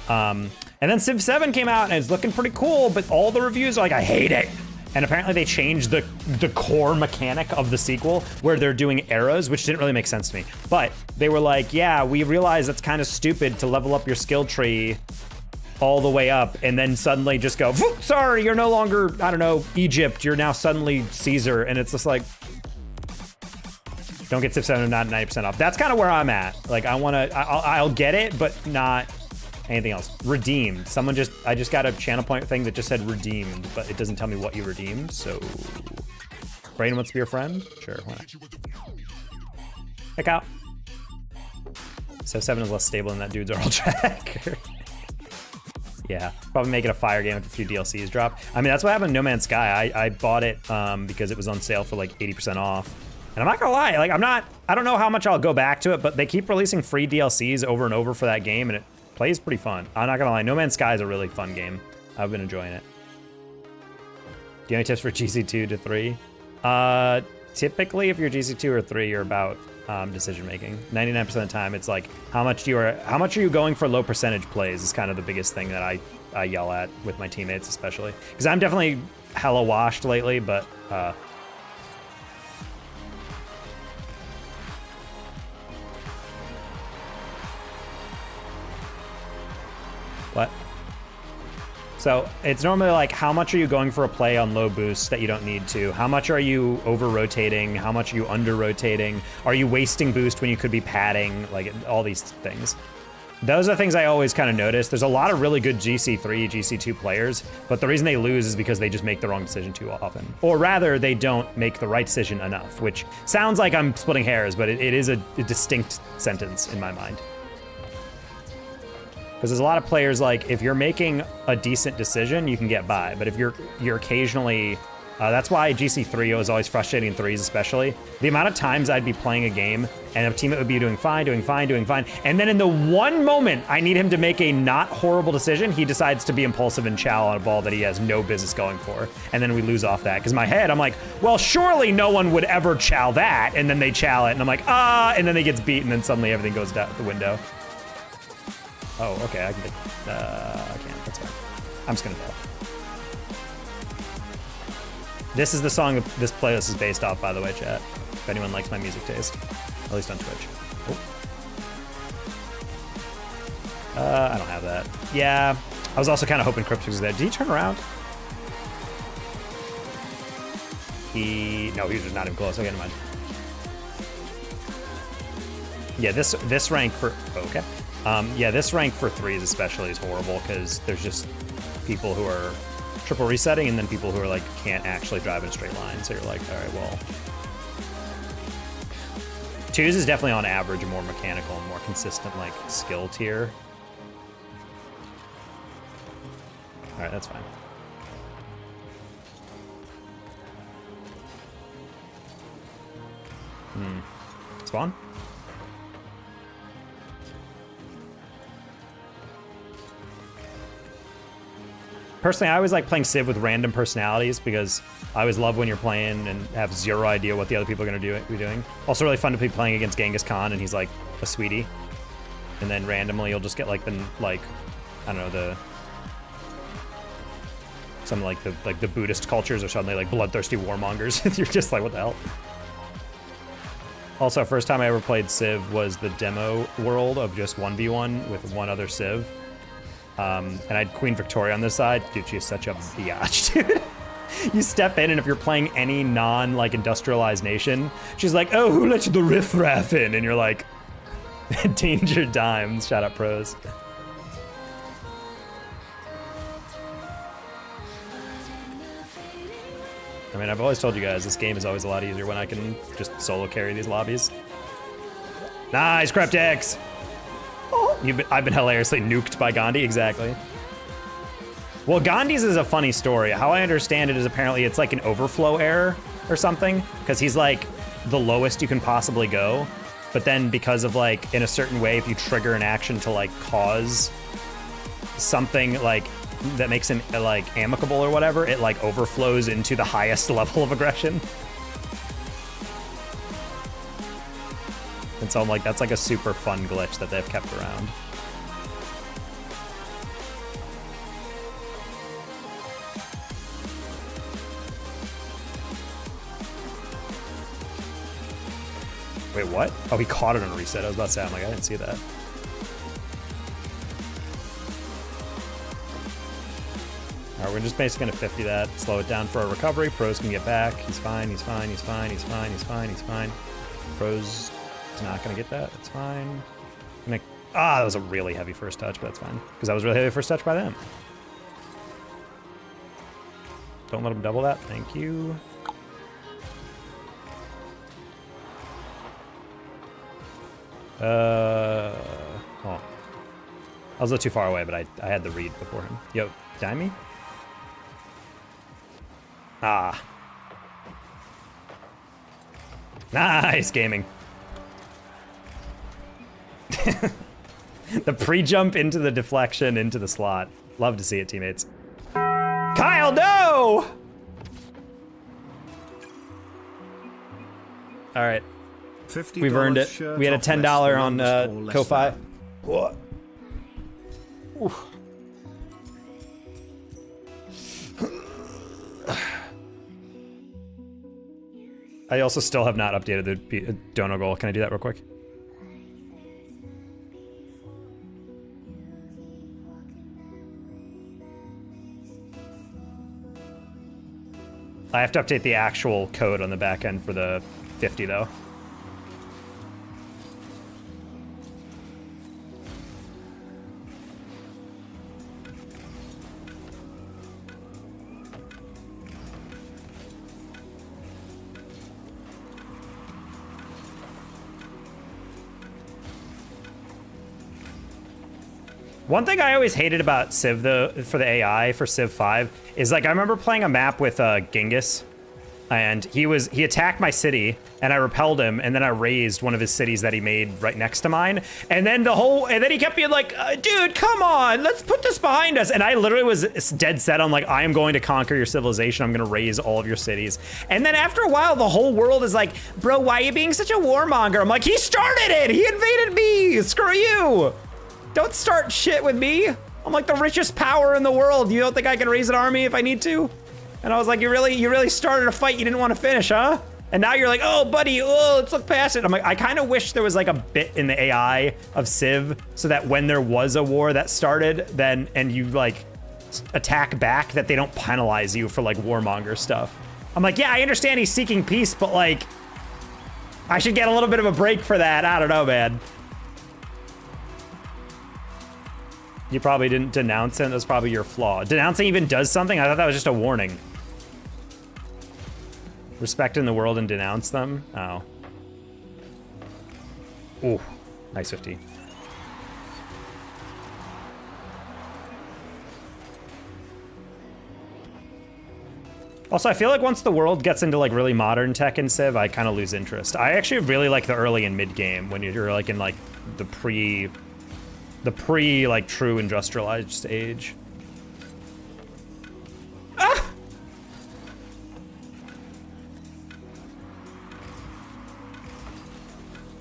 And then Civ 7 came out and it's looking pretty cool, but all the reviews are like, I hate it. And apparently they changed the core mechanic of the sequel where they're doing eras, which didn't really make sense to me. But they were like, yeah, we realize that's kind of stupid to level up your skill tree all the way up and then suddenly just go, sorry, you're no longer, I don't know, Egypt, you're now suddenly Caesar. And it's just like, don't get Civ 7 not 90% off. That's kind of where I'm at. Like, I'll get it, but not anything else. Redeemed. I just got a channel point thing that just said redeemed, but it doesn't tell me what you redeemed, so. Brain wants to be your friend? Sure, why not? Check out. Civ 7 is less stable than that dude's Earl Jack. Yeah, probably make it a fire game if a few DLCs drop. I mean, that's what happened to No Man's Sky. I bought it because it was on sale for like 80% off. And I'm not gonna lie, like I don't know how much I'll go back to it, but they keep releasing free DLCs over and over for that game, and it plays pretty fun. I'm not gonna lie, No Man's Sky is a really fun game. I've been enjoying it. Do you have any tips for GC2 to 3? Typically, if you're GC2 or 3, you're about decision making. 99% of the time, it's like how much are you going for low percentage plays is kind of the biggest thing that I yell at with my teammates, especially because I'm definitely hella washed lately. But what? So it's normally like, how much are you going for a play on low boosts that you don't need to? How much are you over-rotating? How much are you under-rotating? Are you wasting boost when you could be padding? Like, all these things. Those are things I always kind of notice. There's a lot of really good GC3, GC2 players, but the reason they lose is because they just make the wrong decision too often. Or rather, they don't make the right decision enough, which sounds like I'm splitting hairs, but it is a distinct sentence in my mind. Because there's a lot of players, like, if you're making a decent decision, you can get by. But if you're occasionally, that's why GC3 was always frustrating in 3s especially. The amount of times I'd be playing a game and a teammate would be doing fine. And then in the one moment I need him to make a not horrible decision, he decides to be impulsive and chow on a ball that he has no business going for. And then we lose off that. Because in my head, I'm like, well, surely no one would ever chow that. And then they chow it and I'm like, and then they gets beat and then suddenly everything goes out the window. Oh, okay, I can take, I can't, that's fine. I'm just gonna tell. This is the song that this playlist is based off, by the way, chat. If anyone likes my music taste, at least on Twitch. Oh. I don't have that. Yeah, I was also kind of hoping Cryptix was there. Did he turn around? No, he was just not even close. Okay, never mind. Yeah, this rank for, okay. Yeah, this rank for 3s especially is horrible because there's just people who are triple resetting and then people who are like can't actually drive in a straight line. So you're like, all right, well. 2s is definitely on average a more mechanical and more consistent like skill tier. All right, that's fine. Spawn? Personally, I always like playing Civ with random personalities because I always love when you're playing and have zero idea what the other people are going to be doing. Also really fun to be playing against Genghis Khan and he's like a sweetie. And then randomly you'll just get like I don't know, some like the Buddhist cultures are suddenly like bloodthirsty warmongers. You're just like, what the hell? Also, first time I ever played Civ was the demo world of just 1v1 with one other Civ. And I had Queen Victoria on this side. Dude, she is such a biatch, dude. You step in, and if you're playing any non-like industrialized nation, she's like, "Oh, who let you the riffraff in?" And you're like, Danger Dimes. Shout out pros. I mean, I've always told you guys, this game is always a lot easier when I can just solo carry these lobbies. Nice, Cryptex! I've been hilariously nuked by Gandhi, exactly. Well, Gandhi's is a funny story. How I understand it is apparently it's like an overflow error or something, because he's like the lowest you can possibly go. But then because of like, in a certain way, if you trigger an action to like cause something like that makes him like amicable or whatever, it like overflows into the highest level of aggression. And so I'm like, that's like a super fun glitch that they've kept around. Wait, what? Oh, he caught it on a reset. I was about to say, I'm like, I didn't see that. All right, we're just basically gonna 50 that, slow it down for our recovery. Pros can get back. He's fine, he's fine, he's fine, he's fine, he's fine, he's fine. Pros is not gonna get that, it's fine. That was a really heavy first touch, but that's fine. Because that was really heavy first touch by them. Don't let him double that, thank you. Oh. I was a little too far away, but I had the read before him. Yo, dime me? Ah. Nice gaming. The pre-jump into the deflection into the slot. Love to see it, teammates. Kyle, no! All right. We've earned it. We had a $10 on Ko-Fi. What? Oof. I also still have not updated the dono goal. Can I do that real quick? I have to update the actual code on the back end for the 50 though. One thing I always hated about Civ though, for the AI for Civ 5 is like I remember playing a map with Genghis, and he attacked my city and I repelled him, and then I raised one of his cities that he made right next to mine, and then he kept being like, dude, come on, let's put this behind us, and I literally was dead set on like, I am going to conquer your civilization, I'm gonna raise all of your cities, and then after a while the whole world is like, bro, why are you being such a warmonger? I'm like, he started it, he invaded me, screw you. Don't start shit with me. I'm like the richest power in the world. You don't think I can raise an army if I need to? And I was like, you really started a fight you didn't want to finish, huh? And now you're like, oh, buddy, oh, let's look past it. I'm like, I kind of wish there was like a bit in the AI of Civ so that when there was a war that started, then, and you like attack back, that they don't penalize you for like warmonger stuff. I'm like, yeah, I understand he's seeking peace, but like, I should get a little bit of a break for that. I don't know, man. You probably didn't denounce him. That's probably your flaw. Denouncing even does something? I thought that was just a warning. Respect in the world and denounce them? Oh. Ooh, nice 50. Also, I feel like once the world gets into like really modern tech in Civ, I kind of lose interest. I actually really like the early and mid game when you're like in like the pre like true industrialized stage. Ah!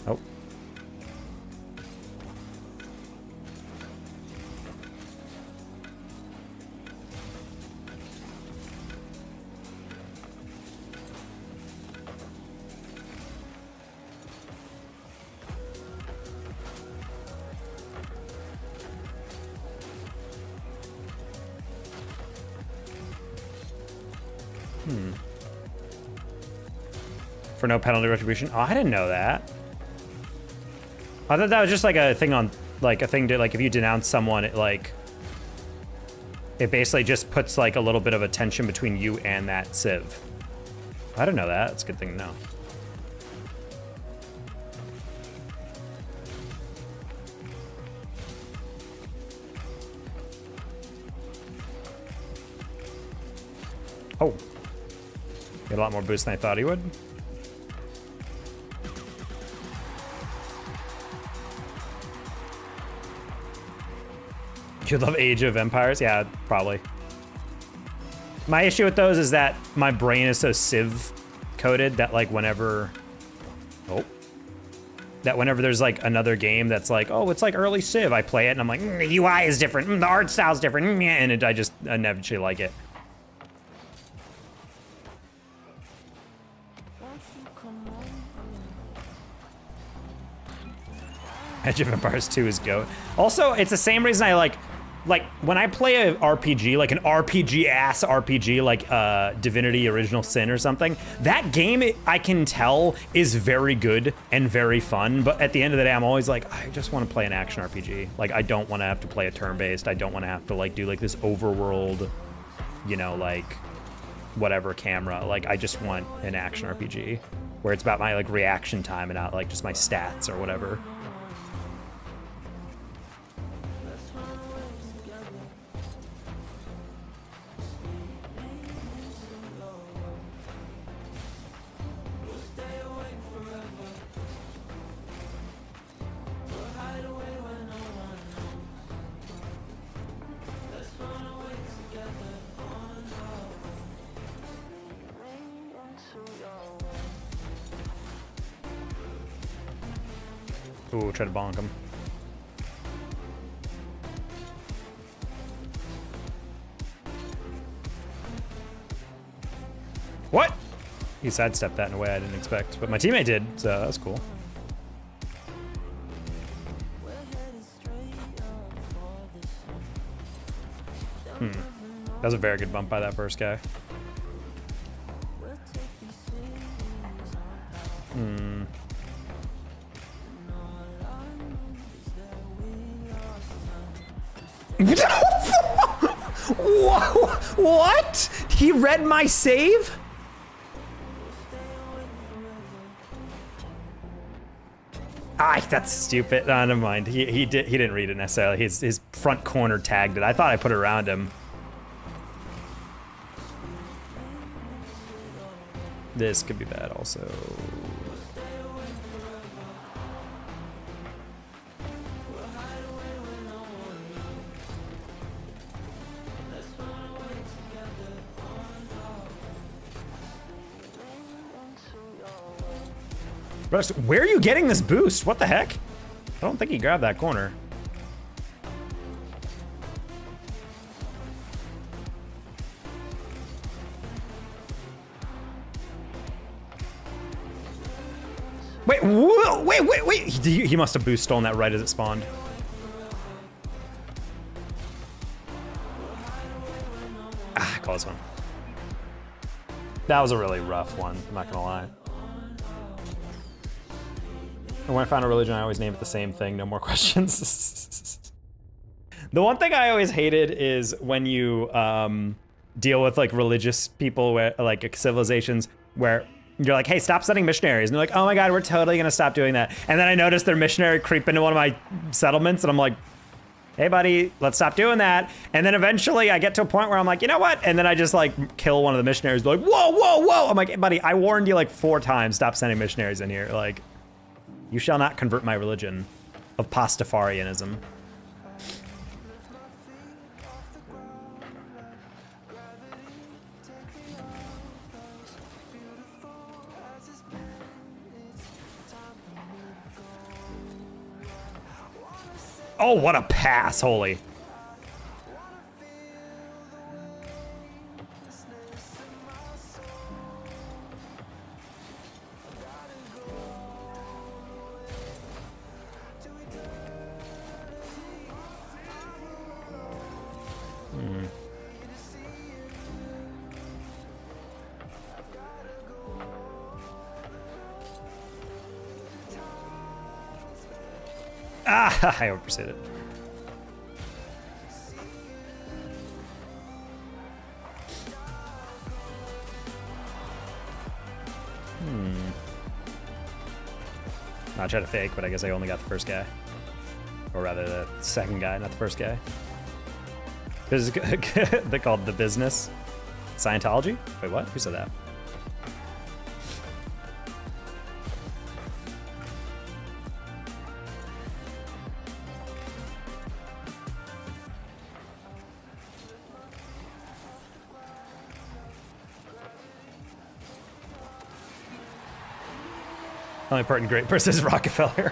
Oh. For no penalty retribution. Oh, I didn't know that. I thought that was just like a thing on, like a thing to, like if you denounce someone, it like, it basically just puts like a little bit of a tension between you and that civ. I didn't know that. It's a good thing to know. Oh. Get a lot more boost than I thought he would. You love Age of Empires? Yeah, probably. My issue with those is that my brain is so civ coded that like whenever, that whenever there's like another game that's like, oh, it's like early civ, I play it and I'm like, the UI is different, the art style's different, and I just inevitably like it. Age of Empires 2 is GOAT. Also, it's the same reason I like when I play a RPG, like an RPG-ass RPG, like Divinity Original Sin or something, that game, I can tell, is very good and very fun, but at the end of the day, I'm always like, I just want to play an action RPG. Like, I don't want to have to play a turn-based. I don't want to have to, like, do, like, this overworld, you know, like, whatever camera. Like, I just want an action RPG, where it's about my, like, reaction time and not, like, just my stats or whatever. Ooh, try to bonk him. What? He sidestepped that in a way I didn't expect, but my teammate did, so that's cool. That was a very good bump by that first guy. Whoa, what? He read my save? Ah, that's stupid. Oh, never mind. He didn't read it necessarily. His front corner tagged it. I thought I put it around him. This could be bad also. Where are you getting this boost? What the heck? I don't think he grabbed that corner. Wait, whoa, wait. He must have boost stolen that right as it spawned. Ah, close one. That was a really rough one, I'm not gonna lie. And when I found a religion, I always name it the same thing, no more questions. The one thing I always hated is when you deal with like religious people, where, like civilizations, where you're like, hey, stop sending missionaries. And they're like, oh my God, we're totally gonna stop doing that. And then I noticed their missionary creep into one of my settlements and I'm like, hey buddy, let's stop doing that. And then eventually I get to a point where I'm like, you know what? And then I just like kill one of the missionaries. They're like, whoa. I'm like, hey, buddy, I warned you like 4 times, stop sending missionaries in here. Like, you shall not convert my religion of Pastafarianism. Oh, what a pass, holy. Ah, I overpursued it. I tried to fake, but I guess I only got the first guy. Or rather, the second guy, not the first guy. They're called The Business. Scientology? Wait, what? Who said that? Only part in great person is Rockefeller.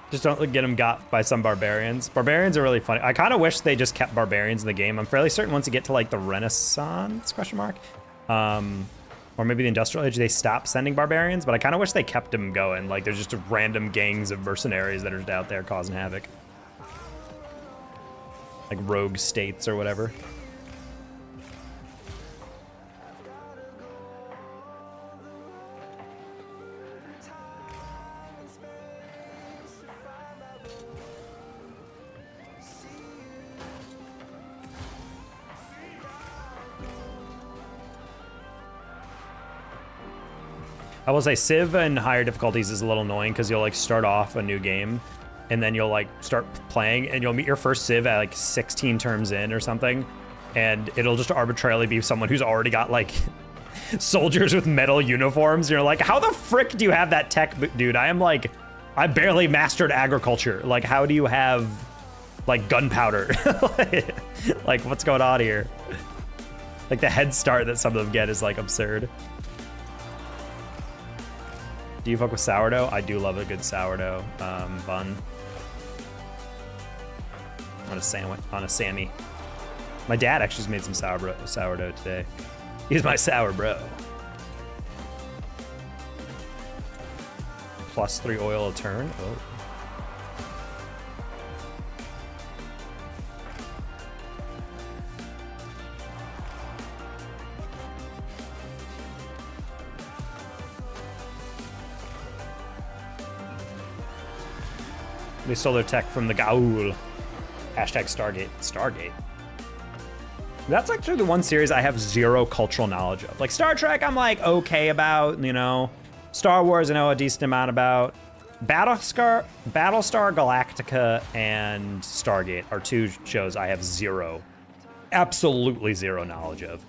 Just don't get them got by some barbarians. Barbarians are really funny. I kind of wish they just kept barbarians in the game. I'm fairly certain once you get to like the Renaissance, question mark, or maybe the Industrial Age, they stop sending barbarians, but I kind of wish they kept them going. Like there's just random gangs of mercenaries that are out there causing havoc. Like rogue states or whatever. I will say Civ in higher difficulties is a little annoying because you'll like start off a new game and then you'll like start playing and you'll meet your first Civ at like 16 turns in or something, and it'll just arbitrarily be someone who's already got like soldiers with metal uniforms. You're like, how the frick do you have that tech, dude? I barely mastered agriculture. Like, how do you have like gunpowder? Like, what's going on here? Like the head start that some of them get is like absurd. Do you fuck with sourdough? I do love a good sourdough bun. On a sandwich, on a Sammy. My dad actually just made some sourdough today. He's my sour bro. +3 oil a turn. Oh. They stole their tech from the Gaul. Hashtag Stargate. Stargate. That's actually the one series I have zero cultural knowledge of. Like Star Trek, I'm like okay about, you know. Star Wars, I know a decent amount about. Battlestar Galactica and Stargate are two shows I have zero, absolutely zero knowledge of.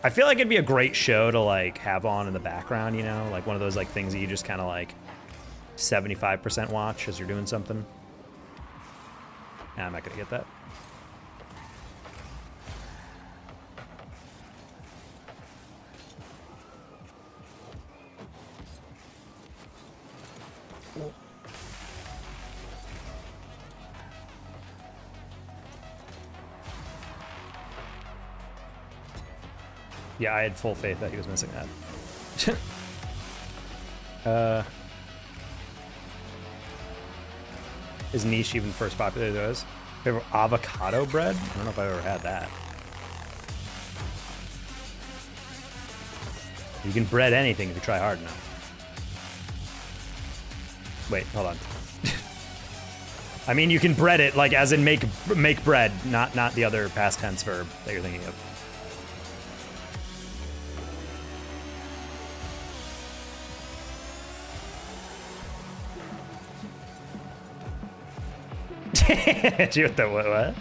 I feel like it'd be a great show to like have on in the background, you know, like one of those like things that you just kind of like 75% watch as you're doing something. Nah, I'm not gonna get that. Yeah, I had full faith that he was missing that. Is niche even first popular there is? Favorite avocado bread? I don't know if I've ever had that. You can bread anything if you try hard enough. Wait, hold on. I mean, you can bread it, like as in make bread, not the other past tense verb that you're thinking of. You with the what?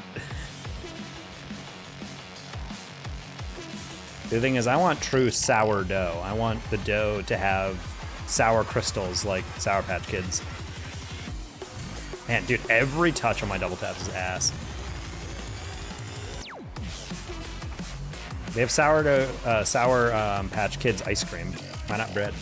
The thing is, I want true sourdough. I want the dough to have sour crystals like Sour Patch Kids. Man, dude, every touch on my double taps is ass. They have sourdough, sour Patch Kids ice cream. Why not bread?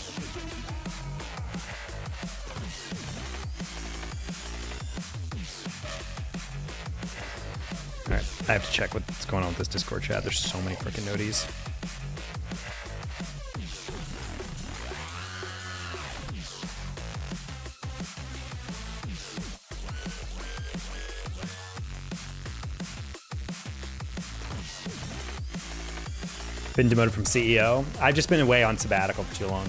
All right, I have to check what's going on with this Discord chat. There's so many freaking noties. Been demoted from CEO. I've just been away on sabbatical for too long.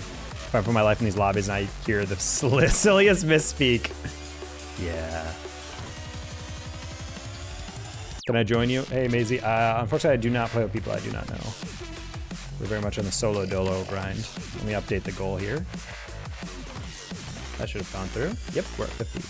I put my life in these lobbies and I hear the silliest misspeak. Yeah. Can I join you? Hey, Maisie. Unfortunately, I do not play with people I do not know. We're very much on the solo dolo grind. Let me update the goal here. That should have gone through. Yep, we're at 50.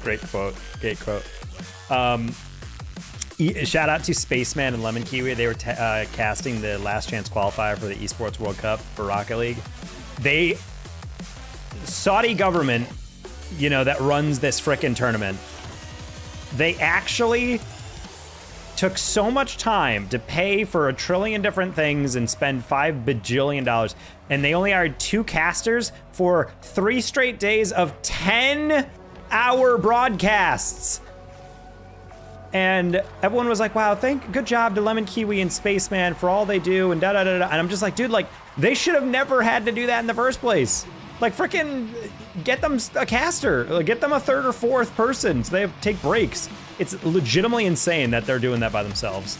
Great quote. Great quote. Shout out to Spaceman and Lemon Kiwi. They were casting the last chance qualifier for the Esports World Cup for Rocket League. Saudi government, you know, that runs this frickin' tournament, they actually took so much time to pay for a trillion different things and spend $5 bajillion, and they only hired 2 casters for 3 straight days of 10-hour broadcasts. And everyone was like, wow, good job to Lemon Kiwi and Spaceman for all they do, and da-da-da-da. And I'm just like, dude, like, they should have never had to do that in the first place. Like, frickin' get them a caster. Like, get them a 3rd or 4th person so they have to take breaks. It's legitimately insane that they're doing that by themselves.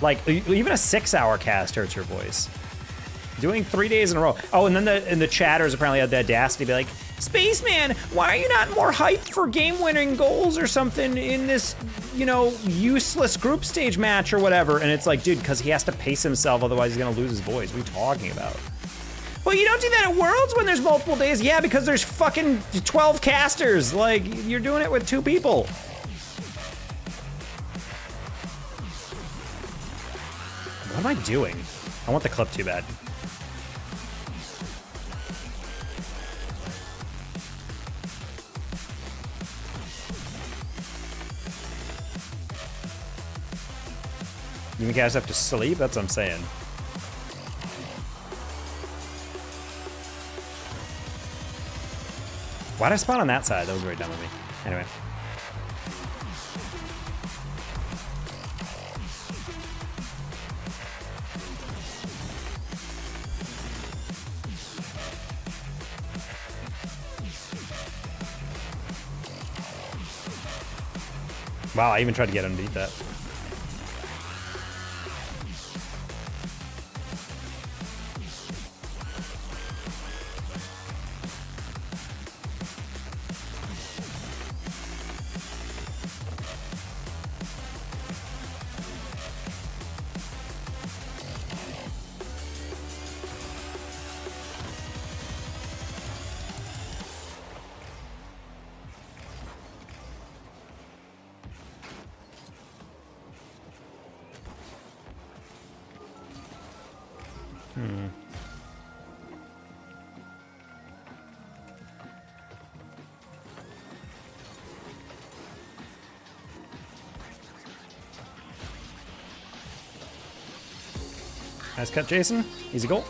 Like, even a 6-hour cast hurts your voice. Doing 3 days in a row. Oh, and then the chatters apparently had the audacity to be like, Spaceman, why are you not more hyped for game-winning goals or something in this, you know, useless group stage match or whatever? And it's like, dude, because he has to pace himself, otherwise he's gonna lose his voice. What are you talking about? Well, you don't do that at Worlds when there's multiple days. Yeah, because there's fucking 12 casters. Like, you're doing it with 2 people. What am I doing? I want the clip too bad. You guys have to sleep? That's what I'm saying. Why'd I spawn on that side? That was very dumb of me. Anyway. Wow, I even tried to get him to beat that. Nice cut, Jason. Easy goal.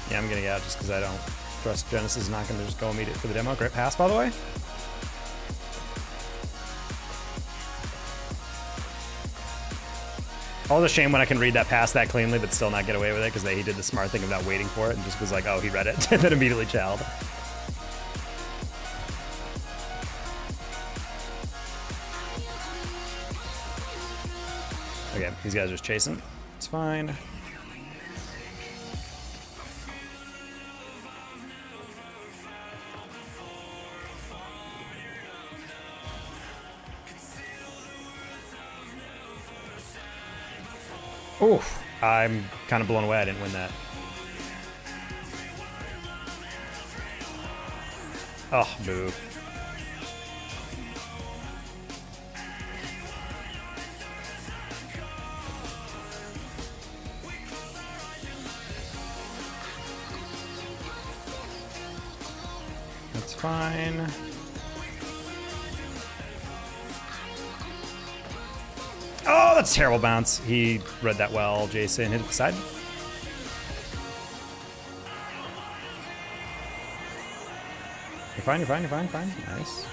Yeah, I'm gonna get out just because I don't trust Genesis is not gonna just go immediate for the demo. Great pass, by the way. All the shame when I can read that pass that cleanly but still not get away with it because he did the smart thing of not waiting for it and just was like, oh, he read it, and then immediately chowed. Okay, these guys are just chasing. It's fine. Oof, I'm kind of blown away I didn't win that. Oh, boo. That's fine. Oh, that's a terrible bounce. He read that well. Jason hit it the side. You're fine, you're fine, you're fine, fine. Nice.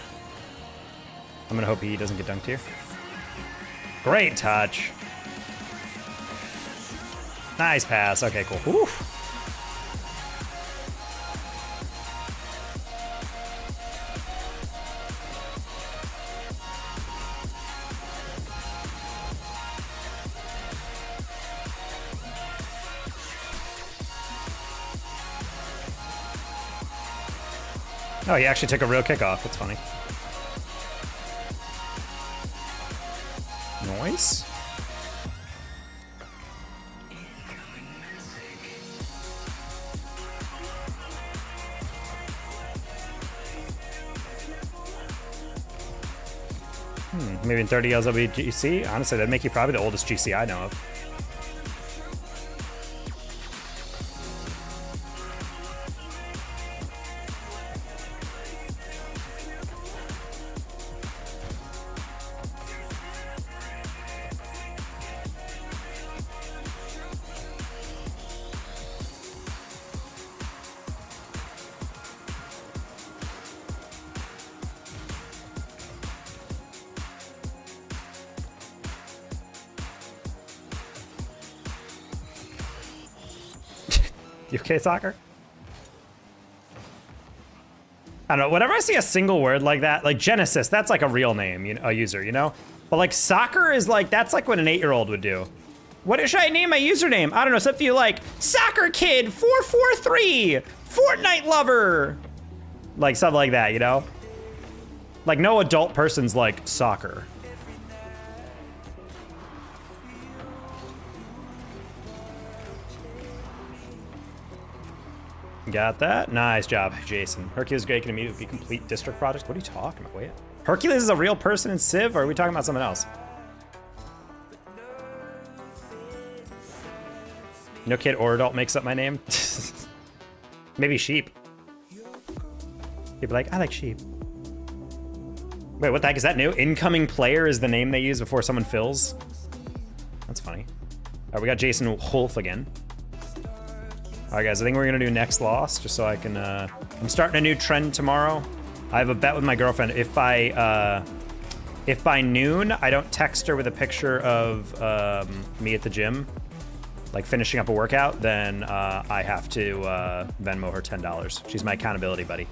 I'm gonna hope he doesn't get dunked here. Great touch. Nice pass. Okay, cool. Whew. Oh, he actually took a real kickoff. That's funny. Nice. Maybe in 30 Ls I'll be GC. Honestly, that'd make you probably the oldest GC I know of. You okay, soccer? I don't know. Whenever I see a single word like that, like Genesis, that's like a real name, you know, a user, you know? But like soccer is like, that's like what an 8-year-old would do. What should I name my username? I don't know, something like Soccer Kid 443 Fortnite Lover. Like something like that, you know? Like no adult person's like soccer. Got that. Nice job, Jason. Hercules Gray can immediately complete district projects. What are you talking about? Wait. Hercules is a real person in Civ, or are we talking about something else? No kid or adult makes up my name. Maybe sheep. You'd be like, I like sheep. Wait, what the heck is that new? Incoming player is the name they use before someone fills? That's funny. All right, we got Jason Wolf again. All right, guys, I think we're gonna do next loss, just so I can, I'm starting a new trend tomorrow. I have a bet with my girlfriend. If by noon, I don't text her with a picture of me at the gym, like finishing up a workout, then I have to Venmo her $10. She's my accountability buddy.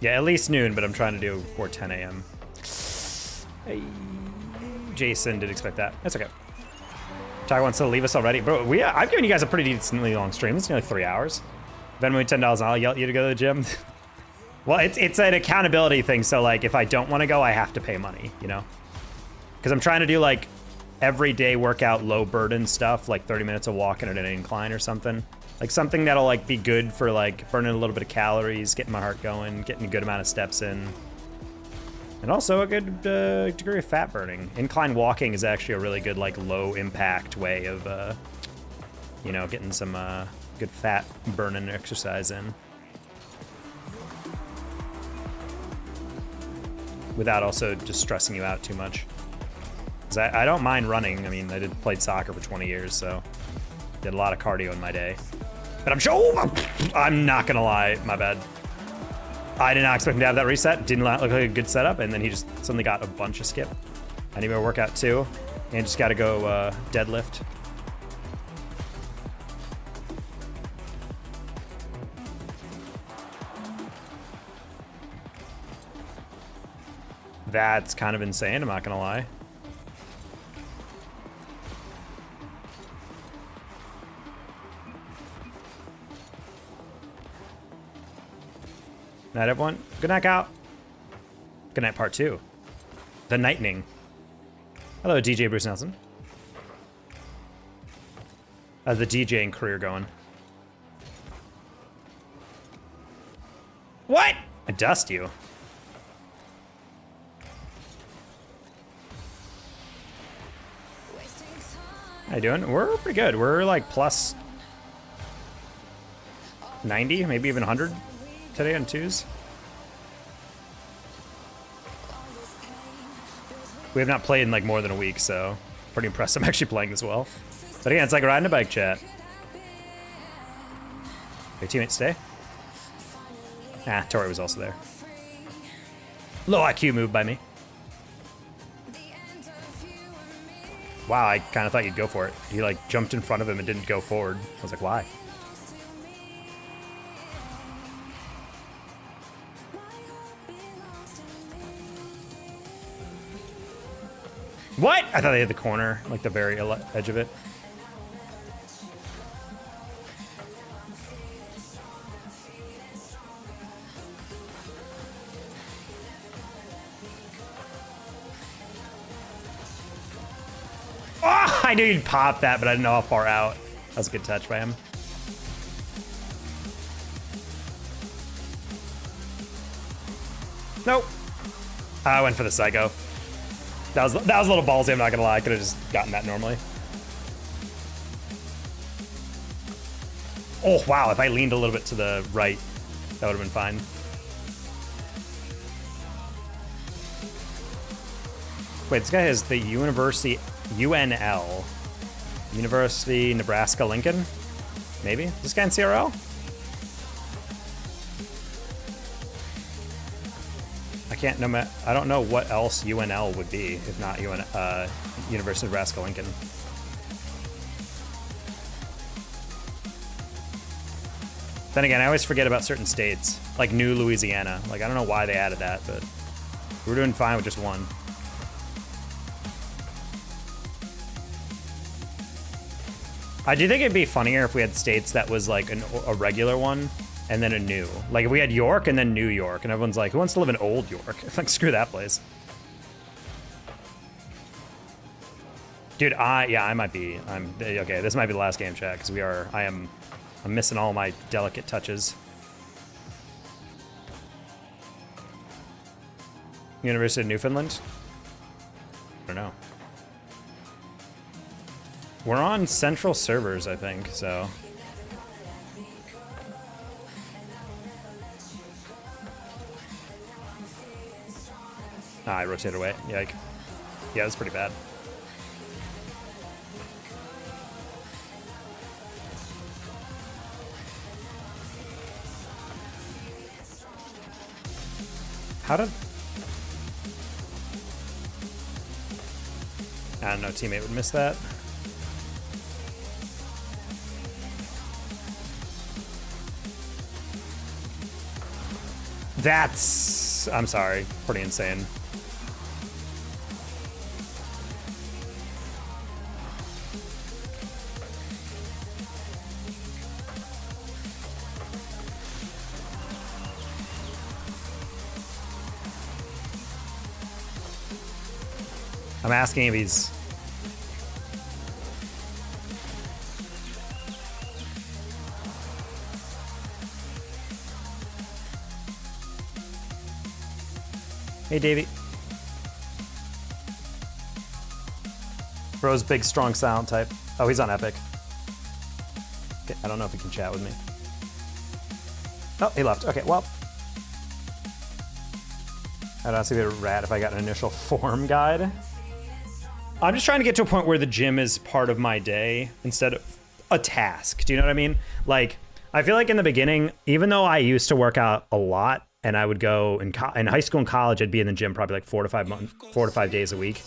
Yeah, at least noon, but I'm trying to do before 10 a.m. Hey, Jason did expect that. That's okay. Ty wants to leave us already. Bro, I've given you guys a pretty decently long stream. It's nearly 3 hours. Venmo me $10 and I'll yell at you to go to the gym. Well, it's an accountability thing, so like if I don't want to go, I have to pay money, you know? Because I'm trying to do like everyday workout, low burden stuff, like 30 minutes of walking at an incline or something. Like something that'll like be good for like burning a little bit of calories, getting my heart going, getting a good amount of steps in. And also a good degree of fat burning. Incline walking is actually a really good like low impact way of, you know, getting some good fat burning exercise in. Without also just stressing you out too much. 'Cause I don't mind running. I mean, played soccer for 20 years, so did a lot of cardio in my day. But I'm not gonna lie, my bad. I did not expect him to have that reset. Didn't look like a good setup, and then he just suddenly got a bunch of skip. I need to work out too, and just gotta go deadlift. That's kind of insane, I'm not gonna lie. Night, everyone. Good night, out. Good night, part 2. The Nightning. Hello, DJ Bruce Nelson. How's the DJing career going? What? I dust you. How you doing? We're pretty good. We're like plus 90, maybe even 100 today on 2s. We have not played in like more than a week, so pretty impressed I'm actually playing this well. But again, it's like riding a bike, chat. Your teammates stay? Ah, Tori was also there. Low IQ move by me. Wow, I kind of thought you'd go for it. He like jumped in front of him and didn't go forward. I was like, why? What? I thought they hit the corner, like the very edge of it. Oh, I knew you'd pop that, but I didn't know how far out. That was a good touch by him. Nope. I went for the psycho. That was a little ballsy, I'm not gonna lie. I could have just gotten that normally. Oh, wow, if I leaned a little bit to the right, that would have been fine. Wait, this guy has the University, UNL. University, Nebraska, Lincoln? Maybe? Is this guy in CRL? I don't know what else UNL would be if not University of Nebraska Lincoln. Then again, I always forget about certain states, like New Louisiana. Like, I don't know why they added that, but we're doing fine with just one. I do think it'd be funnier if we had states that was like a regular one and then a new. Like if we had York and then New York, and everyone's like, who wants to live in old York? Like, screw that place. Dude, I might be. Okay, this might be the last game, chat, because I'm missing all my delicate touches. University of Newfoundland? I don't know. We're on central servers, I think, so. Ah, I rotated away. Yike. Yeah, that's pretty bad. How did... I don't know, teammate would miss that. That's... I'm sorry. Pretty insane. I'm asking if he's... Hey, Davey. Bro's big, strong, silent type. Oh, he's on Epic. Okay, I don't know if he can chat with me. Oh, he left. Okay, well. I'd honestly be a rat if I got an initial form guide. I'm just trying to get to a point where the gym is part of my day instead of a task. Do you know what I mean? Like, I feel like in the beginning, even though I used to work out a lot and I would go in high school and college, I'd be in the gym probably like 4 to 5 days a week.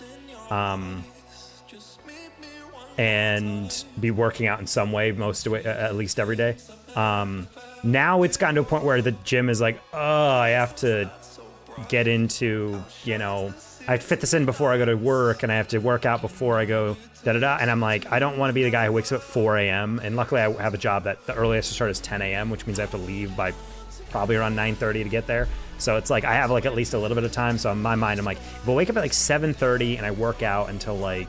And be working out in some way most of it, at least every day. Now it's gotten to a point where the gym is like, oh, I have to get into, you know, I fit this in before I go to work, and I have to work out before I go da-da-da. And I'm like, I don't want to be the guy who wakes up at 4 a.m. And luckily I have a job that the earliest to start is 10 a.m., which means I have to leave by probably around 9:30 to get there. So it's like I have like at least a little bit of time. So in my mind, I'm like, if I wake up at like 7:30 and I work out until like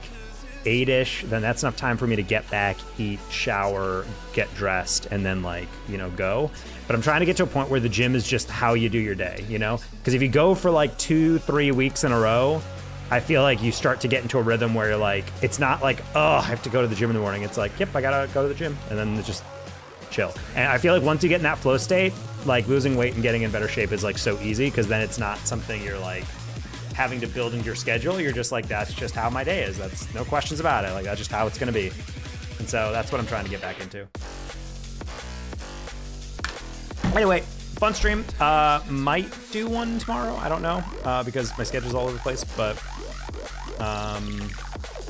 8-ish, then that's enough time for me to get back, eat, shower, get dressed, and then like, you know, go. But I'm trying to get to a point where the gym is just how you do your day, you know? Because if you go for like 2-3 weeks in a row, I feel like you start to get into a rhythm where you're like, it's not like, oh, I have to go to the gym in the morning. It's like, yep, I gotta go to the gym, and then it's just chill. And I feel like once you get in that flow state, like losing weight and getting in better shape is like so easy, because then it's not something you're like having to build into your schedule. You're just like, that's just how my day is. That's no questions about it. Like, that's just how it's going to be. And so that's what I'm trying to get back into. Anyway, fun stream. Might do one tomorrow. I don't know, because my schedule's all over the place, but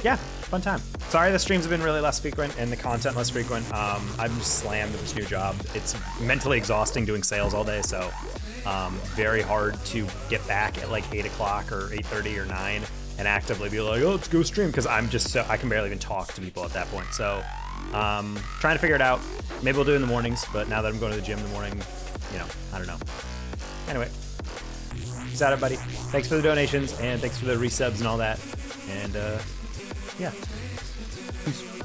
yeah, fun time. Sorry the streams have been really less frequent and the content less frequent. I'm just slammed with this new job. It's mentally exhausting doing sales all day, so very hard to get back at like 8 o'clock or 8:30 or 9 and actively be like, oh, let's go stream, because I'm just so, I can barely even talk to people at that point. So trying to figure it out. Maybe we'll do it in the mornings, but now that I'm going to the gym in the morning, you know, I don't know. Anyway, peace out, everybody. Thanks for the donations, and thanks for the resubs and all that. And yeah. Peace.